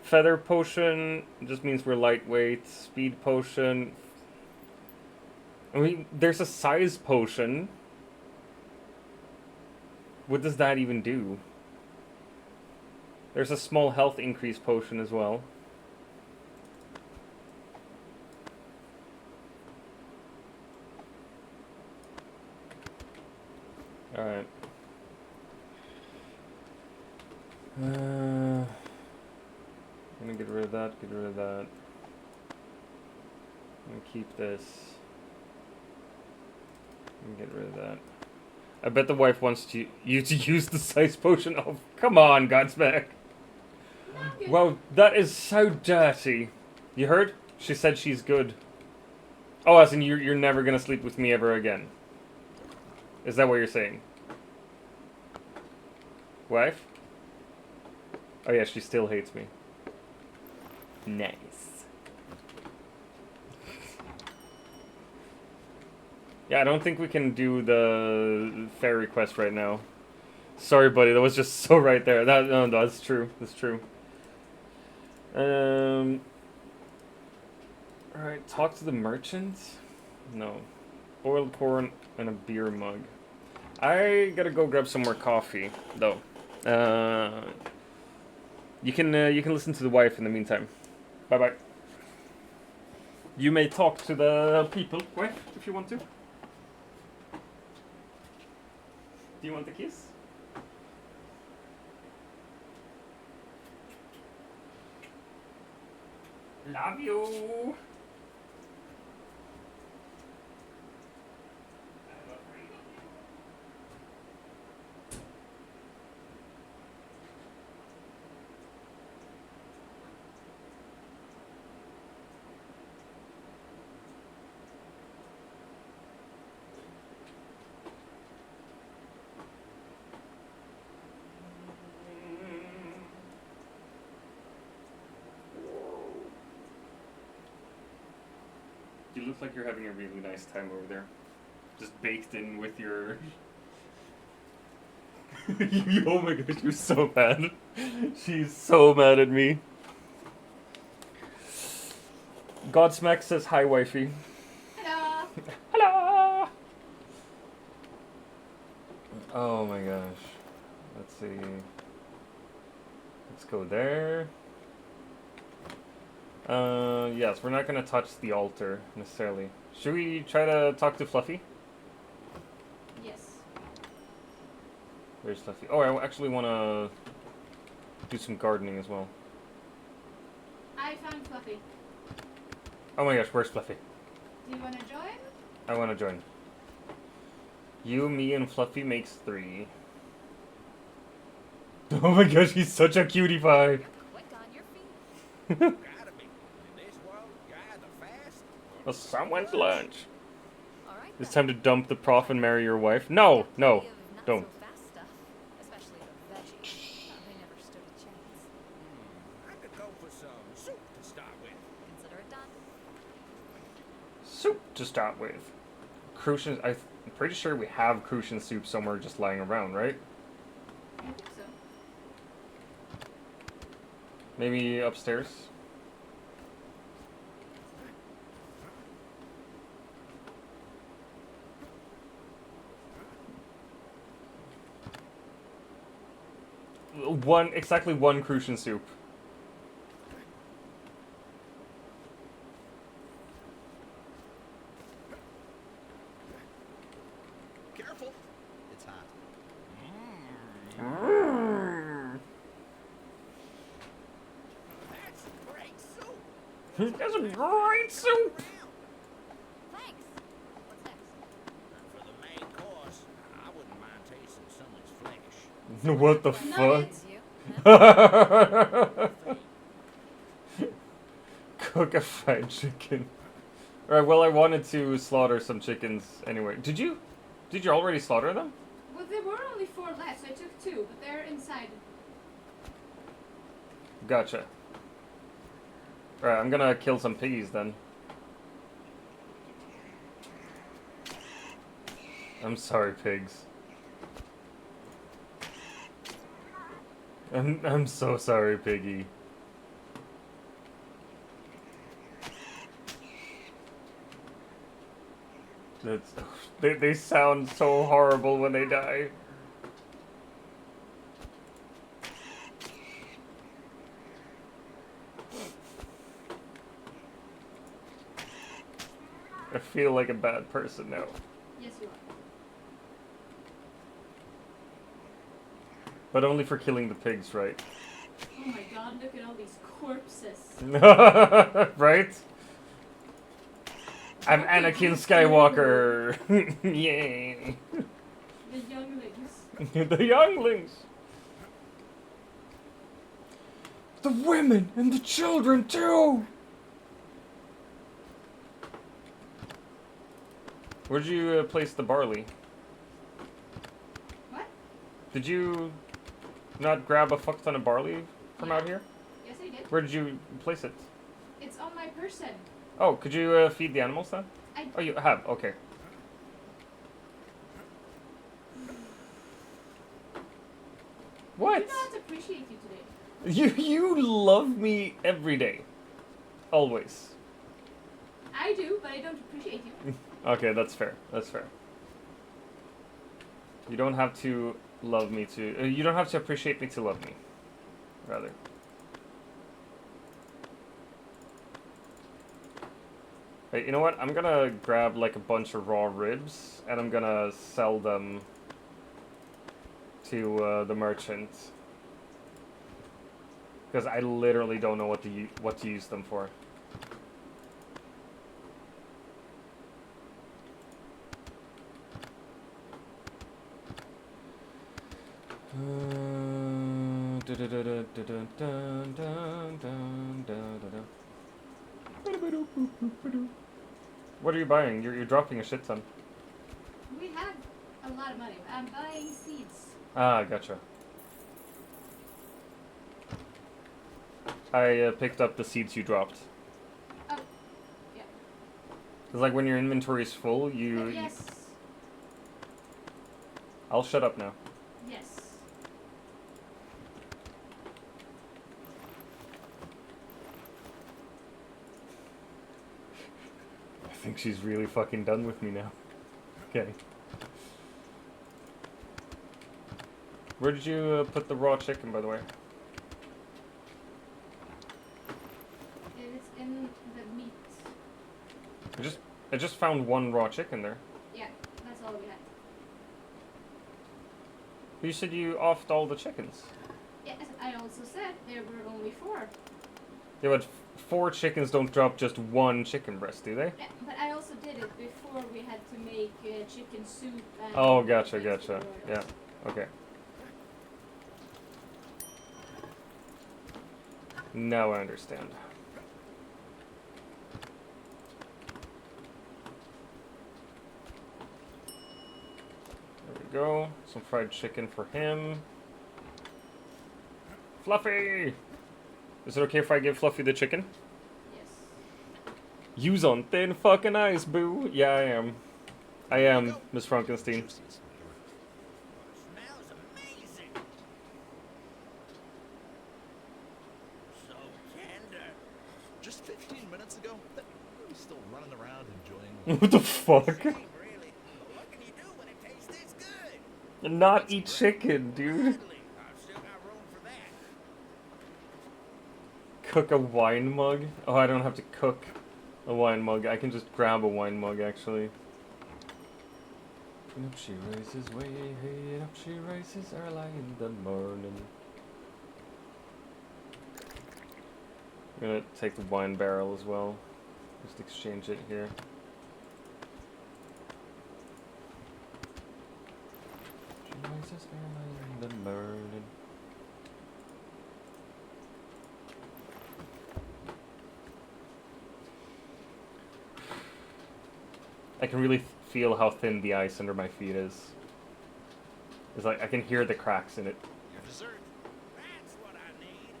Feather potion just means we're lightweight. Speed potion. I mean, there's a size potion. What does that even do? There's a small health increase potion as well. Alright. I'm gonna get rid of that, get rid of that. I'm gonna keep this. I'm gonna get rid of that. I bet the wife wants you to use the size potion. Oh, come on, Godsmack. Wow, that is so dirty. You heard? She said she's good. Oh, as in you're never gonna sleep with me ever again. Is that what you're saying? Wife? Oh yeah, she still hates me. Nice. Yeah, I don't think we can do the fairy quest right now. Sorry, buddy. That was just so right there. No, that's true. That's true. All right. Talk to the merchant. No. Boiled corn and a beer mug. I gotta go grab some more coffee, though. You can listen to the wife in the meantime. Bye bye. You may talk to the people, wife, if you want to. Do you want the kiss? Love you. You look like you're having a really nice time over there. Just baked in with your... Oh my gosh, you're so mad. She's so mad at me. Godsmack says hi, wifey. Hello. Hello! Oh my gosh. Let's see. Let's go there. Yes, we're not gonna touch the altar, necessarily. Should we try to talk to Fluffy? Yes. Where's Fluffy? Oh, I actually wanna do some gardening as well. I found Fluffy. Oh my gosh, where's Fluffy? Do you want to join? I wanna join. You, me, and Fluffy makes 3. Oh my gosh, he's such a cutie pie! Quick on your feet. Gotta be. In this world, you either fast Well, someone's lunch. All right. It's time to dump the prof and marry your wife. No, no, Not don't. so fast stuff, especially the veggies. They never stood a chance. I could go for some soup to start with. Consider it done. Soup to start with. Crucian, I'm pretty sure we have Crucian soup somewhere just lying around, right? I think so. Maybe upstairs? Exactly one Crucian soup. Careful. It's hot. That's great soup. That's a great soup! Thanks. What's next? For the main course, I wouldn't mind tasting someone's flesh. What the Nuggets. fuck? Cook a fried chicken. Alright, well I wanted to slaughter some chickens anyway. Did you already slaughter them? Well, there were only 4 left, so I took 2, but they're inside. Gotcha. Alright, I'm gonna kill some piggies then. I'm sorry, pigs. I'm so sorry, piggy. That's, they sound so horrible when they die. I feel like a bad person now. Yes, you are. But only for killing the pigs, right? Oh my god, look at all these corpses. Right? I'm Anakin Skywalker! Yay! The younglings. The younglings! The women and the children too! Where'd you place the barley? What? Did you not grab a fuck ton of barley from out here? Yes, I did. Where did you place it? person. Oh, could you feed the animals then? Oh, you have. Okay. What? I do not appreciate you today. You love me every day, always. I do, but I don't appreciate you. Okay, that's fair. That's fair. You don't have to love me to. You don't have to appreciate me to love me. Rather. Hey, you know what? I'm gonna grab like a bunch of raw ribs and I'm gonna sell them to the merchant. Because I literally don't know what to use them for. What are you buying? You're dropping a shit ton. We have a lot of money. I'm buying seeds. Ah, gotcha. I picked up the seeds you dropped. Oh, yeah. It's like when your inventory is full, you... Yes. I'll shut up now. Yes. I think she's really fucking done with me now. Okay. Where did you put the raw chicken, by the way? It's in the meat. I just found one raw chicken there. Yeah, that's all we had. You said you offed all the chickens. Yes, I also said there were only 4. Yeah, but 4 chickens don't drop just 1 chicken breast, do they? Yeah, but I also did it before we had to make chicken soup and... Oh, gotcha. Yeah, okay. Now I understand. There we go. Some fried chicken for him. Fluffy! Is it okay if I give Fluffy the chicken? Yes. You's on thin fucking ice, boo. Yeah, I am. I am, Miss Frankenstein. Smells amazing. So tender. Just 15 minutes ago, that we were still running around enjoying. What the fuck? Really? What can you do when it tastes this good? Not eat chicken, dude. I've still got room for that. Cook a wine mug? Oh, I don't have to cook a wine mug. I can just grab a wine mug, actually. And up she rises way, hey, and up she rises early in the morning. I'm gonna take the wine barrel as well. Just exchange it here. She rises early in the morning. I can really feel how thin the ice under my feet is. It's like I can hear the cracks in it. Your dessert. That's what I need.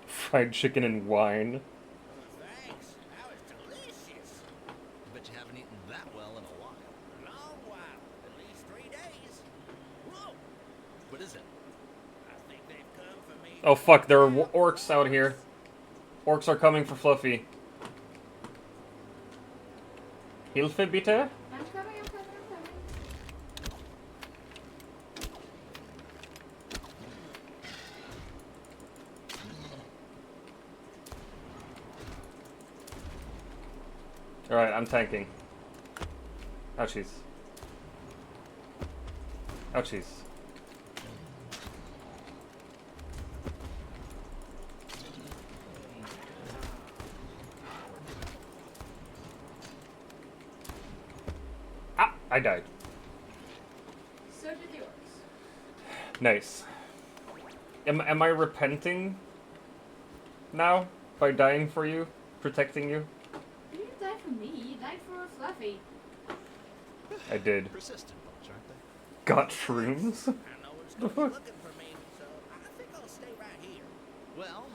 Fried chicken and wine. Thanks. That was delicious. I bet you haven't eaten that well in a while. A long while. At least 3 days. Whoa. What is it? I think they've come for me. Oh fuck, there are orcs out here. Orcs are coming for Fluffy. Hilfe bitte? I'm coming. Alright, I'm tanking. Ouchies. Ouchies. Ah! I died. So did the orcs. Nice. Am I repenting now by dying for you? Protecting you? You didn't die for me, you died for Fluffy. I did. Persistent bunch, aren't they? Got shrooms? I know it's gonna be looking for me, so I think I'll stay right here. Well,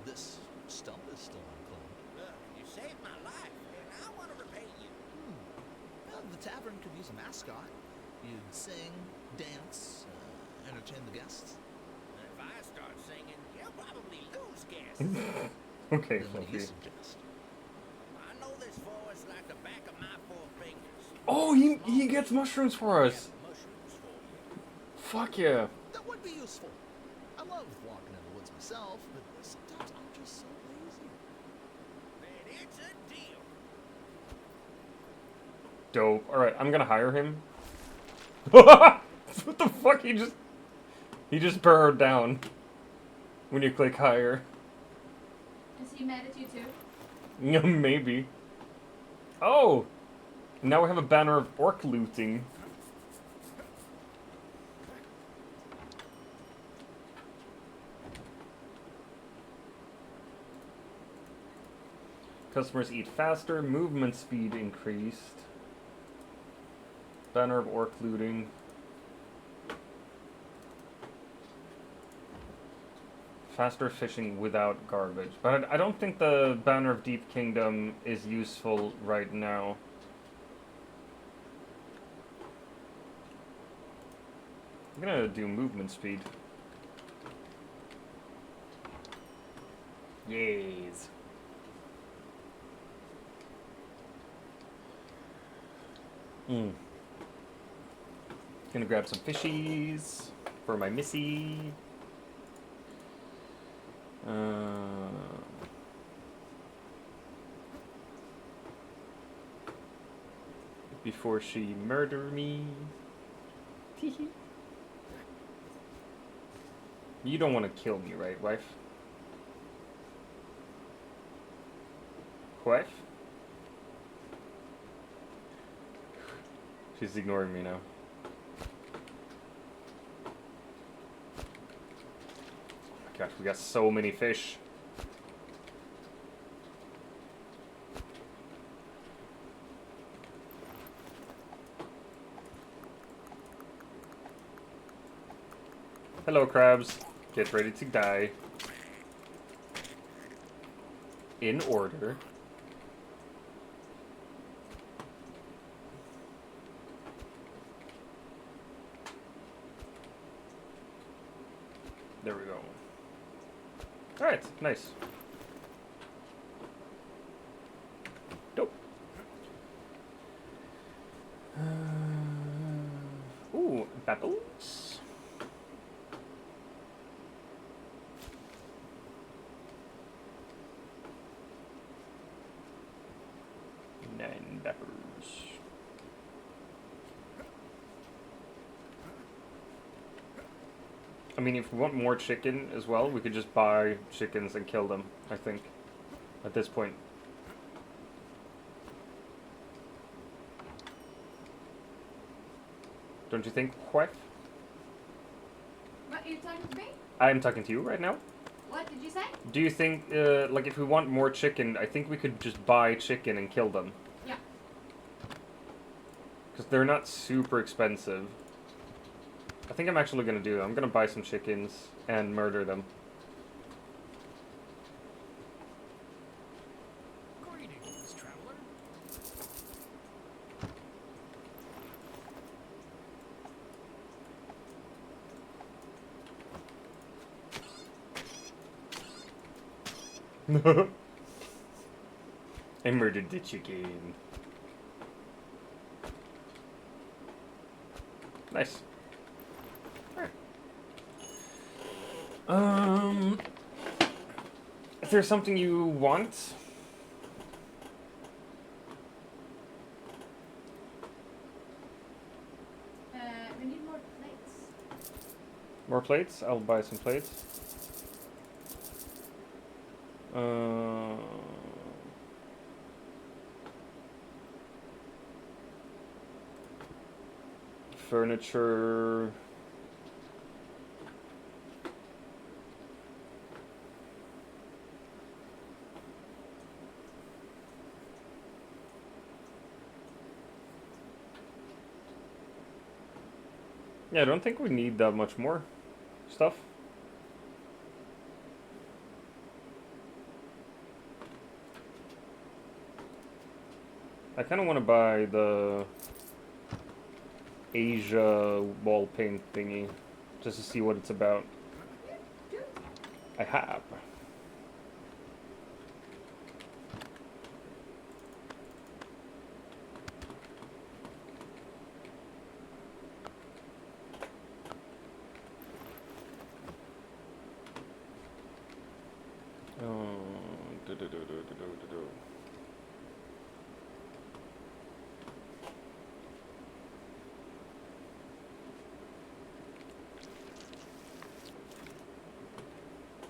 this stump is still He's a mascot. You'd sing, dance, entertain the guests. If I start singing, you'll probably lose guests. Okay, Then what do you Fluffy. suggest? I know this forest like the back of my 4 fingers. Oh, he gets mushrooms for us. Mushrooms for you. Fuck yeah. That would be useful. I love walking in the woods myself, but sometimes I'm just so lazy. Then it's a deal. Dope. Alright, I'm gonna hire him. What the fuck? He just burrowed down when you click hire. Is he mad at you too? Yeah, maybe. Oh! Now we have a banner of orc looting. Customers eat faster, movement speed increased. Banner of orc looting. Faster fishing without garbage. But I don't think the Banner of Deep Kingdom is useful right now. I'm gonna do movement speed. Yes. Gonna grab some fishies for my missy. Before she murder me. You don't want to kill me, right, wife? Wife? She's ignoring me now. Gosh, we got so many fish. Hello, crabs. Get ready to die. In order. There we go. Alright, nice. Dope. Ooh, battles. 9 battles. I mean, if we want more chicken as well, we could just buy chickens and kill them, I think, at this point. Don't you think, Quack? What, are you talking to me? I'm talking to you right now. What did you say? Do you think, like, if we want more chicken, I think we could just buy chicken and kill them? Yeah. Because they're not super expensive. I think I'm actually going to do that. I'm going to buy some chickens and murder them. Greetings, traveler. I murdered the chicken. Nice. Is there something you want? We need more plates. More plates? I'll buy some plates. Furniture. Yeah, I don't think we need that much more stuff. I kind of want to buy the Asia wall paint thingy, just to see what it's about. I have.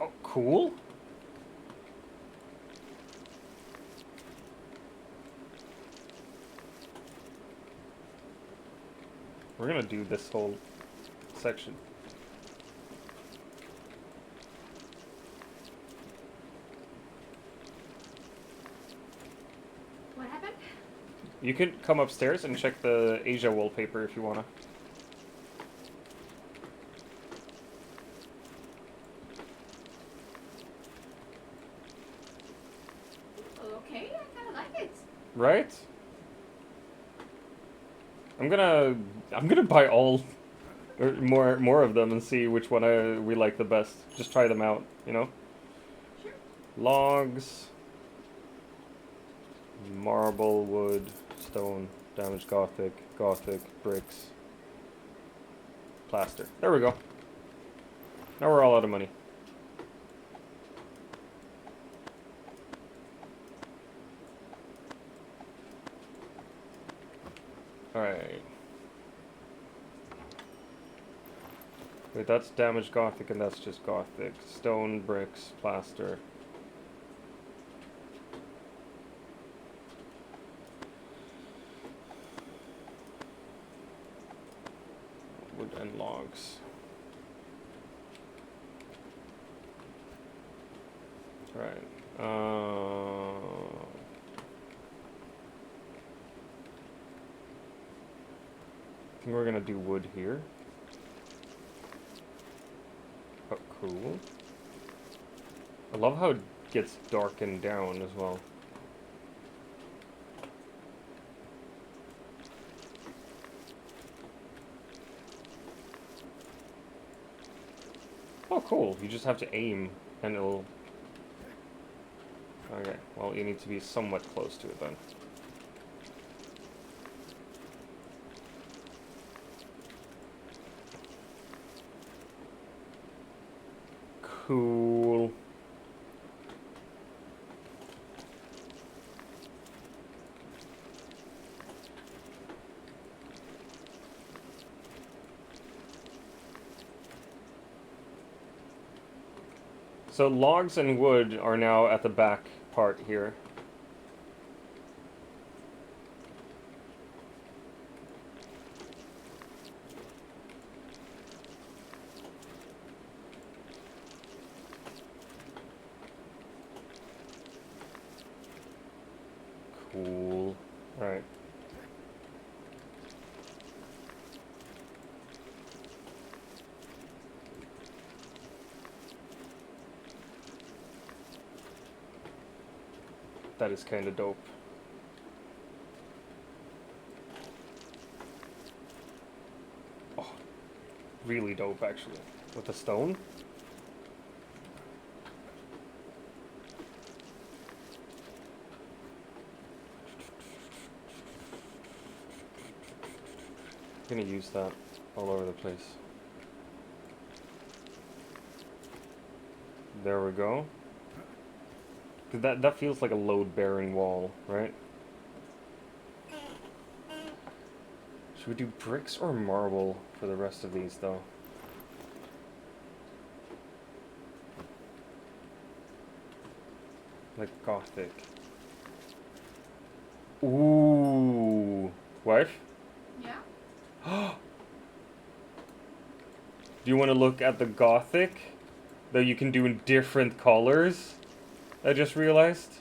Oh, cool. We're gonna do this whole section. What happened? You could come upstairs and check the Asia wallpaper if you wanna. Okay, I kind of like it. Right? I'm gonna buy all or more of them and see which one we like the best. Just try them out, you know? Sure. Logs, marble, wood, stone, damaged gothic, bricks, plaster. There we go. Now we're all out of money. Alright. Wait, that's damaged gothic and that's just gothic. Stone, bricks, plaster. Wood and logs. Right. I think we're gonna do wood here. Oh, cool. I love how it gets darkened down as well. Oh, cool. You just have to aim and it'll... Okay, well, you need to be somewhat close to it then. Cool. So logs and wood are now at the back part here. Cool. Alright. That is kind of dope. Oh, really dope actually. With the stone? I'm gonna use that all over the place. There we go. 'Cause that feels like a load-bearing wall, right? Should we do bricks or marble for the rest of these, though? Like gothic. Ooh. Wife? Yeah? Do you want to look at the gothic that you can do in different colors? I just realized.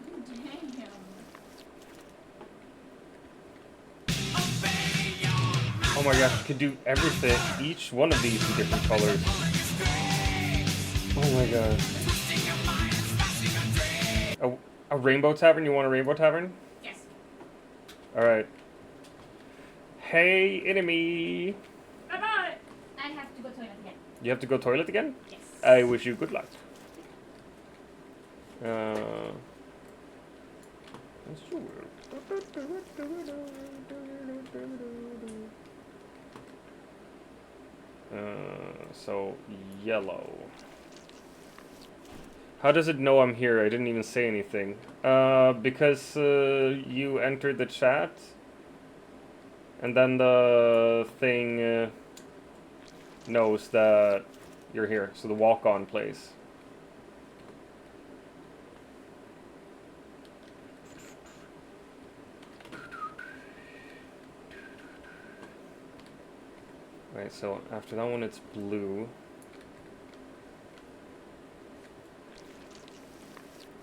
Damn. Oh my gosh, you could do everything, each one of these in different colors. Oh my god. A rainbow tavern? You want a rainbow tavern? Yes. Alright. Hey, enemy! Bye-bye! I have to go toilet again. You have to go toilet again? Yes. I wish you good luck. So yellow. How does it know I'm here? I didn't even say anything. Because you entered the chat, and then the thing knows that you're here. So the walk-on plays. Right, so after that one it's blue.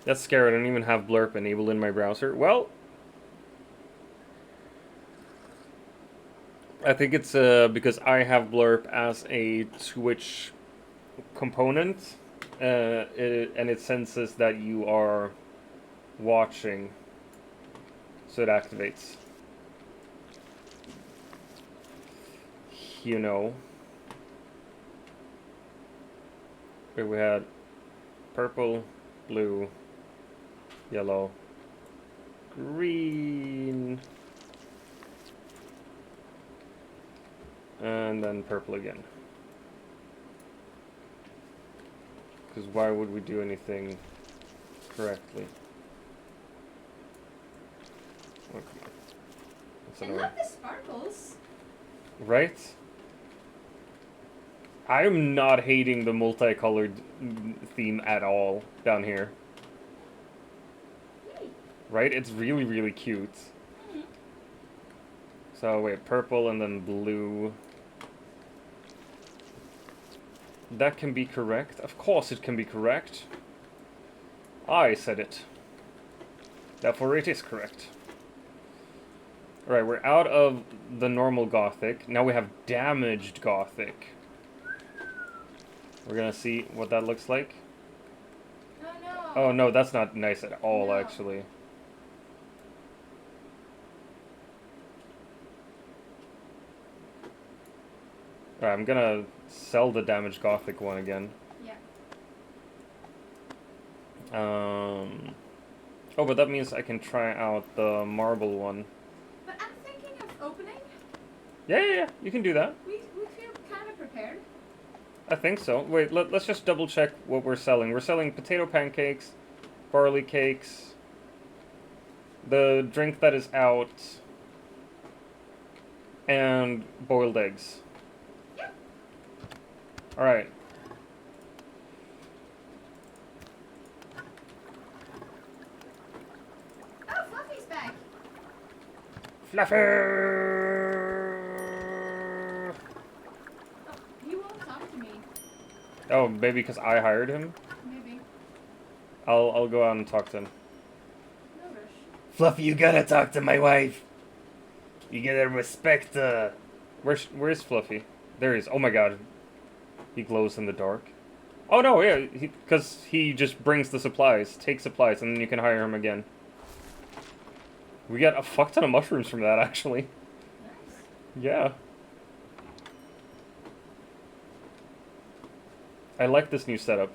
That's scary, I don't even have Blurp enabled in my browser. Well, I think it's because I have Blurp as a Twitch component, and it senses that you are watching, so it activates. You know. Wait, we had purple, blue, yellow, green, and then purple again. Because why would we do anything correctly? Oh, come on. That's I annoying. love the sparkles. Right? I'm not hating the multicolored theme at all down here. Right? It's really, really cute. Mm-hmm. So, wait, purple and then blue. That can be correct. Of course it can be correct. I said it. Therefore it is correct. Alright, we're out of the normal Gothic. Now we have damaged Gothic. We're gonna see what that looks like. Oh no. Oh no, that's not nice at all, No. actually. Alright, I'm gonna sell the damaged Gothic one again. Yeah. Oh, but that means I can try out the marble one. But I'm thinking of opening. Yeah, you can do that. We feel kind of prepared. I think so. Wait, let's just double check what we're selling. We're selling potato pancakes, barley cakes, the drink that is out, and boiled eggs. Yep. Alright. Oh, Fluffy's back. Fluffy! Oh, he won't talk to me. Oh, maybe because I hired him? Maybe. I'll go out and talk to him. No rush. Fluffy, you gotta talk to my wife. You gotta respect, Where's Fluffy? There he is. Oh my god. He glows in the dark. Oh no, yeah, because he just brings the supplies, takes supplies, and then you can hire him again. We got a fuck ton of mushrooms from that, actually. Nice. Yeah. I like this new setup,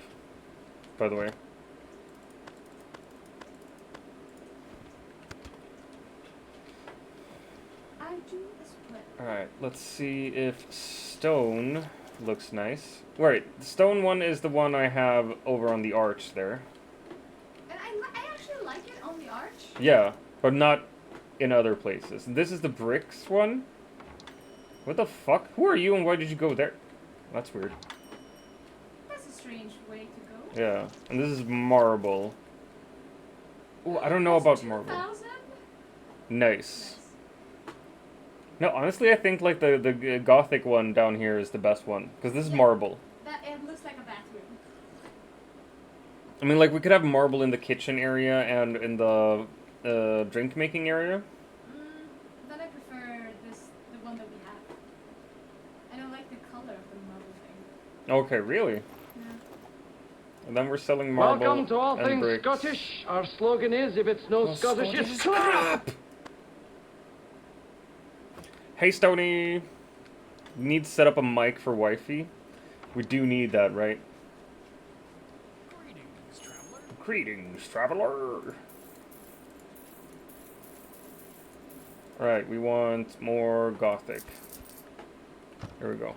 by the way. I do a split. Alright, let's see if stone looks nice. Wait, the stone one is the one I have over on the arch there. And I actually like it on the arch. Yeah, but not in other places. This is the bricks one? What the fuck? Who are you and why did you go there? That's weird. That's a strange way to go. Yeah, and this is marble. Ooh, I don't know about marble. 2,000? Nice. No, honestly, I think like the gothic one down here is the best one because this is marble. That it looks like a bathroom. I mean, like we could have marble in the kitchen area and in the drink making area. Then I prefer the one that we have. I don't like the color of the marble thing. Okay, really? Yeah. And then we're selling marble Welcome to all and things bricks. Scottish. Our slogan is, if it's no Scottish, it's crap! Hey, Stony! Need to set up a mic for wifey. We do need that, right? Greetings, traveler. Greetings, traveler! Alright, we want more gothic. Here we go.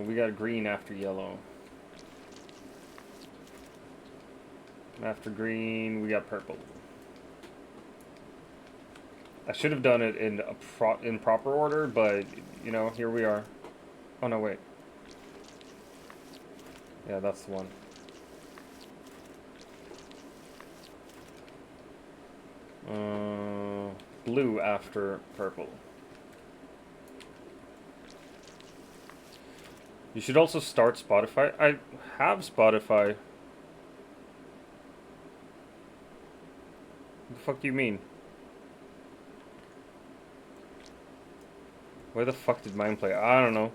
We got green after yellow. After green, we got purple. I should have done it in proper order, but you know, here we are. Oh no, wait. Yeah, that's the one. Blue after purple. You should also start Spotify. I have Spotify. What the fuck do you mean? Where the fuck did mine play? I don't know.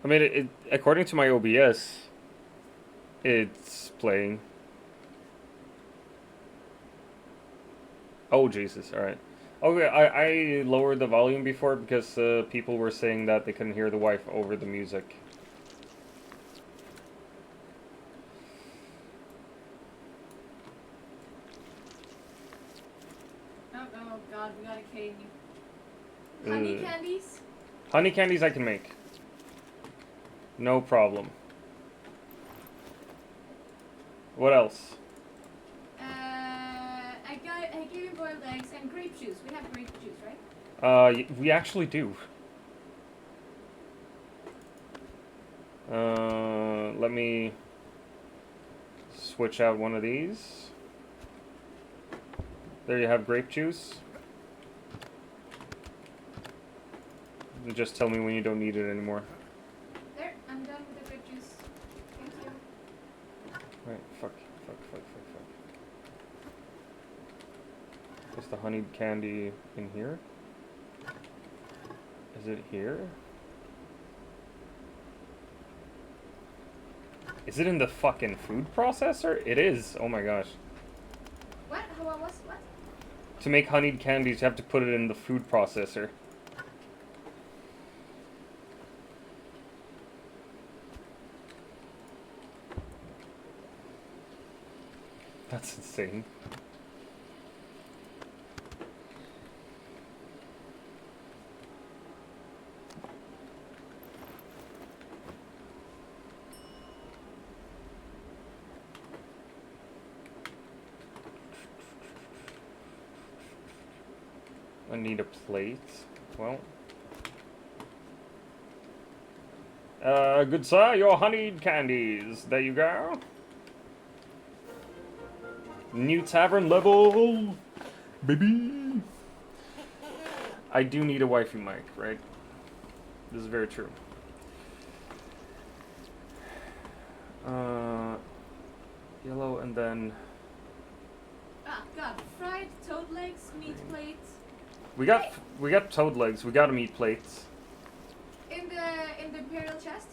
I mean, it according to my OBS, it's playing. Oh, Jesus. Alright. Okay, I lowered the volume before because people were saying that they couldn't hear the wife over the music. Oh god, we got a cane. Honey candies? Honey candies I can make. No problem. What else? I gave you boiled eggs and grape juice. We have grape juice, right? We actually do. Let me switch out one of these. There you have grape juice. And just tell me when you don't need it anymore. There, I'm done with the grape juice. Thank you. Right, fuck. Is the honeyed candy in here? Is it here? Is it in the fucking food processor? It is. Oh my gosh. What? What? To make honeyed candies, you have to put it in the food processor. That's insane. I need a plate. Well. Good sir, your honeyed candies. There you go. New tavern level, baby. I do need a wifey mic, right? This is very true. Yellow and then. Ah, God! Fried toad legs, meat plates. We got toad legs. We got a meat plates. In the imperial chest.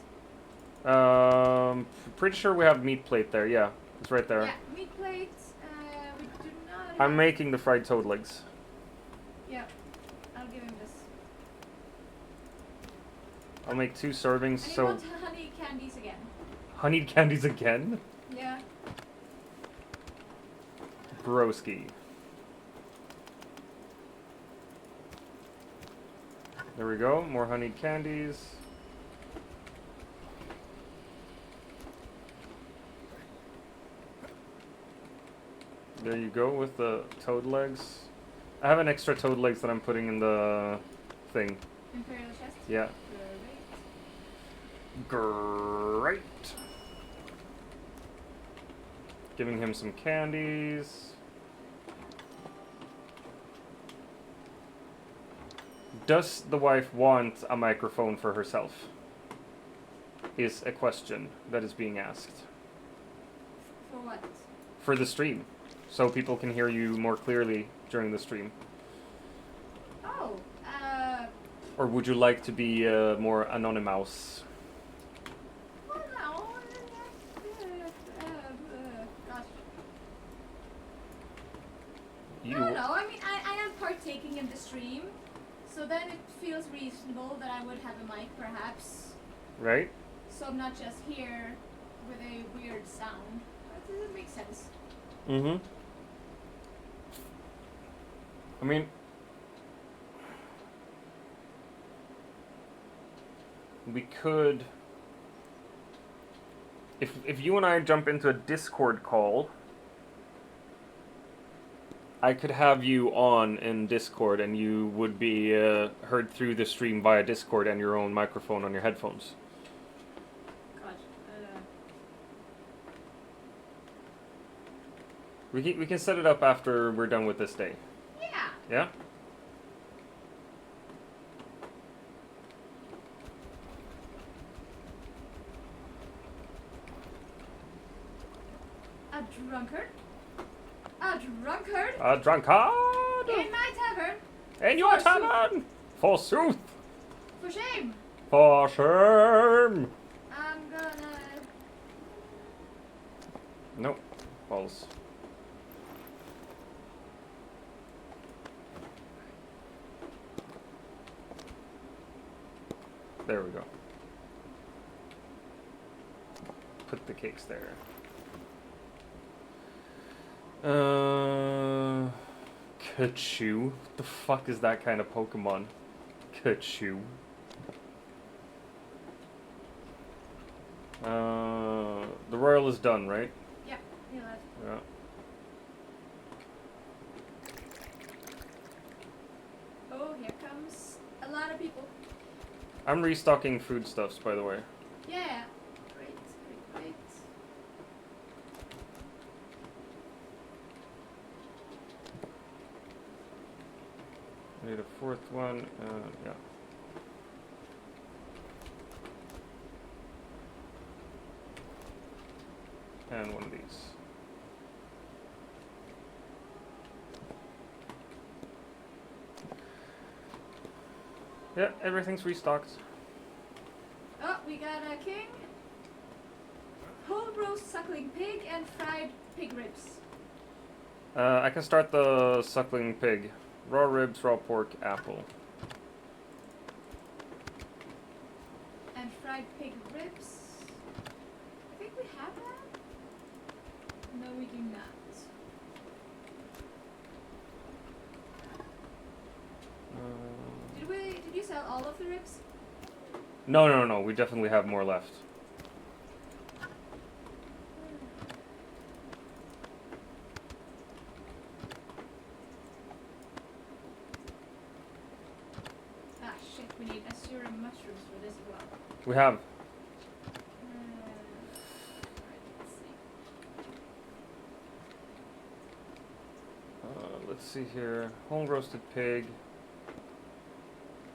Pretty sure we have meat plate there. Yeah, it's right there. Yeah, meat plates. We do not. I'm making the fried toad legs. Yeah, I'll give him this. I'll make 2 servings. And So. you want honey candies again? Honeyed candies again? Yeah. Broski. There we go. More honeyed candies. There you go with the toad legs. I have an extra toad legs that I'm putting in the thing. Imperial chest? Yeah. Great. Giving him some candies. Does the wife want a microphone for herself? Is a question that is being asked. For what? For the stream. So people can hear you more clearly during the stream. Oh, Or would you like to be more anonymous? well, no. in the stream. So then it feels reasonable that I would have a mic, perhaps. Right? So I'm not just here with a weird sound. That doesn't make sense. Mm-hmm. I mean, we could, if you and I jump into a Discord call, I could have you on in Discord and you would be heard through the stream via Discord and your own microphone on your headphones. God. We can set it up after we're done with this day. Yeah. Yeah? A drunkard? A drunkard? A drunkard! In my tavern? In your Forsooth. tavern! Forsooth! For shame! For shame! I'm gonna... Nope. False. There we go. Put the cakes there. Kachu? What the fuck is that kind of Pokemon? Kachu. The royal is done, right? Yep, he left. Yeah. Oh, here comes a lot of people. I'm restocking foodstuffs, by the way. Yeah. Great, great, great. Need a fourth one, yeah. And one of these. Yeah, everything's restocked. Oh, we got a king. Whole roast suckling pig and fried pig ribs. I can start the suckling pig. Raw ribs, raw pork, apple. And fried pig ribs. I think we have that. No, we do not. Did you sell all of the ribs? No. We definitely have more left. Ah, shit. We need Azura mushrooms for this as well. We have. Let's see here. Home roasted pig.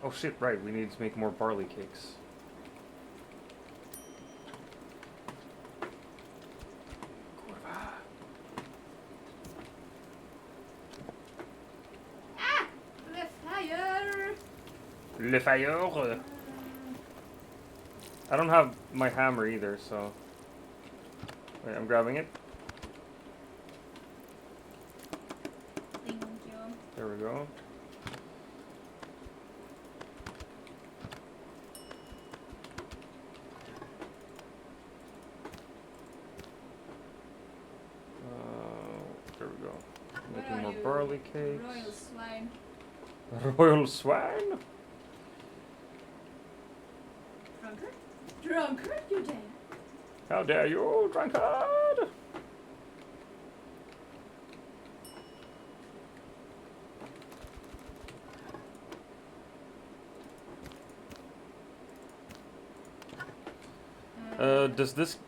Oh shit, right. We need to make more barley cakes. Ah! The fire! Le fire! I don't have my hammer either, so... Wait, I'm grabbing it. Thank you. There we go. There we go. Where Making are more you, barley cakes. Royal swine. Royal swine? Drunkard? Drunkard, you dare! How dare you, drunkard! Does this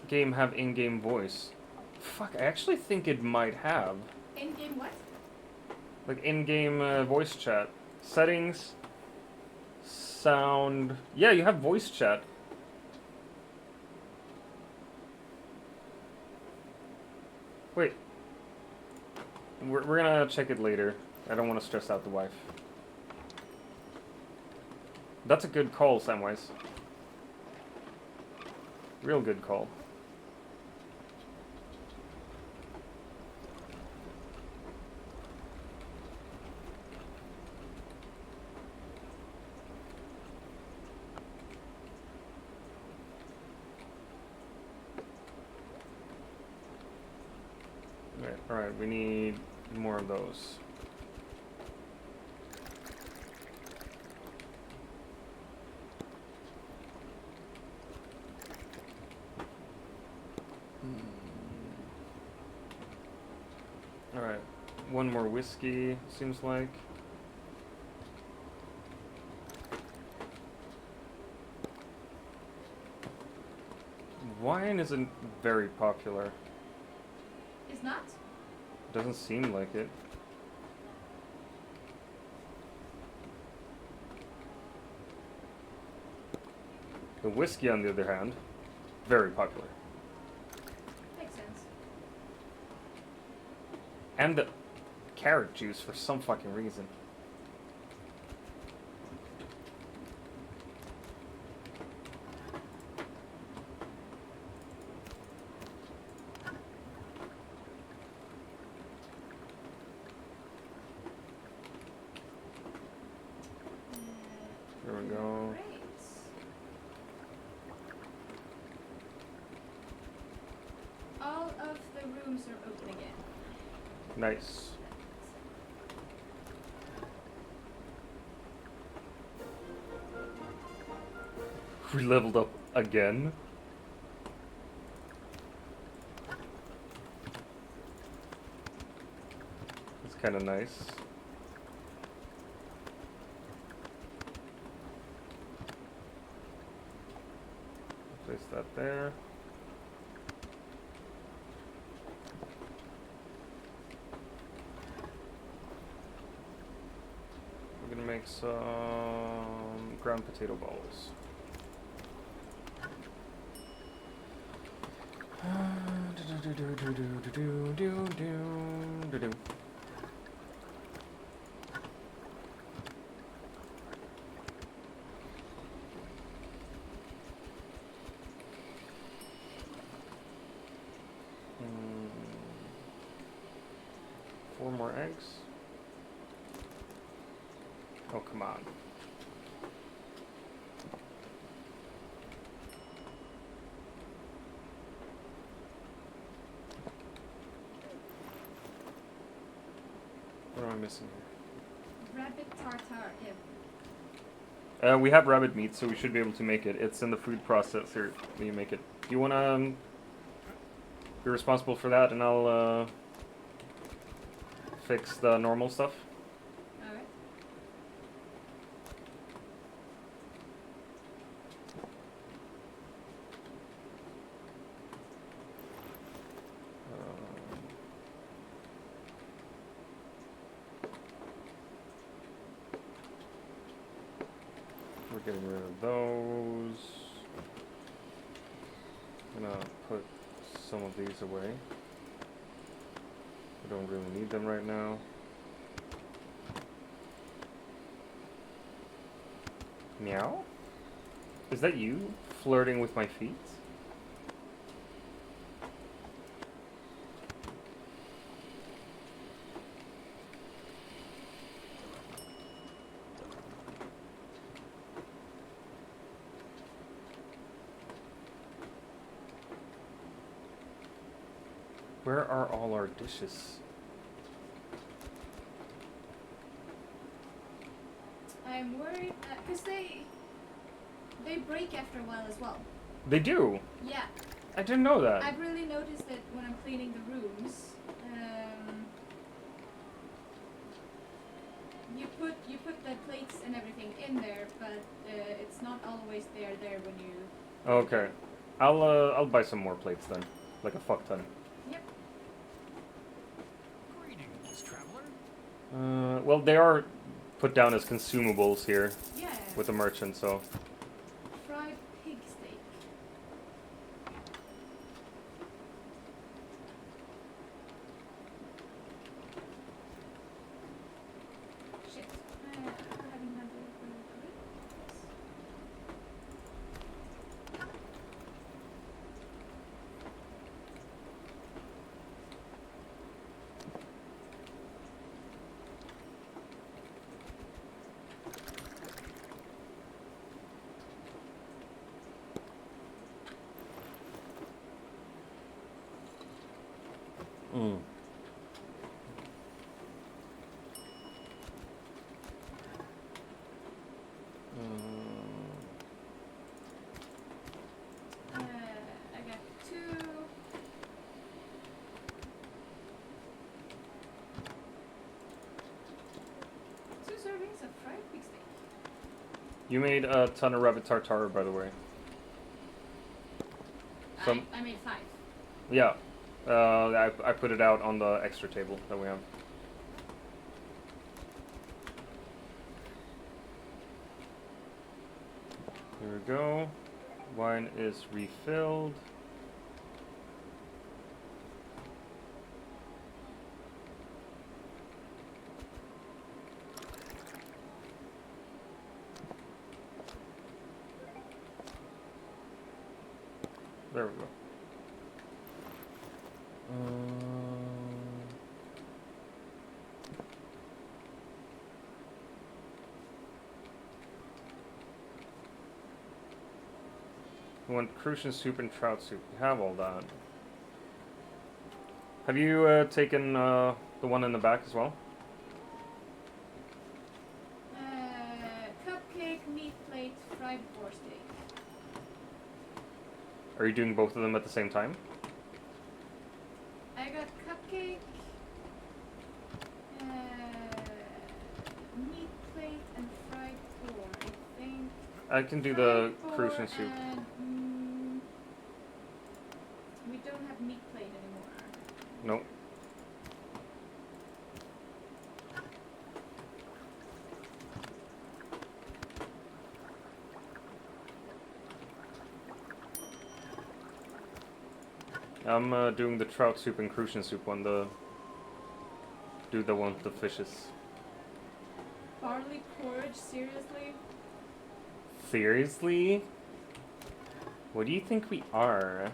game have in-game voice? Fuck, I actually think it might have. In-game what? Like in-game voice chat. Settings. Sound. Yeah, you have voice chat. Wait. We're gonna check it later. I don't want to stress out the wife. That's a good call, Samwise. Real good call. Alright, we need more of those. Alright, one more whiskey, seems like. Wine isn't very popular. It's not? Doesn't seem like it. The whiskey, on the other hand, very popular. Makes sense. And the carrot juice for some fucking reason. There we go. Great. All of the rooms are open again. Nice. We leveled up again. It's kind of nice. Place that there. We're gonna make some ground potato balls. Four more eggs. Oh, come on. What am I missing here? Rabbit tartare, yeah. We have rabbit meat, so we should be able to make it. It's in the food processor when you make it. Do you want to be responsible for that, and I'll fix the normal stuff? Alright. We're getting rid of those. I'm gonna put some of these away. I don't really need them right now. Meow? Is that you flirting with my feet? Where are all our dishes? I'm worried because they break after a while as well. They do? Yeah. I didn't know that. I've really noticed it when I'm cleaning the rooms. You put the plates and everything in there, but it's not always there when you. Okay, I'll buy some more plates then, like a fuck ton. Yep. Greetings, traveler. Well, they are put down as consumables here. Yeah. With the merchant, so. Fried pig steak. Shit. I haven't had the You made a ton of rabbit tartare, by the way. I made 5. Yeah. I put it out on the extra table that we have. Here we go. Wine is refilled. There we go. We want crucian soup and trout soup. We have all that. Have you taken the one in the back as well? Cupcake, meat plate, fried boar steak. Are you doing both of them at the same time? I got cupcake, meat plate, and fried boar. I think. I can do the crucian soup. And, we don't have meat plate anymore. Nope. I'm doing the trout soup and crucian soup one. Do the one with the fishes. Barley porridge, seriously? Seriously? What do you think we are?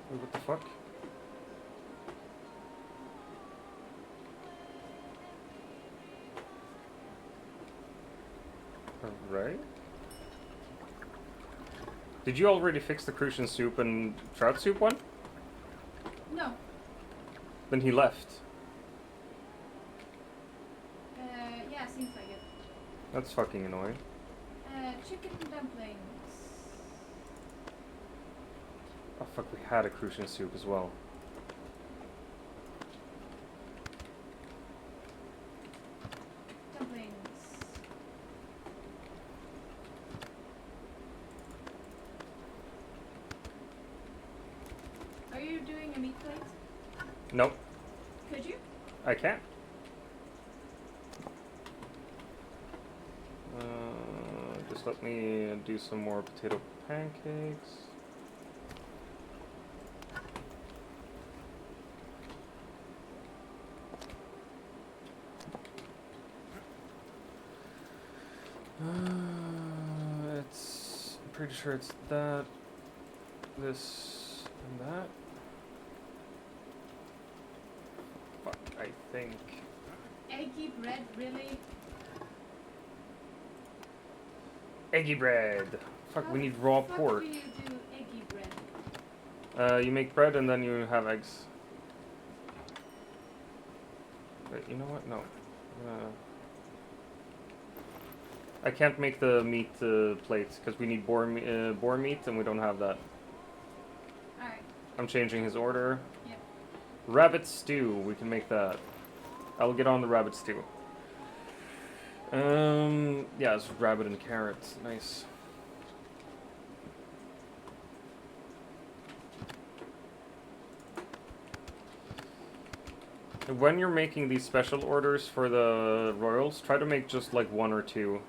What the fuck? Alright. Did you already fix the crucian soup and trout soup one? No. Then he left. Yeah, seems like it. That's fucking annoying. Chicken dumplings. Oh fuck, we had a crucian soup as well. Dumplings. Are you doing a meat plate? Nope, Could you? I can't. Just let me do some more potato pancakes. It's... I'm pretty sure it's that, this, and that. Fuck, I think. Eggy bread, really? Eggy bread! Fuck, we need raw pork. How do you do eggy bread? You make bread and then you have eggs. Wait, you know what? No. I can't make the meat plates because we need boar meat and we don't have that. Alright. I'm changing his order. Yep. Rabbit stew, we can make that. I'll get on the rabbit stew. Yeah, it's rabbit and carrots. Nice. When you're making these special orders for the royals, try to make just like 1 or 2.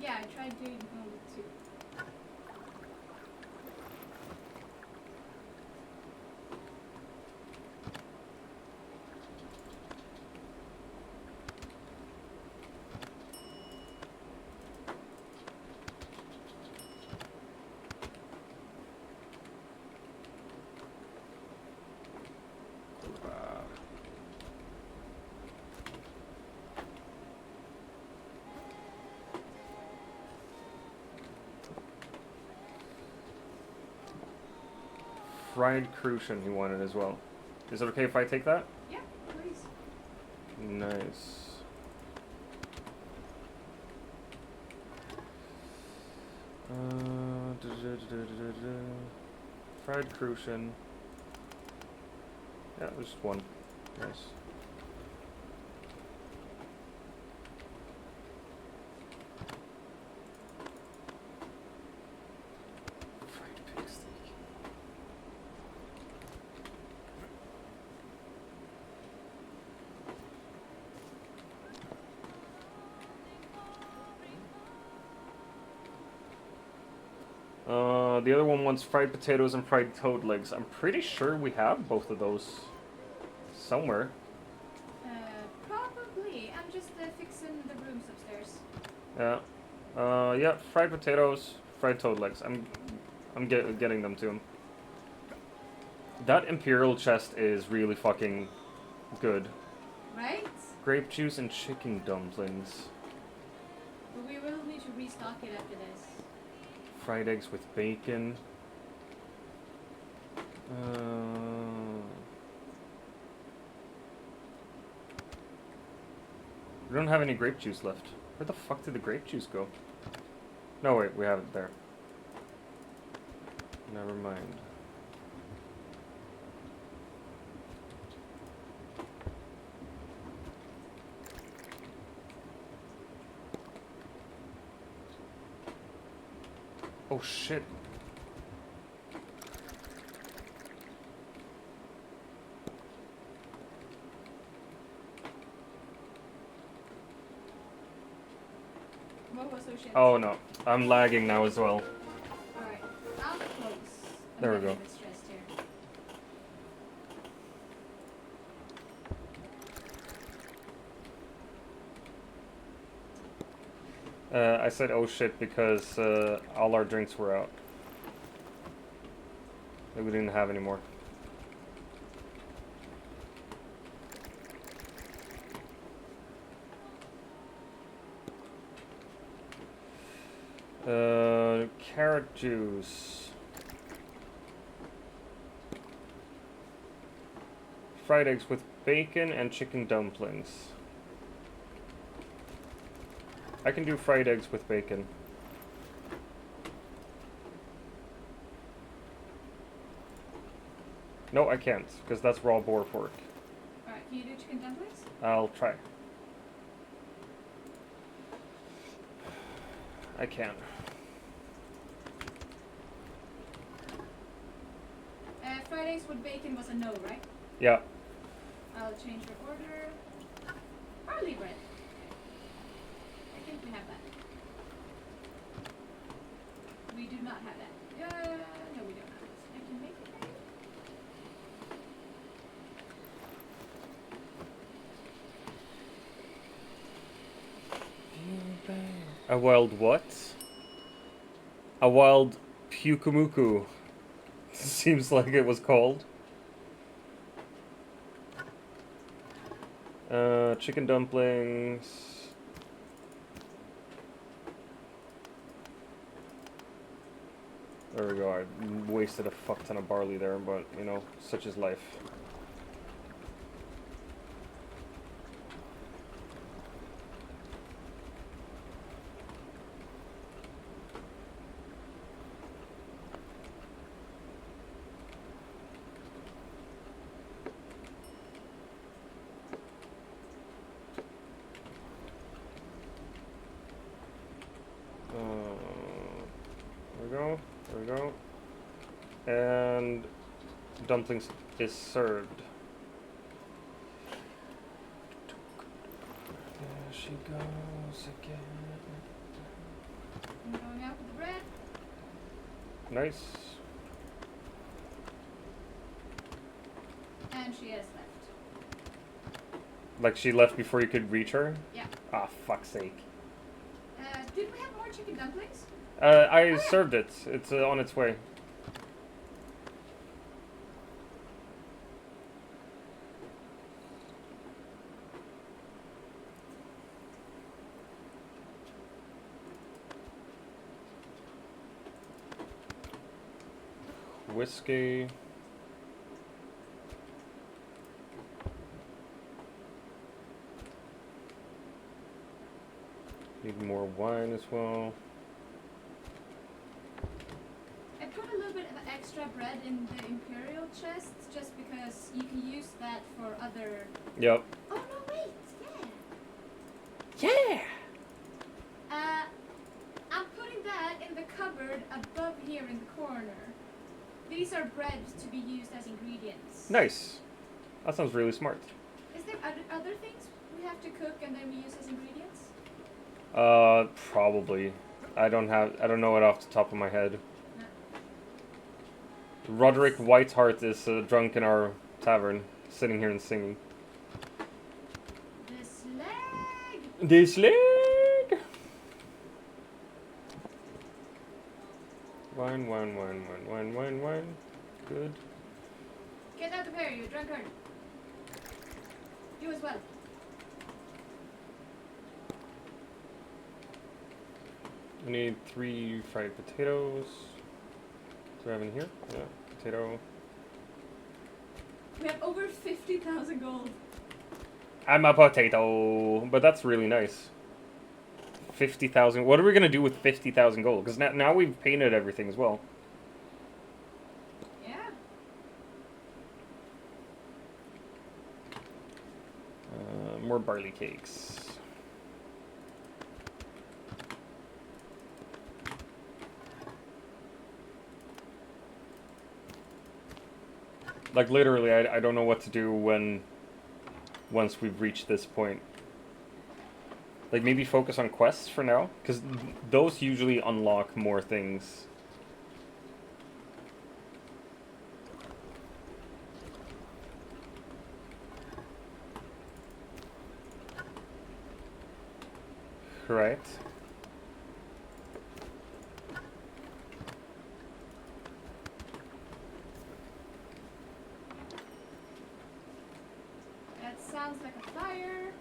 Yeah, I tried doing only 2. fried crucian he wanted as well. Is it okay if I take that? Yeah, please. Nice. Fried crucian. Yeah, just one. Nice. Fried pig steak. The other one wants fried potatoes and fried toad legs. I'm pretty sure we have both of those somewhere. Probably. I'm just fixing the rooms upstairs. Yeah. Yeah, fried potatoes, fried toad legs. I'm getting them to him. That imperial chest is really fucking good. Right? Grape juice and chicken dumplings. But we will need to restock it after this. Fried eggs with bacon. We don't have any grape juice left. Where the fuck did the grape juice go? No, wait, we have it there. Never mind. Oh shit. What was so shit? Oh no, I'm lagging now as well. Alright, I'll close. There we I'm getting go. a bit stressed here. I said oh shit because all our drinks were out. Like, we didn't have any more. Carrot juice. Fried eggs with bacon and chicken dumplings. I can do fried eggs with bacon. No, I can't, because that's raw boar pork. Alright, can you do chicken dumplings? I'll try. I can. Fried eggs with bacon was a no, right? Yeah. I'll change your order. Barley bread. I think we have that. We do not have that. No, we don't have it. I can make it maybe. A wild what? A wild pukumuku. Seems like it was called. Chicken dumplings. There we go. I wasted a fuck ton of barley there, but you know, such is life. There we go. And dumplings is served. There she goes again. I'm going out with the bread. Nice. And she has left. Like she left before you could reach her? Yeah. Ah, fuck's sake. Did we have more chicken dumplings? I served it. It's on its way. Whiskey. Need more wine as well. I put a little bit of extra bread in the Imperial chest just because you can use that for other... Yep. Oh no, wait! Yeah! I'm putting that in the cupboard above here in the corner. These are bread to be used as ingredients. Nice. That sounds really smart. Is there other things we have to cook and then we use as ingredients? Probably. I don't know it off the top of my head. No. Roderick Whiteheart is drunk in our tavern, sitting here and singing. This leg! This leg! Wine, wine, wine, wine, wine, wine, wine. Good. Get out of here, you drunkard. You as well. I need 3 fried potatoes. Do I have in here? Yeah, potato. We have over 50,000 gold. I'm a potato, but that's really nice. 50,000. What are we gonna do with 50,000 gold? Because now we've painted everything as well. Yeah. More barley cakes. Like literally, I don't know what to do once we've reached this point. Like maybe focus on quests for now, because those usually unlock more things. Right. That sounds like a fire.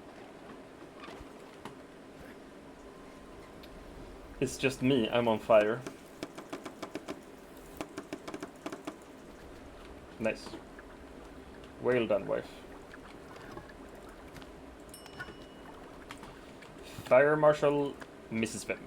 It's just me, I'm on fire. Nice. Well done, wife. Fire Marshal Mrs. Vem.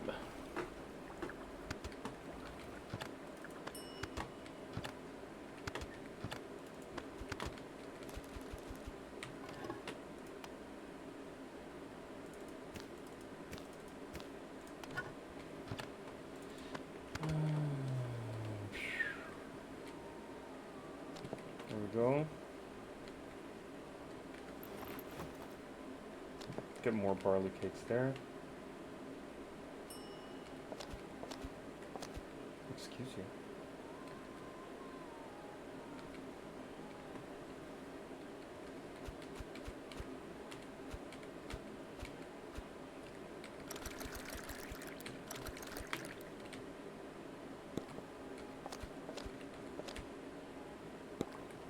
There we go. Get more barley cakes there. Excuse you.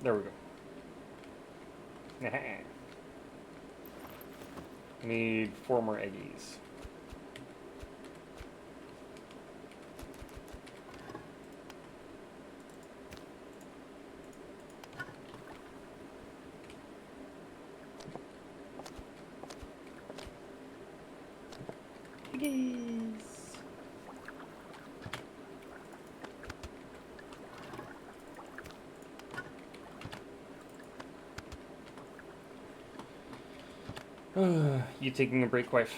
There we go. Need 4 more eggies. Eggies. You taking a break, wife?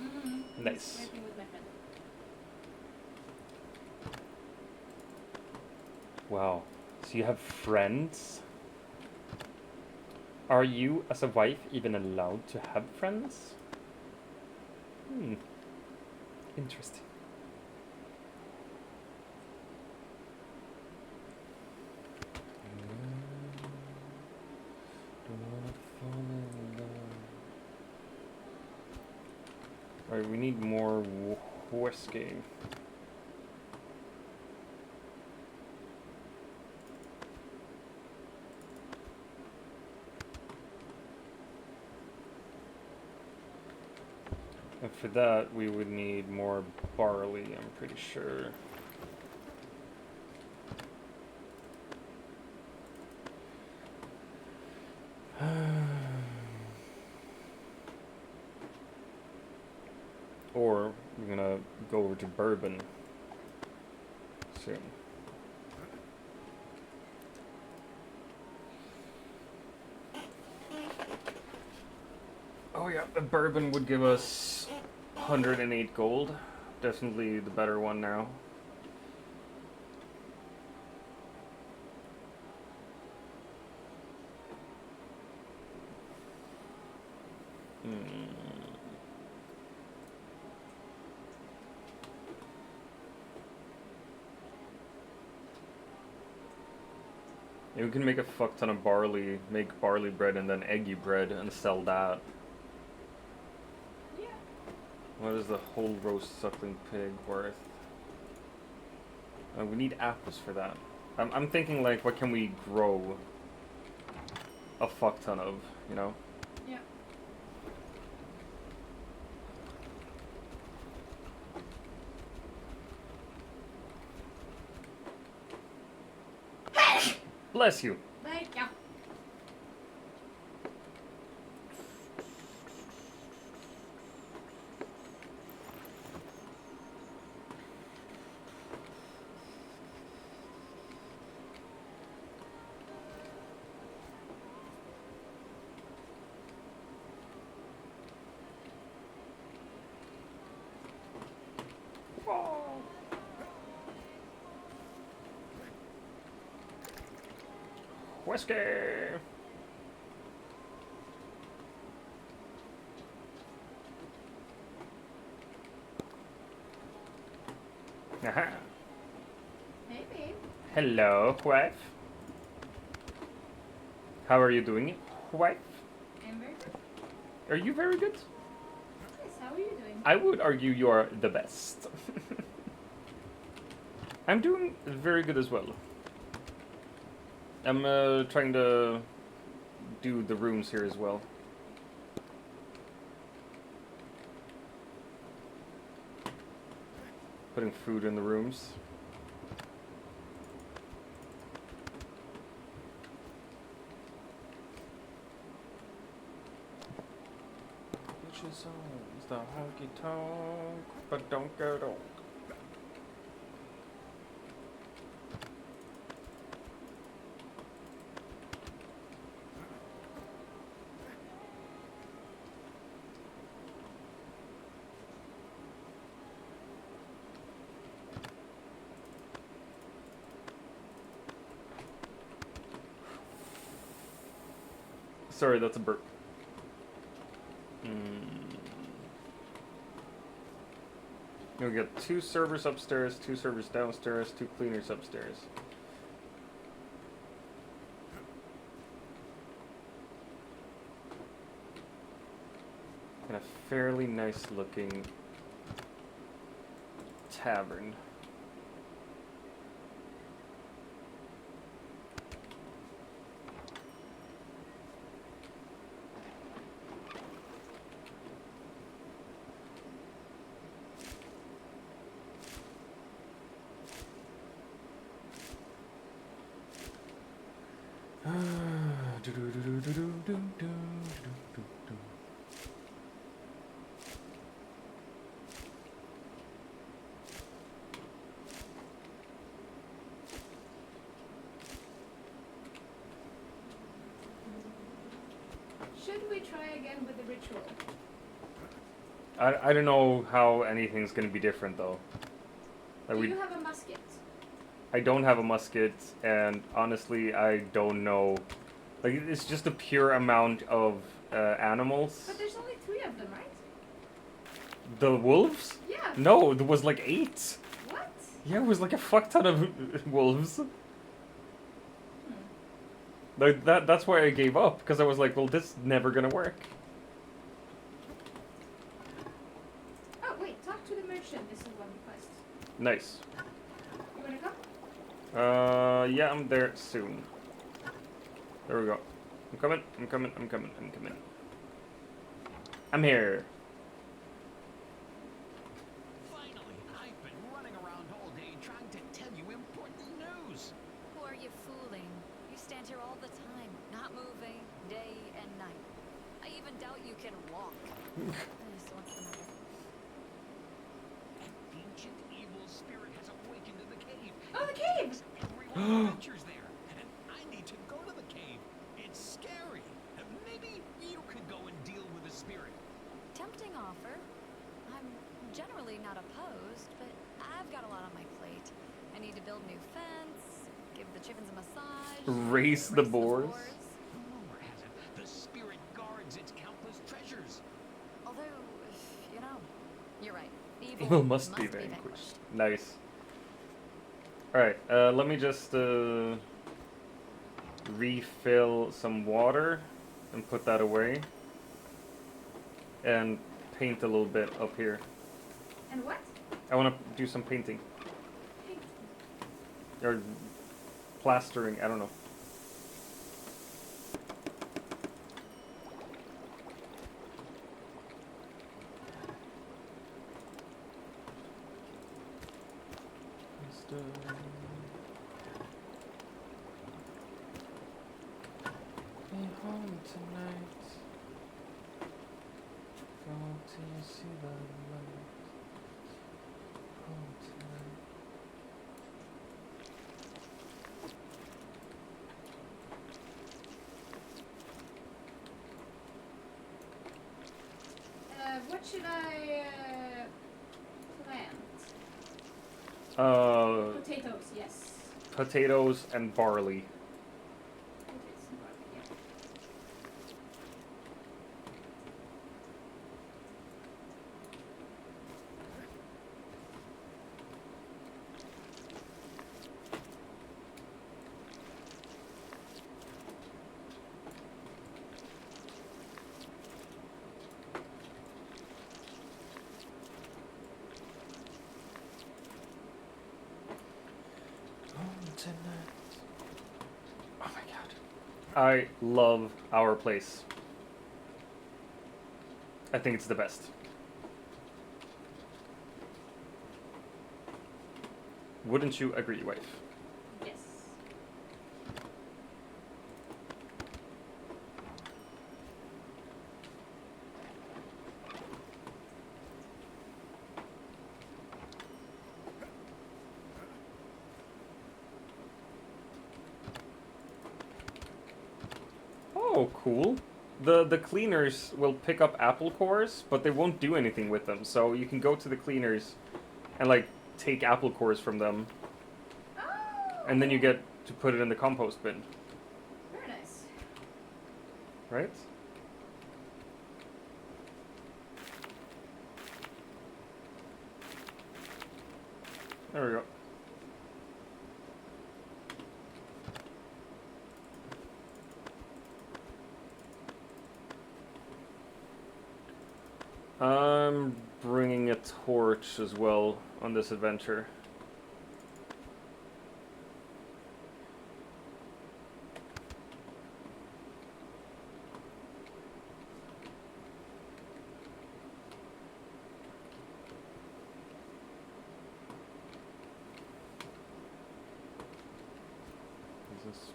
Mm-hmm. Nice. Working with my friend. Wow. So you have friends? Are you, as a wife, even allowed to have friends? Interesting. Alright, we need more whiskey. And for that, we would need more barley, I'm pretty sure. Or we're gonna go over to bourbon soon. Oh yeah, the bourbon would give us 108 gold. Definitely the better one now. Yeah, we can make a fuck ton of barley, make barley bread and then eggy bread and sell that. Yeah. What is the whole roast suckling pig worth? We need apples for that. I'm thinking like, what can we grow a fuck ton of, you know? Yeah. Bless you. Thank you. Whiskey. Aha. Hey, babe. Hello, wife. How are you doing, wife? I'm very good. Are you very good? Yes, how are you doing? I would argue you are the best. I'm doing very good as well. I'm trying to do the rooms here as well. Putting food in the rooms. Which is the honky tonk, but don't go donk. Sorry, that's a burp. We got 2 servers upstairs, 2 servers downstairs, 2 cleaners upstairs. And a fairly nice looking tavern. Should we try again with the ritual? I don't know how anything's gonna be different though. Like Do you have a musket? I don't have a musket, and honestly, I don't know. Like, it's just a pure amount of animals. But there's only 3 of them, right? The wolves? Yeah. No, there was like 8. What? Yeah, it was like a fuck ton of wolves. Like that's why I gave up, because I was like, well, this is never gonna work. Oh, wait, talk to the merchant. This is one request. Nice. You wanna come? Yeah, I'm there soon. There we go. I'm coming, I'm coming, I'm coming, I'm coming. I'm here. Finally, I've been running around all day trying to tell you important news. Who are you fooling? You stand here all the time, not moving, day and night. I even doubt you can walk. So what's the matter? offer. I'm generally not opposed, but I've got a lot on my plate. I need to build new fence, give the chickens a massage, Race the boars. Rumor has it the spirit guards its countless treasures. Although, you know, you're right. Evil must be vanquished. Nice. Alright, let me just refill some water and put that away. And paint a little bit up here. And what? I want to do some painting. Or plastering, I don't know. Be home tonight. Go till you see the light. Home tonight. What should I plant? Potatoes, yes. Potatoes and barley. Potatoes and barley, yeah. Oh my god. I love our place. I think it's the best. Wouldn't you agree, wife? Yes. Oh, cool. The cleaners will pick up apple cores, but they won't do anything with them. So you can go to the cleaners and like take apple cores from them. Oh. And then you get to put it in the compost bin. Very nice. Right? There we go. I'm bringing a torch as well on this adventure. Is this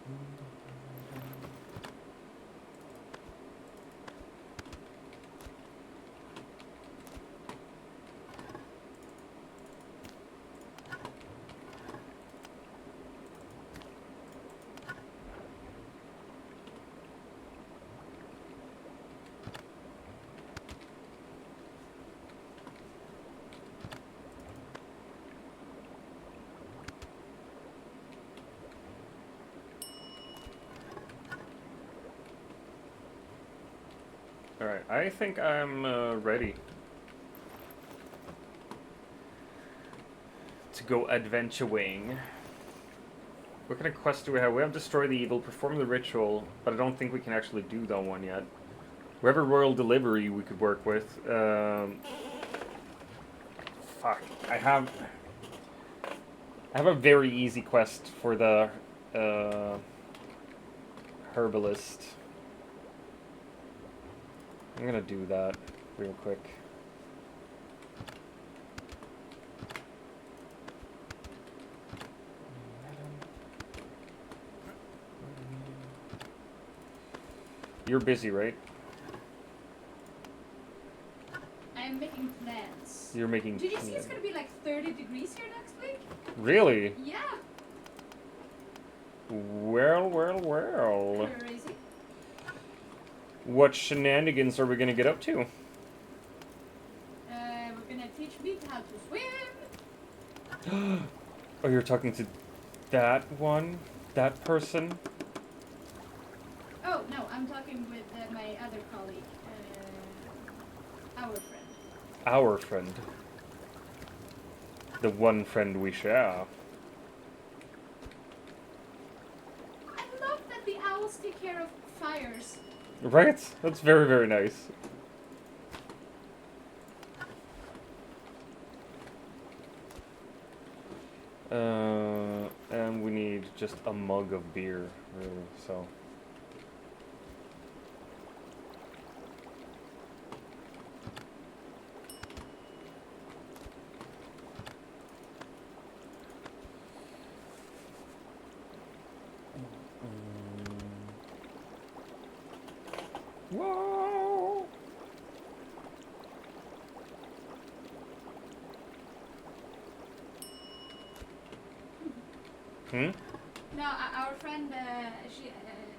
Alright, I think I'm ready to go adventuring. What kind of quest do we have? We have Destroy the Evil, Perform the Ritual, but I don't think we can actually do that one yet. We have a Royal Delivery we could work with. Fuck, I have a very easy quest for the Herbalist. I'm gonna do that real quick. You're busy, right? I'm making plans. You're making Did you see plans. it's gonna be like 30 degrees here next week? Really? Yeah. Well, well, well. Crazy. What shenanigans are we gonna get up to? me how to swim. Oh, you're talking to that one? That person? Oh, no, I'm talking with my other colleague. Our friend. Our friend. The one friend we share. I love that the owls take care of fires. Right? That's very, very nice. And we need just a mug of beer, really, so. Whoa! Hmm? No, our friend,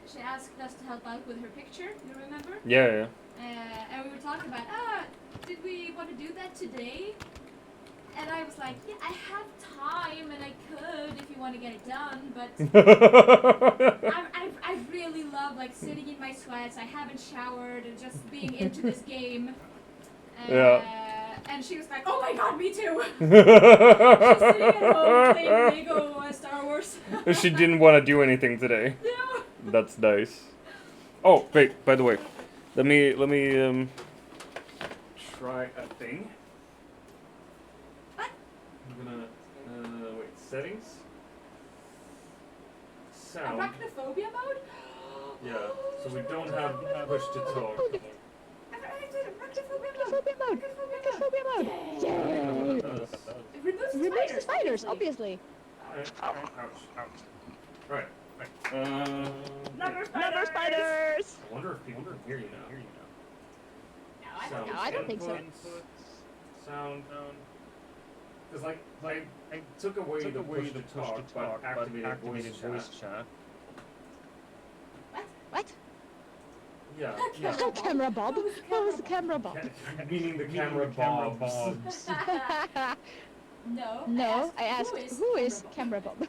she asked us to help out with her picture, you remember? Yeah. And we were talking about, did we want to do that today? And I was like, yeah, I have time and I could if you want to get it done, but I really love like sitting in my sweats, I haven't showered and just being into this game. Yeah. And she was like, oh my god, me too! She's sitting at home playing Lego Star Wars. She didn't want to do anything today. No. That's nice. Oh, wait, by the way. Let me try a thing. What? I'm gonna wait, settings. Sound. Arachnophobia mode? Yeah, so we don't have push to talk. Arachnophobia mode. Yay! Removes Removes the spiders, obviously. Ouch. Right. Number spiders! I wonder if people can hear you now. No, No, I don't think so. Sound. Because like I took away the push to talk, but activated voice chat. What? Yeah. Camera Bob? What was the camera Bob? Meaning the camera bobs. No, I asked, who is camera Bob?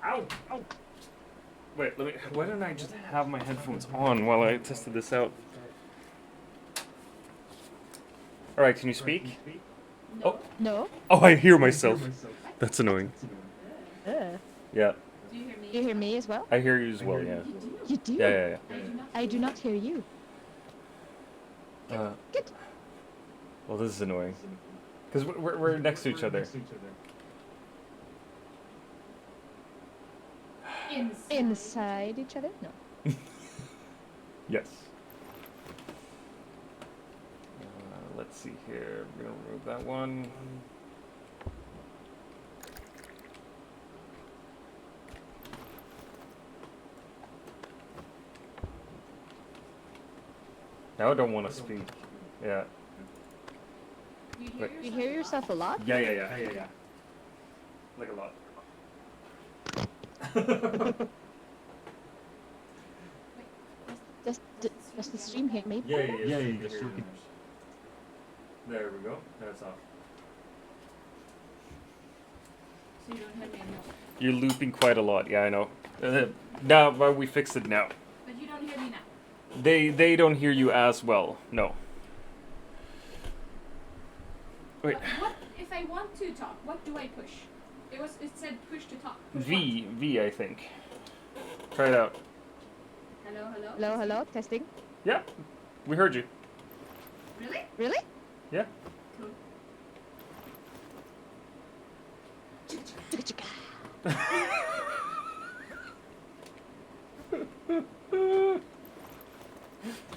Ow! Wait, why don't I just have my headphones on while I tested this out? Alright, can you speak? Oh. No. Oh, I hear myself. That's annoying. Yeah. Do you hear me? You hear me as well? I hear you as well, yeah. You do? Yeah. I do not hear you. Good. Well, this is annoying. Because we're next to each other. Inside each other? No. Yes. Let's see here. We're gonna remove that one. Now I don't want to speak. Yeah. You hear yourself a lot? Yeah. Like a lot. Does the stream hear me? Yeah. There we go. That's off. So you don't hear me anymore. You're looping quite a lot. Yeah, I know. Now, well, we fixed it now. But you don't hear me now. They don't hear you as well. No. Wait. What if I want to talk? What do I push? It said push to talk. Push V, I think. Try it out. Hello. Hello, testing. Yeah, we heard you. Really? Really? Yeah. Cool.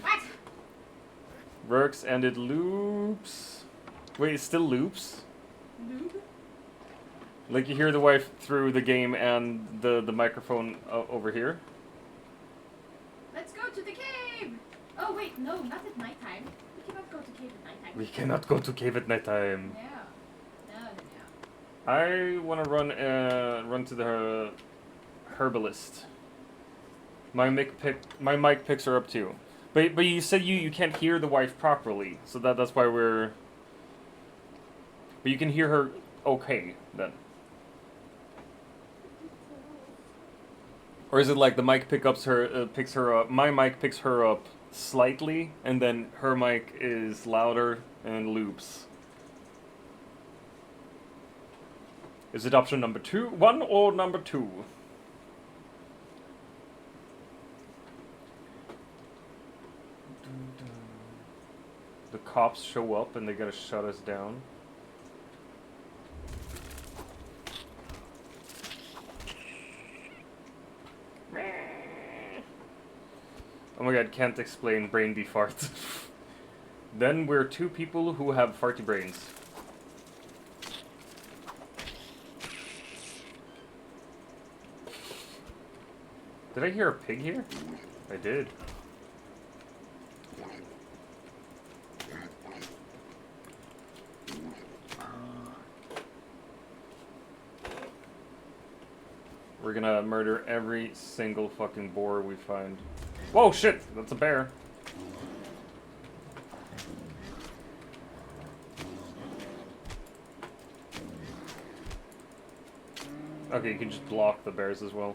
What? Works and it loops. Wait, it still loops? Lube? Like you hear the wife through the game and the microphone over here? Let's go to the cave! Oh wait, no, not at nighttime. We cannot go to cave at nighttime. We cannot go to cave at nighttime. No. I want to run to the herbalist. My mic picks are up too. But you said you can't hear the wife properly, so that's why we're. But you can hear her okay then. Or is it like the mic picks her up? My mic picks her up slightly, and then her mic is louder and loops. Is it option number 1 or number 2? The cops show up and they gotta shut us down. Oh my god, can't explain brain be farts. Then we're 2 people who have farty brains. Did I hear a pig here? I did. We're gonna murder every single fucking boar we find. Whoa, shit! That's a bear. Okay, you can just block the bears as well.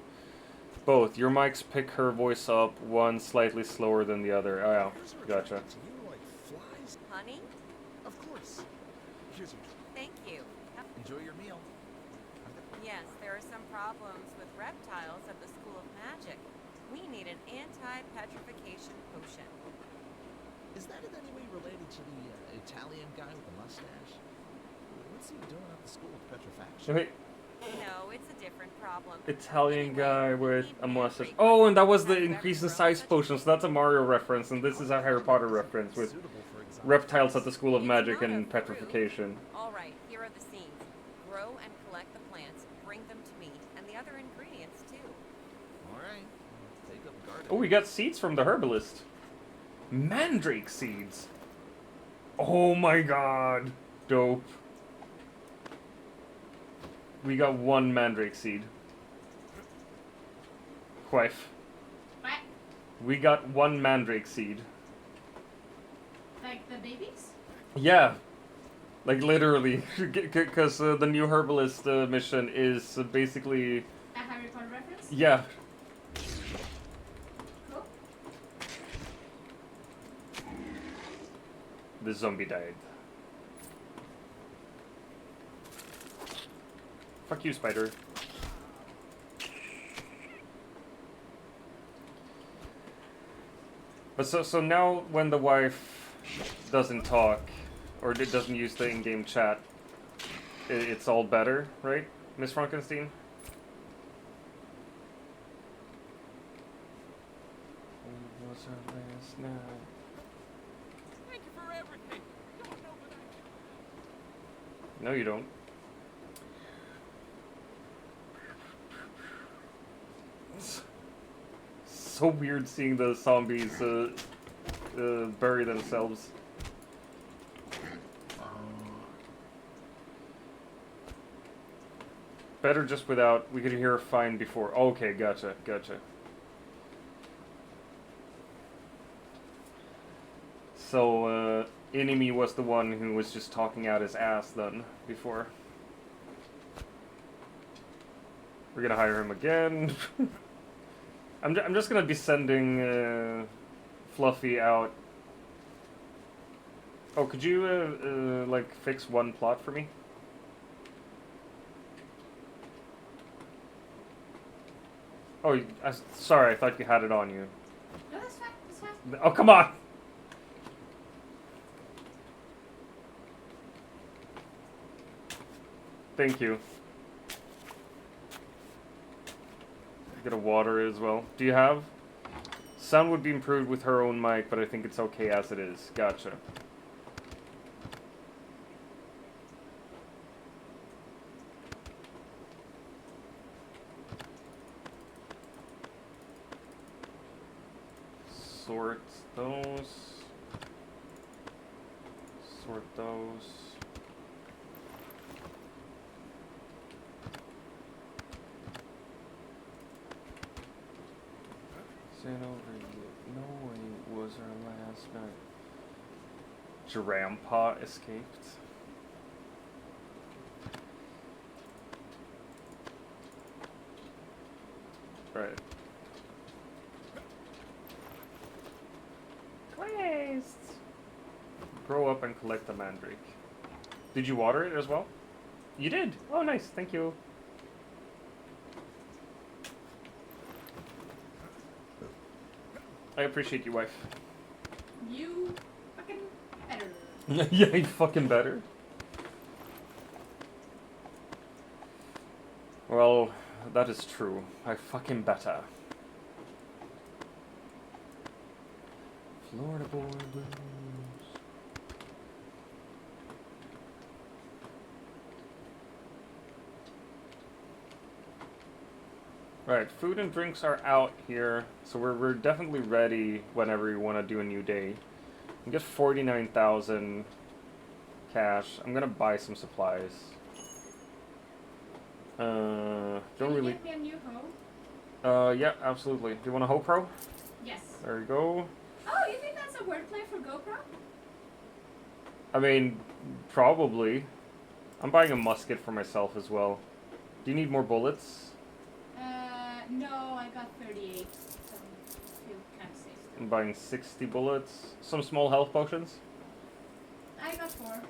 Both. Your mics pick her voice up, one slightly slower than the other. Oh yeah, gotcha. Honey? Of course. Here's your... Thank you. Enjoy your meal. Yes, there are some problems with reptiles at the School of Magic. We need an anti-petrification potion. Is that in any way related to the Italian guy with the mustache? What's he doing at the School of Petrifaction? Wait. No, it's a different problem. Italian guy with a mustache. Oh, and that was the increase in size potion, so that's a Mario reference, and this is a Harry Potter reference with reptiles at the School of Magic and petrification. Alright, here are the scenes. Grow and collect the plants, bring them to me, and the other ingredients too. Alright. Take up garden. Oh, we got seeds from the herbalist. Mandrake seeds. Oh my god. Dope. We got 1 mandrake seed. Wife. What? We got 1 mandrake seed. Like the babies? Yeah. Like literally. Because the new herbalist mission is basically... A Harry Potter reference? Yeah. Cool. The zombie died. Fuck you, spider. But so now when the wife doesn't talk, or doesn't use the in-game chat, it's all better, right, Miss Frankenstein? Thank you for everything. You don't know what I... No, you don't. So weird seeing the zombies bury themselves. Better just without. We could hear fine before. Okay, gotcha, gotcha. So, Enemy was the one who was just talking out his ass then, before. We're gonna hire him again. I'm just gonna be sending Fluffy out. Oh, could you like fix 1 plot for me? Oh, sorry, I thought you had it on you. No, that's fine. That's fine. Oh, come on! Thank you. Get a water as well. Do you have? Sound would be improved with her own mic, but I think it's okay as it is. Gotcha. Sort those. Sort those. Send over you. No way was our Grandpa escaped. Right. Quests! Grow up and collect the mandrake. Did you water it as well? You did! Oh, nice. Thank you. I appreciate you, wife. You fucking better. Yeah, you fucking better. Well, that is true. I fucking better. Florida boy blues. Right, food and drinks are out here, so we're definitely ready whenever we want to do a new day. We get 49,000 cash. I'm gonna buy some supplies. Don't Can you really. get me a new hoe? Yeah, absolutely. Do you want a hoe pro? Yes. There you go. Oh, you think that's a wordplay for GoPro? I mean, probably. I'm buying a musket for myself as well. Do you need more bullets? No, I got 38, so I feel kind of safe still. I'm buying 60 bullets. Some small health potions. I got 4.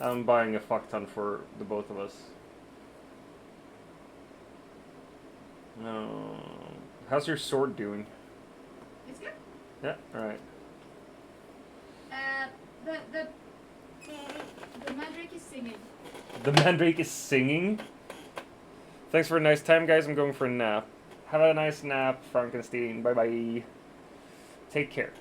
I'm buying a fuck ton for the both of us. No. How's your sword doing? It's good. Yeah, alright. The mandrake is singing. The mandrake is singing? Thanks for a nice time, guys. I'm going for a nap. Have a nice nap, Frankenstein. Bye-bye. Take care.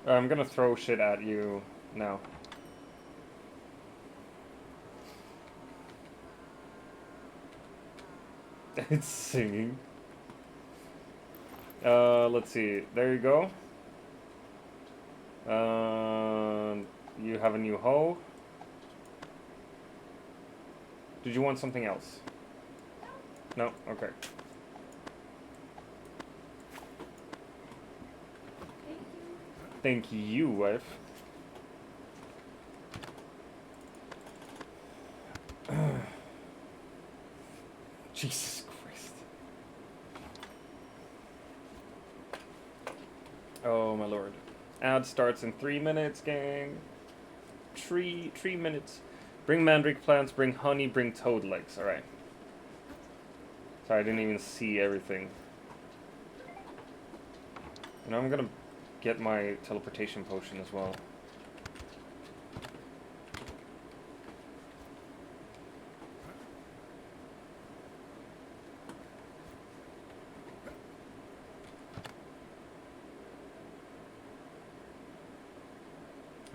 I'm gonna throw shit at you now. It's singing. Let's see. There you go. You have a new hoe. Did you want something else? No? Okay. Thank you, wife. Jesus Christ. Oh my lord. Ad starts in 3 minutes, gang. 3 minutes. Bring mandrake plants, bring honey, bring toad legs. Alright. Sorry, I didn't even see everything. You know, I'm gonna get my teleportation potion as well.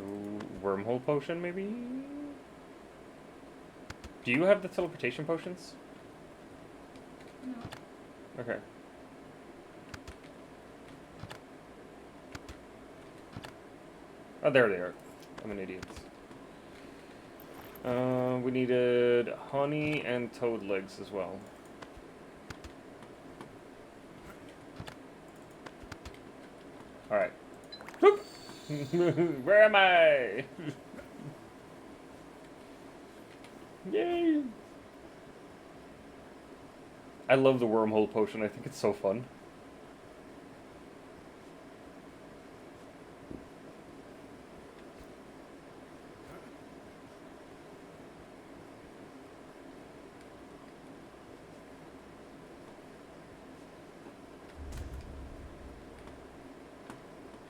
Ooh, wormhole potion, maybe? Do you have the teleportation potions? No. Okay. Oh, there they are. I'm an idiot. We needed honey and toad legs as well. Alright. Where am I? Yay! I love the wormhole potion. I think it's so fun.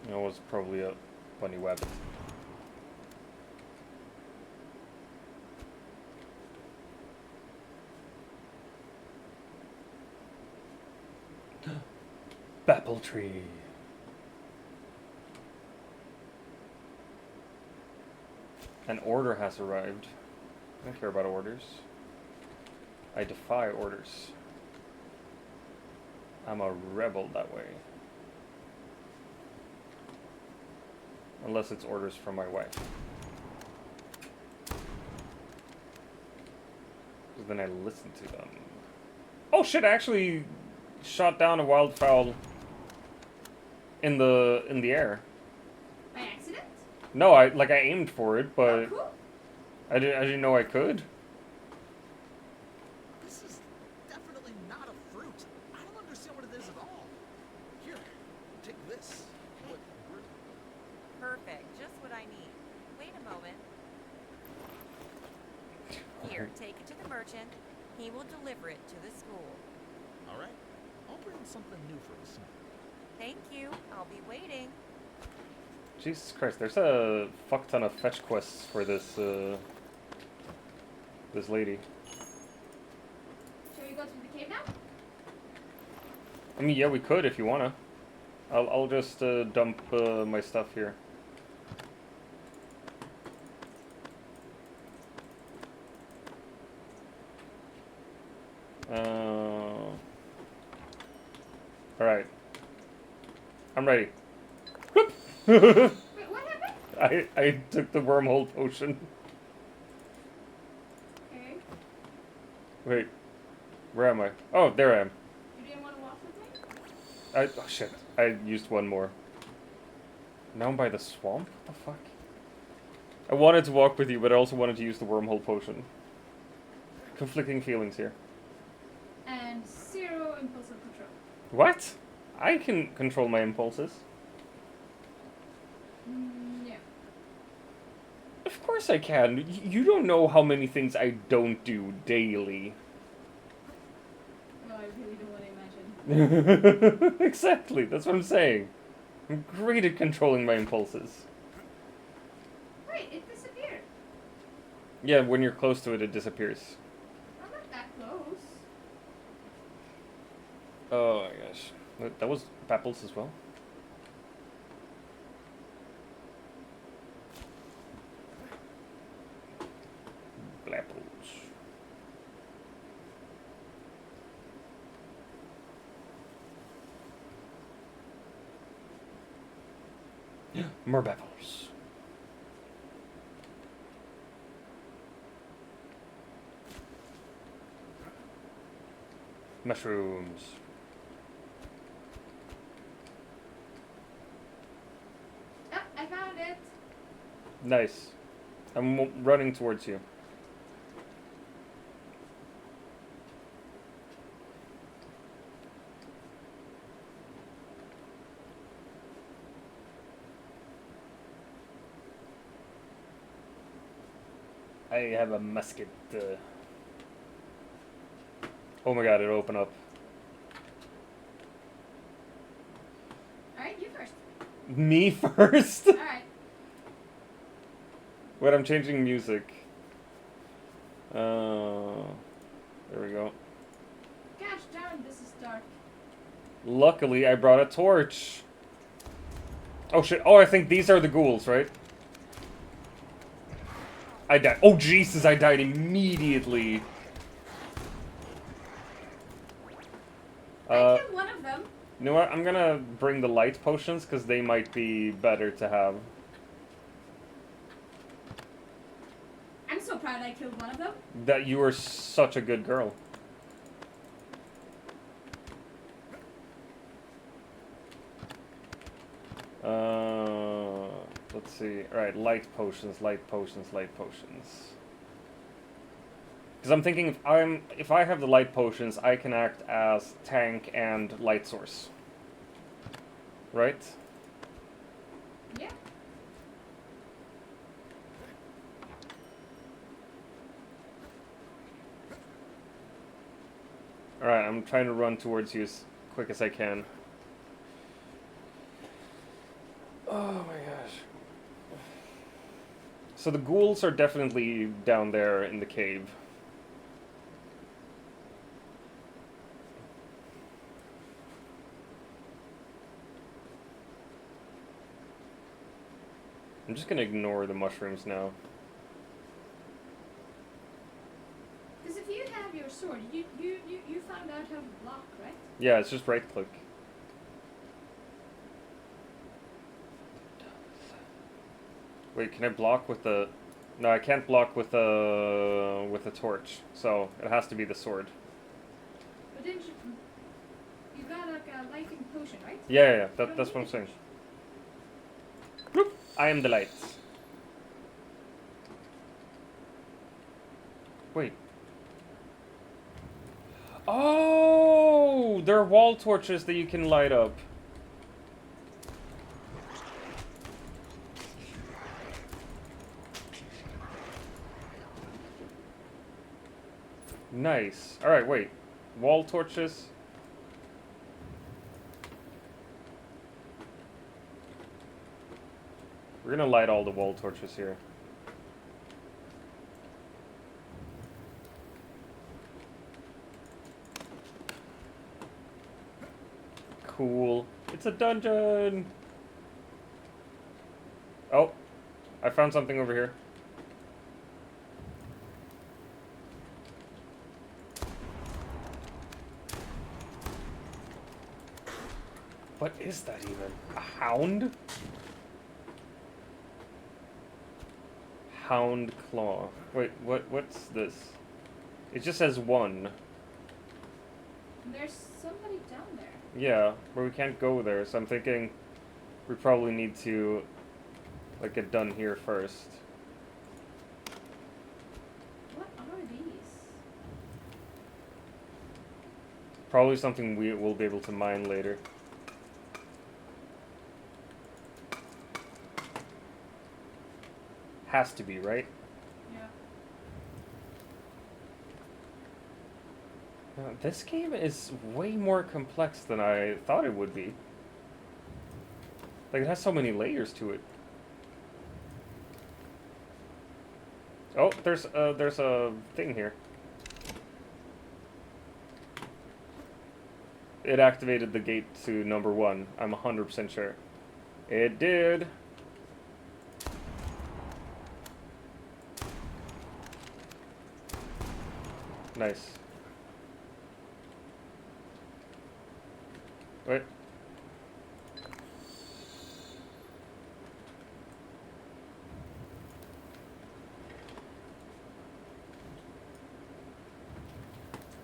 It was probably a bunny web. Apple tree. An order has arrived. I don't care about orders. I defy orders. I'm a rebel that way. Unless it's orders from my wife. Then I listen to them. Oh shit! I actually shot down a wildfowl in the air. By accident? No, I aimed for it, but Oh, cool. I didn't know I could. This is definitely not a fruit. I don't understand what it is at all. Here, take this. Perfect. Just what I need. Wait a moment. Here, take it to the merchant. He will deliver it to the school. All right. I'll bring something new for the snack. Thank you. I'll be waiting. Jesus Christ, there's a fuck ton of fetch quests for this this lady. Shall we go to the cave now? I mean, yeah, we could if you wanna. I'll just dump my stuff here. Alright. I'm ready. Wait, what happened? I took the wormhole potion. Okay. Wait. Where am I? Oh, there I am. You didn't want to walk with me? Oh shit. I used one more. Now I'm by the swamp? What the fuck? I wanted to walk with you, but I also wanted to use the wormhole potion. Conflicting feelings here. And 0 impulsive control. What? I can control my impulses. Yeah. Of course I can. You don't know how many things I don't do daily. Oh, I really don't want to imagine. Exactly, that's what I'm saying. I'm great at controlling my impulses. Wait, it disappeared. Yeah, when you're close to it, it disappears. I'm not that close. Oh my gosh. That was Bapples as well? Blapples. More Bapples. Mushrooms. Oh, I found it. Nice. I'm running towards you. I have a musket. Oh my god, it opened up. Alright, you first. Me first? Alright. Wait, I'm changing music. There we go. Gosh darn, this is dark. Luckily, I brought a torch. Oh shit. Oh, I think these are the ghouls, right? I died. Oh Jesus, I died immediately. I killed one of them. You know what? I'm gonna bring the light potions because they might be better to have. I'm so proud I killed one of them. That you were such a good girl. Let's see. Alright, light potions, light potions, light potions. Because I'm thinking if I have the light potions, I can act as tank and light source. Right? Yeah. Alright, I'm trying to run towards you as quick as I can. Oh my gosh. So the ghouls are definitely down there in the cave. I'm just gonna ignore the mushrooms now. Because if you have your sword, you found out how to block, right? Yeah, it's just right click. Wait, can I block with the No, I can't block with a torch, so it has to be the sword. But didn't you? You got like a lighting potion, right? Yeah. That's what I'm saying. Bloop. I am the light. Wait. Oh, there are wall torches that you can light up. Nice. Alright, wait. Wall torches. We're gonna light all the wall torches here. Cool. It's a dungeon! Oh, I found something over here. What is that even? A hound? Hound claw. Wait, what's this? It just says 1. There's somebody down there. Yeah, but we can't go there, so I'm thinking we probably need to like get done here first. What are these? Probably something we will be able to mine later. Has to be, right? Yeah. This game is way more complex than I thought it would be. Like, it has so many layers to it. Oh, there's a thing here. It activated the gate to number 1. I'm 100% sure. It did. Nice. Wait.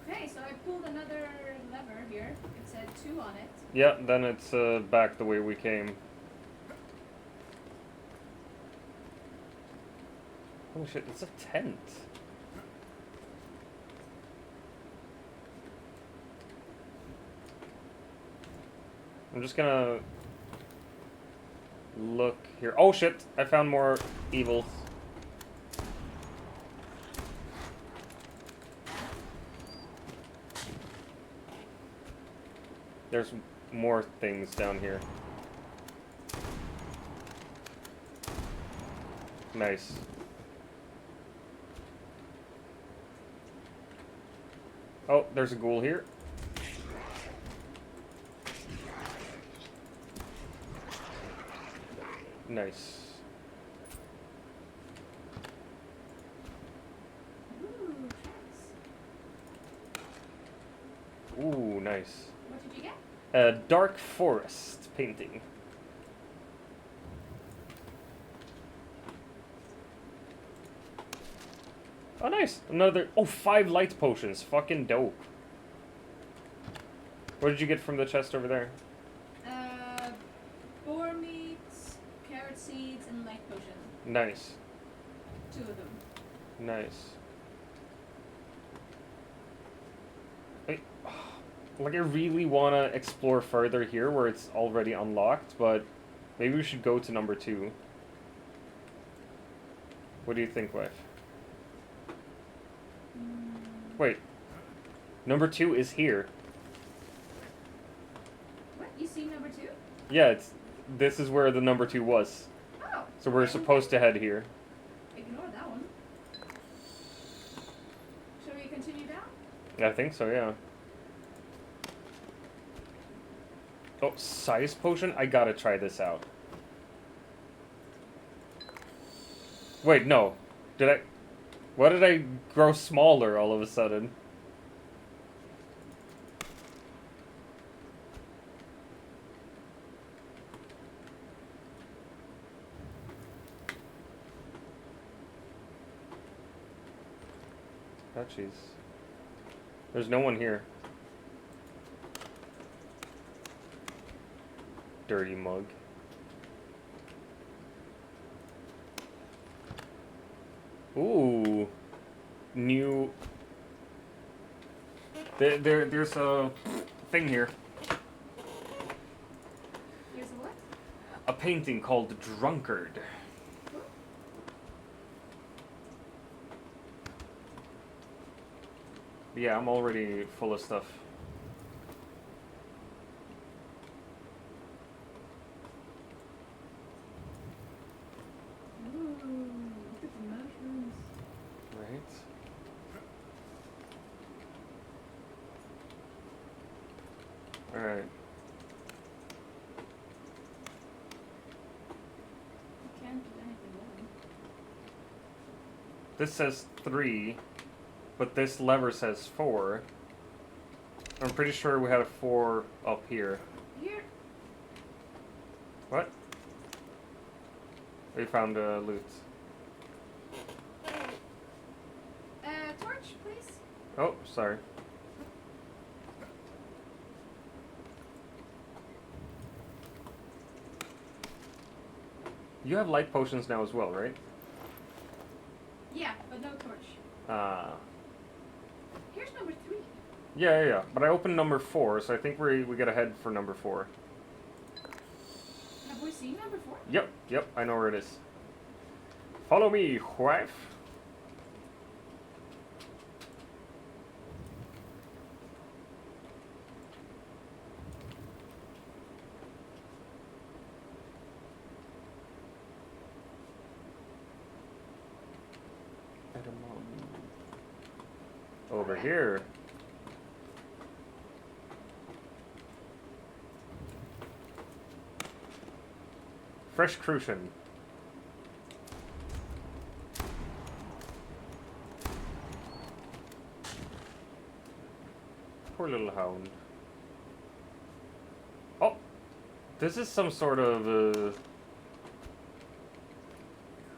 Okay, so I pulled another lever here. It said 2 on it. Yeah, then it's back the way we came. Holy shit, it's a tent. I'm just gonna look here. Oh shit, I found more evils. There's more things down here. Nice. Oh, there's a ghoul here. Nice. Ooh, nice. What did you get? A dark forest painting. Oh, nice. Another. Oh, 5 light potions. Fucking dope. What did you get from the chest over there? Boar meat, carrot seeds, and light potion. Nice. 2 of them. Nice. Like, I really want to explore further here where it's already unlocked, but maybe we should go to number 2. What do you think, wife? Wait. Number 2 is here. What? You see number 2? Yeah, this is where the number 2 was. Oh. So we're supposed to head here. Ignore that one. Shall we continue down? I think so, yeah. Oh, size potion? I gotta try this out. Wait, no. Why did I grow smaller all of a sudden? Jeez. There's no one here. Dirty mug. Ooh. New. There's a thing here. Here's a what? A painting called Drunkard. Yeah, I'm already full of stuff. Ooh, look at the mushrooms. Right. Alright. You can't do anything with them. This says 3, but this lever says 4. I'm pretty sure we had a 4 up here. Here. What? We found loot. Torch, please. Oh, sorry. You have light potions now as well, right? Yeah, but no torch. Here's number 3. Yeah. But I opened number 4, so I think we get ahead for number 4. Have we seen number 4? Yep, I know where it is. Follow me, wife. Over here. Fresh crucian. Poor little hound. Oh! This is some sort of,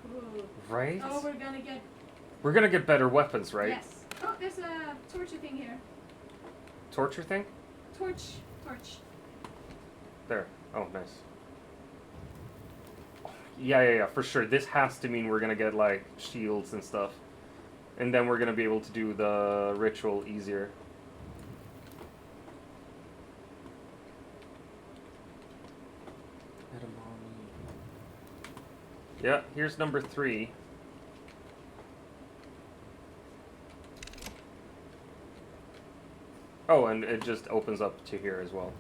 Cool. right? Oh, We're gonna get better weapons, right? Yes. Oh, there's a torture thing here. Torture thing? Torch. There. Oh, nice. Yeah, for sure. This has to mean we're gonna get, like, shields and stuff. And then we're gonna be able to do the ritual easier. Yeah, here's number 3. Oh, and it just opens up to here as well.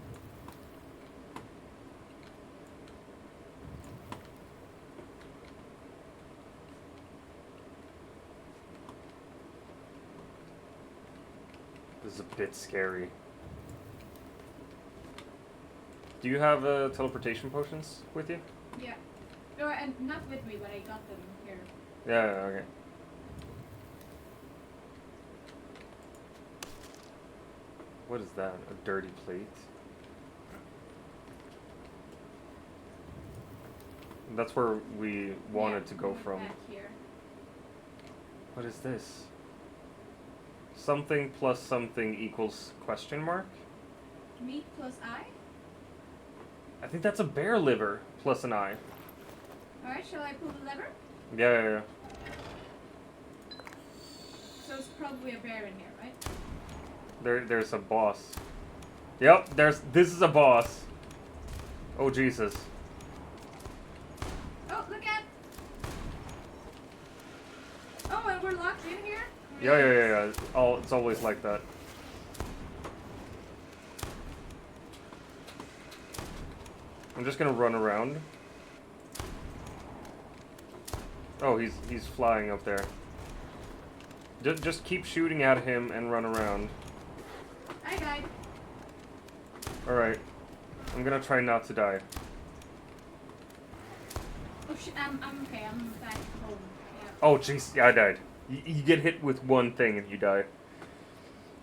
This is a bit scary. Do you have teleportation potions with you? Yeah. No, and not with me, but I got them here. Yeah, okay. What is that? A dirty plate? That's where we wanted to go from. Back here. What is this? Something plus something equals question mark? Meat plus I? I think that's a bear liver plus an eye. Alright, shall I pull the lever? Yeah. So it's probably a bear in here, right? There's a boss. Yep, this is a boss. Oh, Jesus. Oh, look at! Oh, and we're locked in here? Yeah. It's always like that. I'm just gonna run around. Oh, he's flying up there. Just keep shooting at him and run around. I died. Alright. I'm gonna try not to die. Oh shit, I'm okay, I'm back home. Yeah. Oh, jeez, yeah, I died. You get hit with one thing and you die.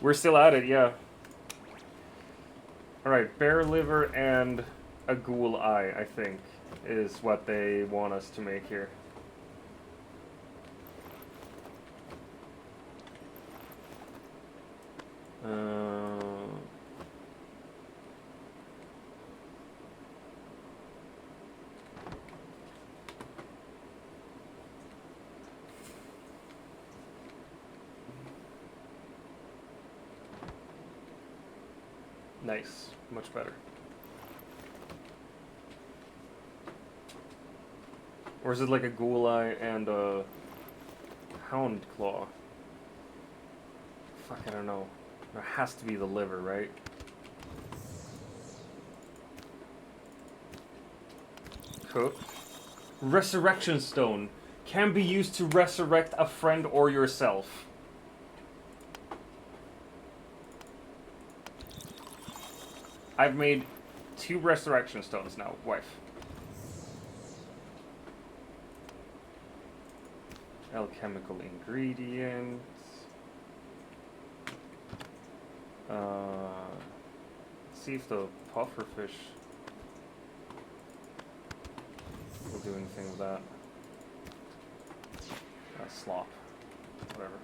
We're still at it, yeah. Alright, bear liver and a ghoul eye, I think, is what they want us to make here. Nice. Much better. Or is it like a ghoul eye and a hound claw? Fuck, I don't know. There has to be the liver, right? Cook. Resurrection stone. Can be used to resurrect a friend or yourself. I've made 2 resurrection stones now, wife. Alchemical ingredients. Let's see if the pufferfish will do anything with that. Slop. Whatever.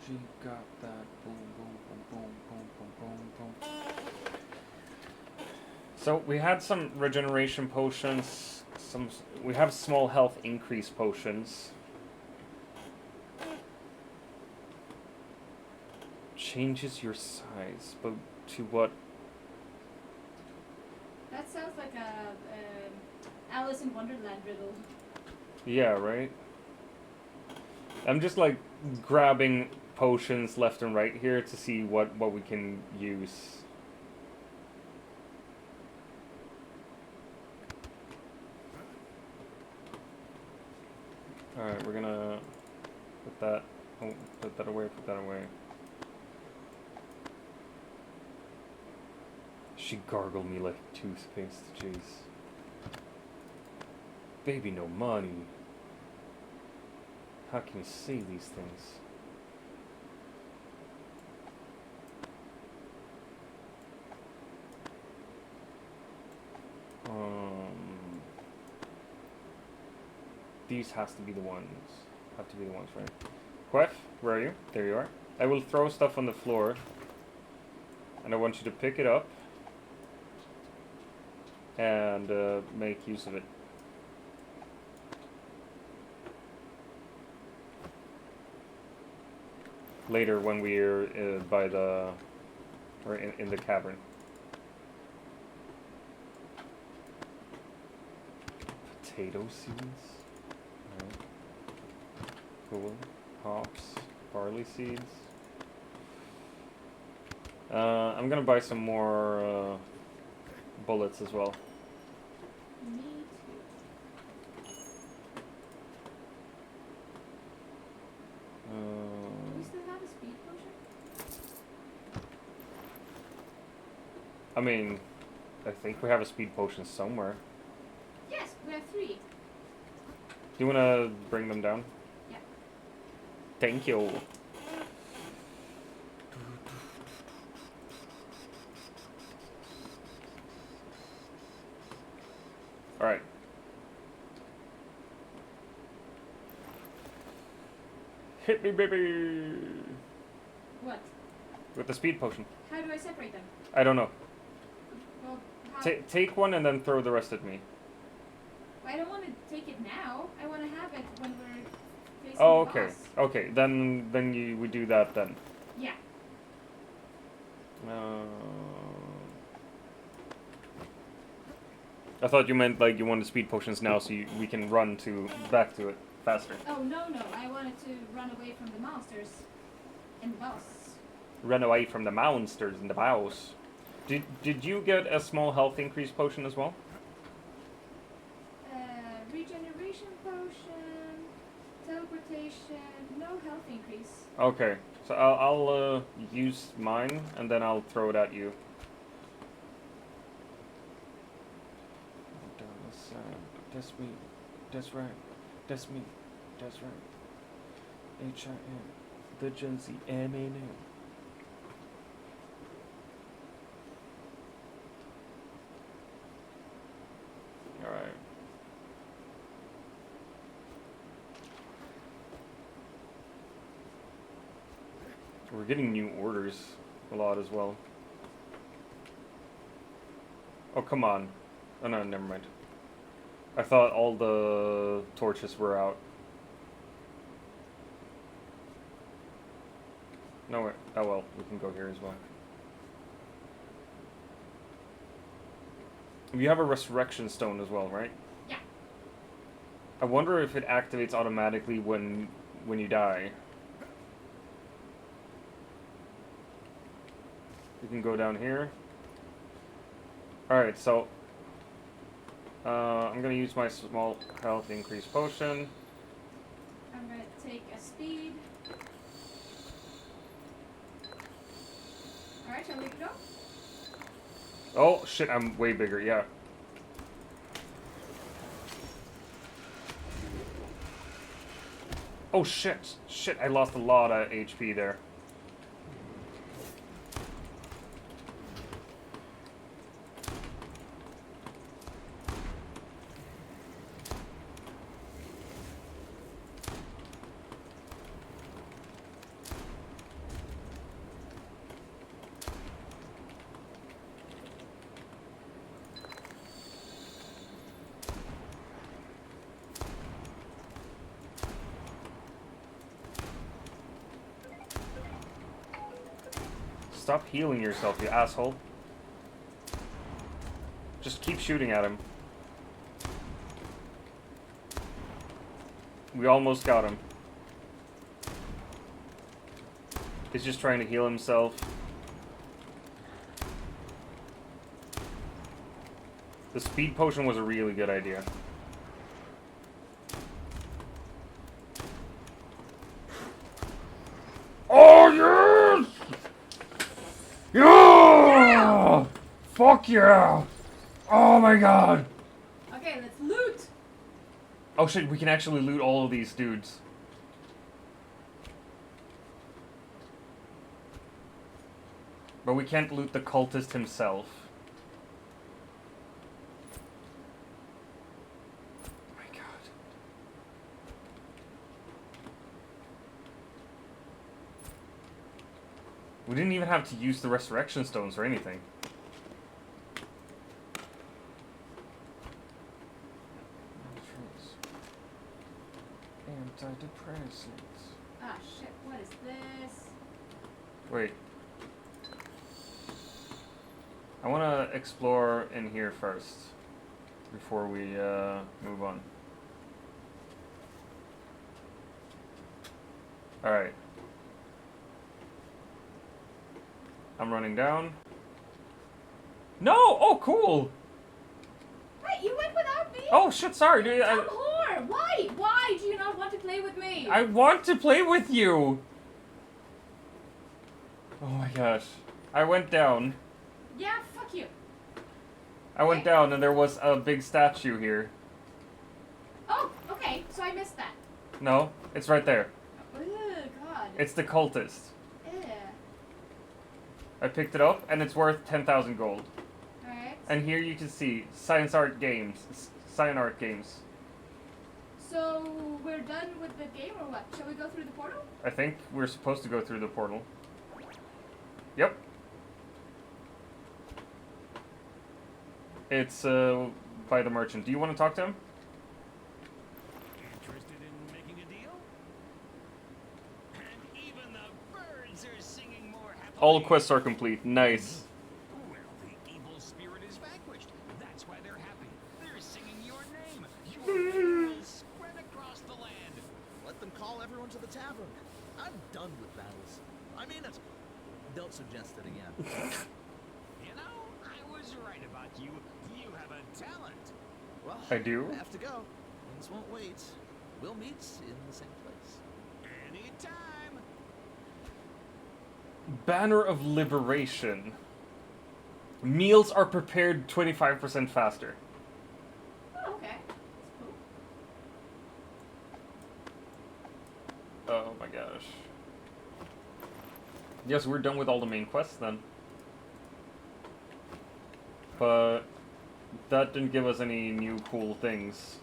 She got that boom, boom, boom, boom, boom, boom, boom, boom. So we had some regeneration potions. We have small health increase potions. Changes your size, but to what? That sounds like a Alice in Wonderland riddle. Yeah, right? I'm just like grabbing potions left and right here to see what we can use. Alright, we're gonna put that, put that away, put that away. She gargled me like toothpaste, jeez. Baby, no money. How can you say these things? These has to be the ones. Have to be the ones, right? Quef, where are you? There you are. I will throw stuff on the floor, and I want you to pick it up and make use of it. Later, when we're by the or in the cavern. Potato seeds. Right. Cool. Hops, barley seeds. I'm gonna buy some more bullets as well. Me too. Do we still have a speed potion? I mean, I think we have a speed potion somewhere. Yes, we have 3. Do you wanna bring them down? Yeah. Thank you. Alright. Hit me, baby! What? With the speed potion. How do I separate them? I don't know. Well, how? Take one and then throw the rest at me. I don't want to take it now. I want to have it when we're facing Oh, the okay. boss. Okay, then we do that then. Yeah. I thought you meant like you wanted speed potions now so we can run back to it faster. Oh, no. I wanted to run away from the monsters and the boss. Run away from the monsters and the boss. Did you get a small health increase potion as well? Regeneration potion, teleportation, no health increase. Okay, so I'll use mine and then I'll throw it at you. That's me. That's right. That's me. That's right. H-I-M. The Gen Z M-A-N. Alright. We're getting new orders a lot as well. Oh, come on. Oh, no, never mind. I thought all the torches were out. No, wait. Oh, well. We can go here as well. You have a resurrection stone as well, right? Yeah. I wonder if it activates automatically when you die. You can go down here. Alright, so I'm gonna use my small health increase potion. I'm gonna take a speed. Alright, shall we go? Oh shit, I'm way bigger, yeah. Oh shit, shit, I lost a lot of HP there. Stop healing yourself, you asshole. Just keep shooting at him. We almost got him. He's just trying to heal himself. The speed potion was a really good idea. Oh, yes! Yeah! Fuck yeah! Oh my god! Okay, let's loot! Oh shit, we can actually loot all of these dudes. But we can't loot the cultist himself. Oh my god. We didn't even have to use the resurrection stones or anything. Antidepressants. Ah shit, what is this? Wait. I want to explore in here first before we move on. Alright. I'm running down. No! Oh, cool! Wait, you went without me? Oh, shit, sorry, dude. Dumb whore! Why? Why do you not want to play with me? I want to play with you! Oh my gosh. I went down. Yeah, fuck you. I went down and there was a big statue here. Oh, okay, so I missed that. No, it's right there. Oh, God. It's the cultist. Yeah. I picked it up and it's worth 10,000 gold. Alright. And here you can see Science Art Games. Science Art Games. So, we're done with the game or what? Shall we go through the portal? I think we're supposed to go through the portal. Yep. It's by the merchant. Do you want to talk to him? Interested in making a deal? And even the birds are singing more happily. All quests are complete. Nice. Well, the evil spirit is vanquished. That's why they're happy. They're singing your name. Your fame will spread across the land. Let them call everyone to the tavern. I'm done with battles. I mean it. Don't suggest it again. You know, I was right about you. You have a talent. Well, I do. I have to go. Things won't wait. We'll meet in the same place. Anytime. Banner of Liberation. Meals are prepared 25% faster. Oh, okay. That's cool. Oh my gosh. Yes, we're done with all the main quests then. But that didn't give us any new cool things.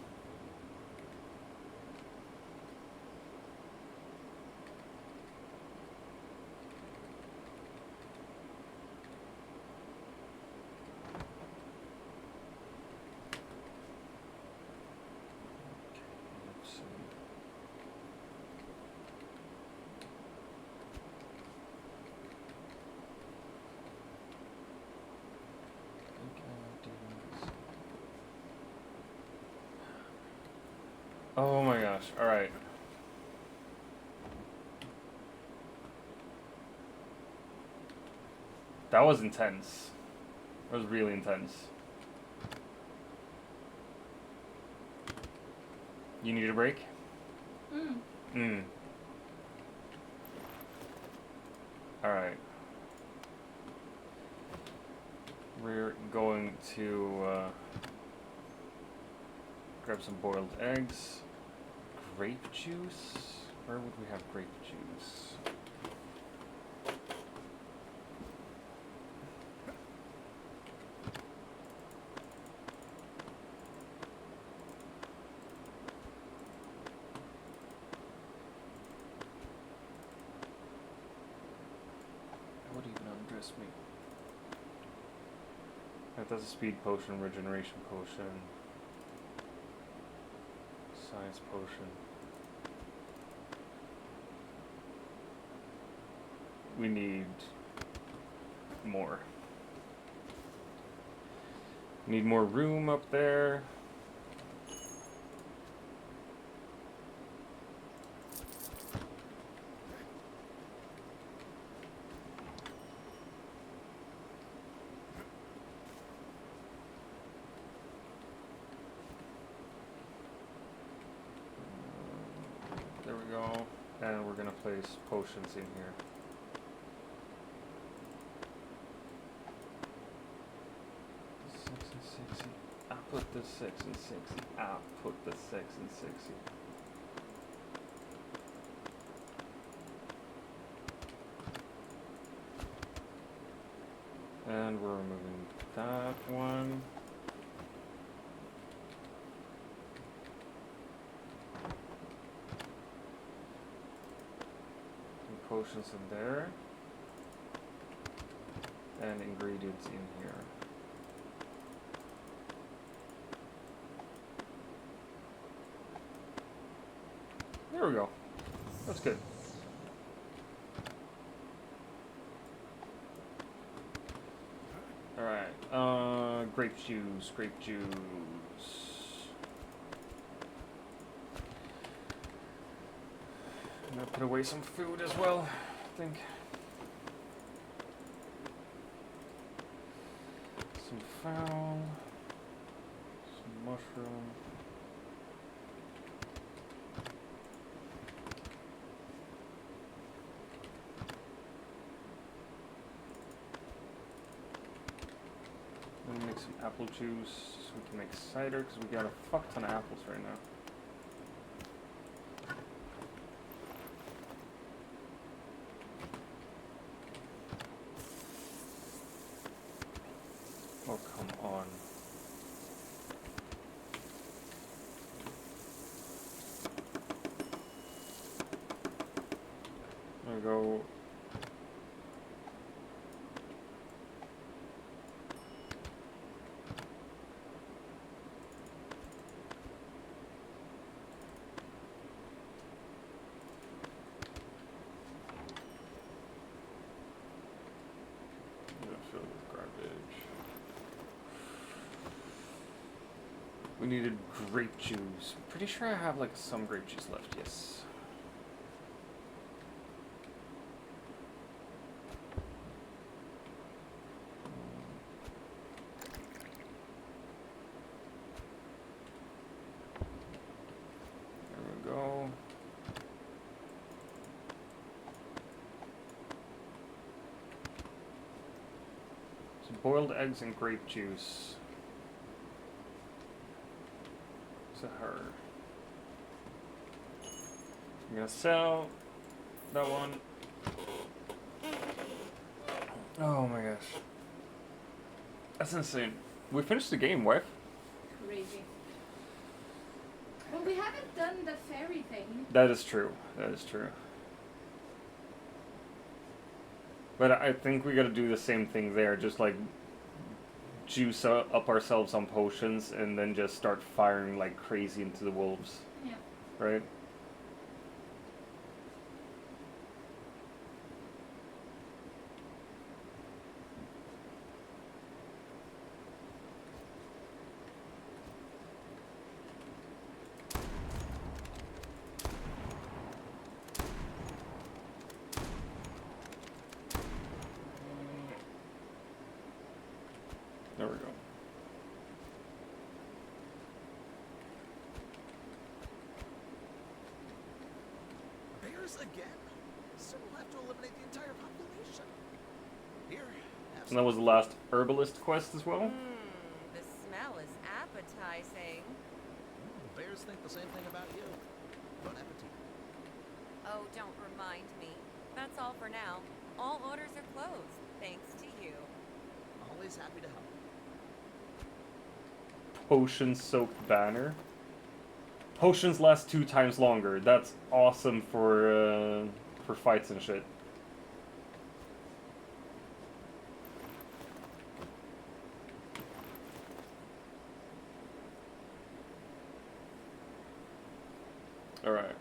gosh. Alright. That was intense. That was really intense. You need a break? Alright. We're going to grab some boiled eggs. Grape juice? Where would we have grape juice? What even undress me? That's a speed potion, regeneration potion, science potion. We need more. Need more room up there. There we go. And we're gonna place potions in here. 6 and 60. I'll put the 6 and 60. I'll put the 6 and 60. And we're removing that one. Potions in there, and ingredients in here. There we go. That's good. Alright, grape juice, grape juice. I'm gonna put away some food as well, I think. Some fowl, some mushroom. I'm gonna make some apple juice so we can make cider, because we got a fuck ton of apples right now. Oh, come on. There we go. I'm gonna fill it with garbage. We needed grape juice. Pretty sure I have like some grape juice left, yes. There we go. So boiled eggs and grape juice. To her. I'm gonna sell that one. Oh my gosh. That's insane. We finished the game, wife. Crazy. Well, we haven't done the fairy thing. That is true. That is true. But I think we gotta do the same thing there, just like juice up ourselves on potions and then just start firing like crazy into the wolves. Yeah. Right? Once again? So we'll have to eliminate the entire population. Here, have And that was the last herbalist quest as well. The smell is appetizing. Bears think the same thing about you. Bon appetit. Oh, don't remind me. That's all for now. All orders are closed, thanks to you. Always happy to help. Potion soaked banner. Potions last 2 times longer. That's awesome for fights and shit. Alright.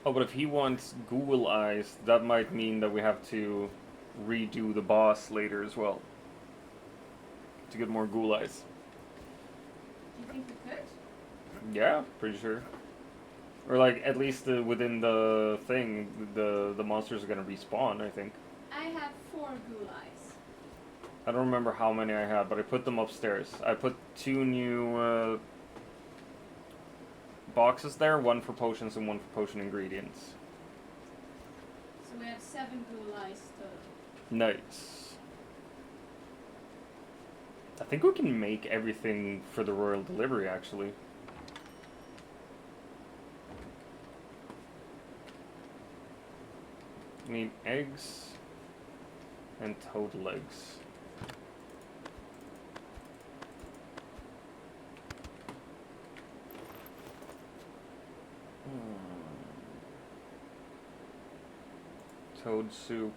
Oh, but if he wants ghoul eyes, that might mean that we have to redo the boss later as well. To get more ghoul eyes. Do you think we could? Yeah, pretty sure. Or like, at least within the thing, the monsters are gonna respawn, I think. I have 4 ghoul eyes. I don't remember how many I had, but I put them upstairs. I put 2 new boxes there, 1 for potions and 1 for potion ingredients. So we have 7 ghoul eyes total. Nice. I think we can make everything for the royal delivery, actually. We need eggs and toad legs. Toad soup.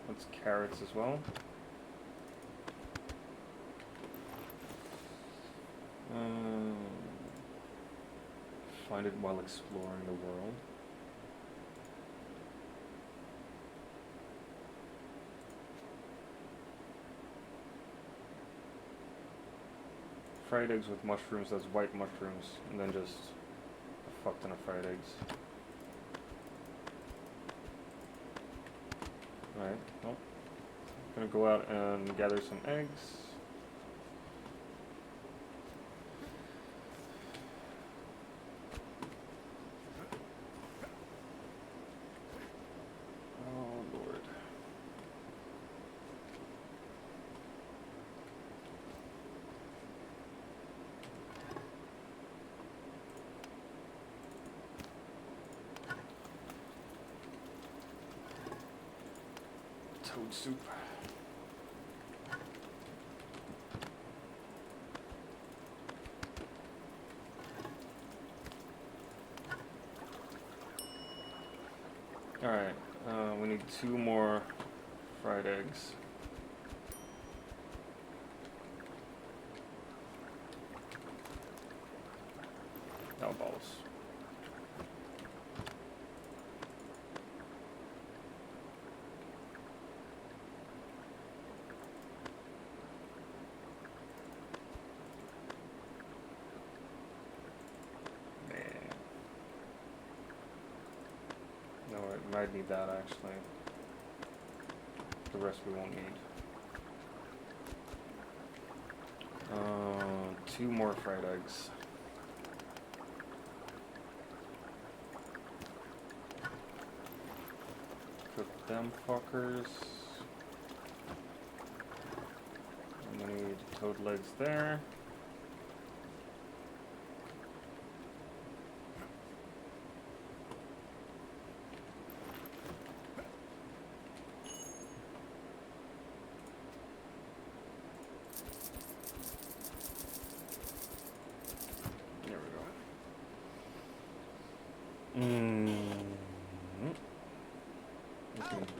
That's carrots as well. Find it while exploring the world. Fried eggs with mushrooms, that's white mushrooms, and then just a fuck ton of fried eggs. Alright, well, gonna go out and gather some eggs. Oh Lord. Toad soup. Alright, we need 2 more fried eggs. Oh, balls. No, it might need that actually. The rest we won't need. 2 more fried eggs. Cook them fuckers. And we need toad legs there.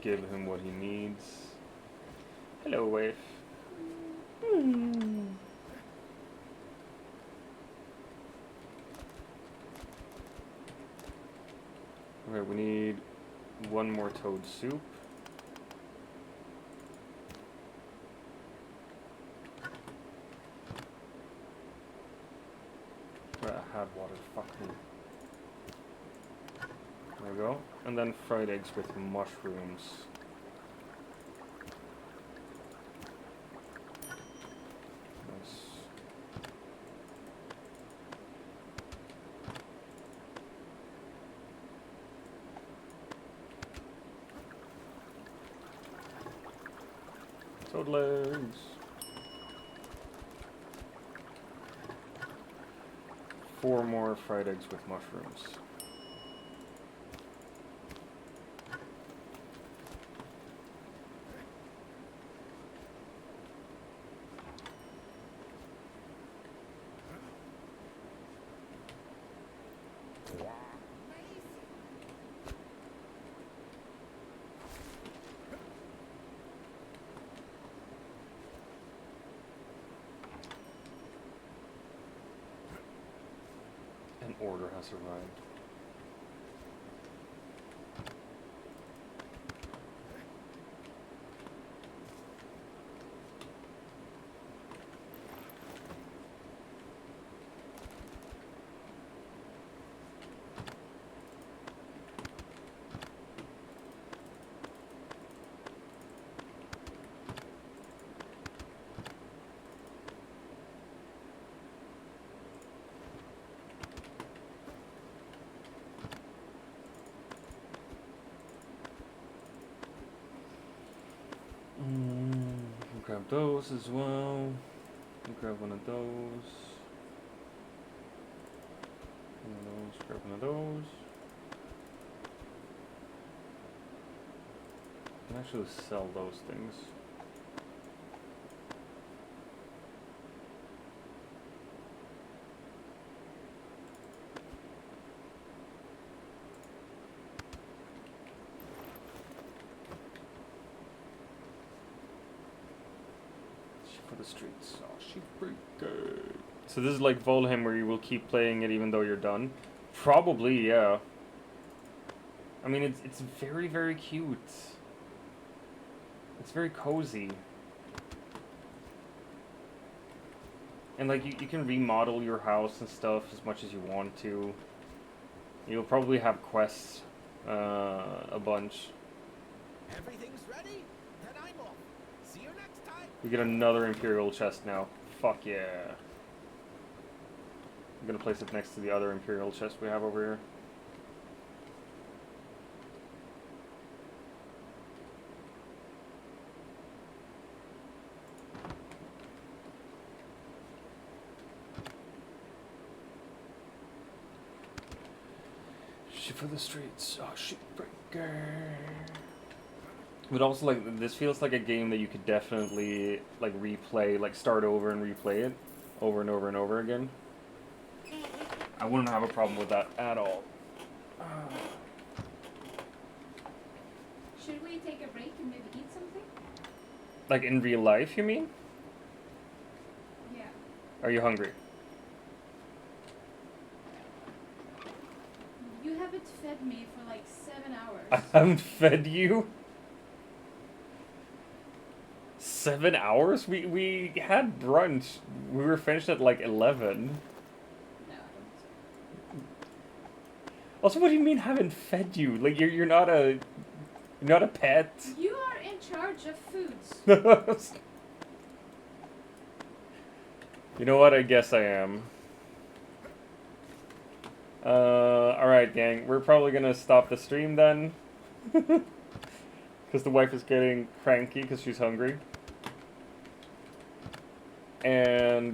Give him what he needs. Hello, wife. Okay, we need 1 more toad soup. I had water, fuck me. There we go. And then fried eggs with mushrooms. Nice. Toad legs. Four more fried eggs with mushrooms. An order has arrived. Grab those as well. Grab one of those. One of those. Grab one of those. I can actually sell those things. For the streets. Oh, she pretty good. So this is like Volheim where you will keep playing it even though you're done? Probably, yeah. I mean, it's very, very cute. It's very cozy. And like, you can remodel your house and stuff as much as you want to. You'll probably have quests a bunch. Everything's ready? Then I'm off. See you next time. We get another Imperial chest now. Fuck yeah. I'm gonna place it next to the other Imperial chest we have over here. Shit for the streets. Oh, shit breaker. But also, like, this feels like a game that you could definitely, like, replay, like, start over and replay it over and over and over again. I wouldn't have a problem with that at all. Should we take a break and maybe eat something? Like, in real life, you mean? Yeah. Are you hungry? You haven't fed me for like 7 hours. I haven't fed you? 7 hours? We had brunch. We were finished at like 11. No, I don't. Also, what do you mean haven't fed you? Like you're not a pet. You are in charge of foods. You know what? I guess I am. Alright, gang. We're probably gonna stop the stream then. Because the wife is getting cranky because she's hungry. And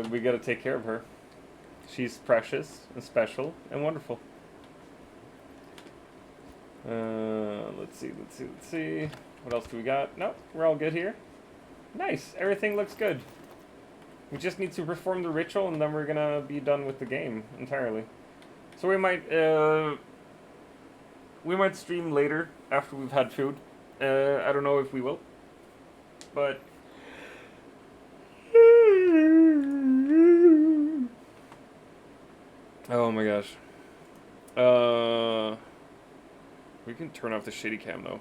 we gotta take care of her. She's precious and special and wonderful. Let's see. What else do we got? Nope, we're all good here. Nice, everything looks good. We just need to perform the ritual and then we're gonna be done with the game entirely. So we might stream later after we've had food. I don't know if we will, but oh my gosh. We can turn off the shitty cam though.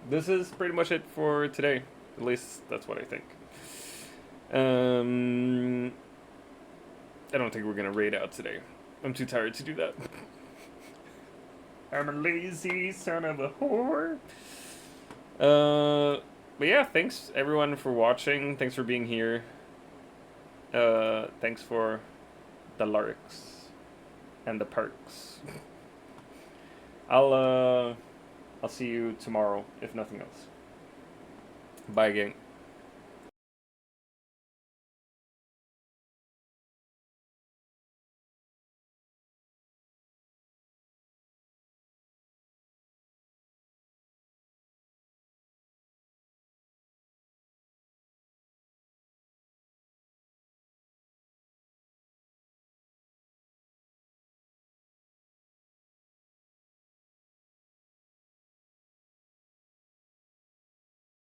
This is pretty much it for today. At least that's what I think. I don't think we're gonna raid out today. I'm too tired to do that. I'm a lazy son of a whore. But yeah, thanks everyone for watching. Thanks for being here. Thanks for the larks and the perks. I'll see you tomorrow, if nothing else. Bye, gang.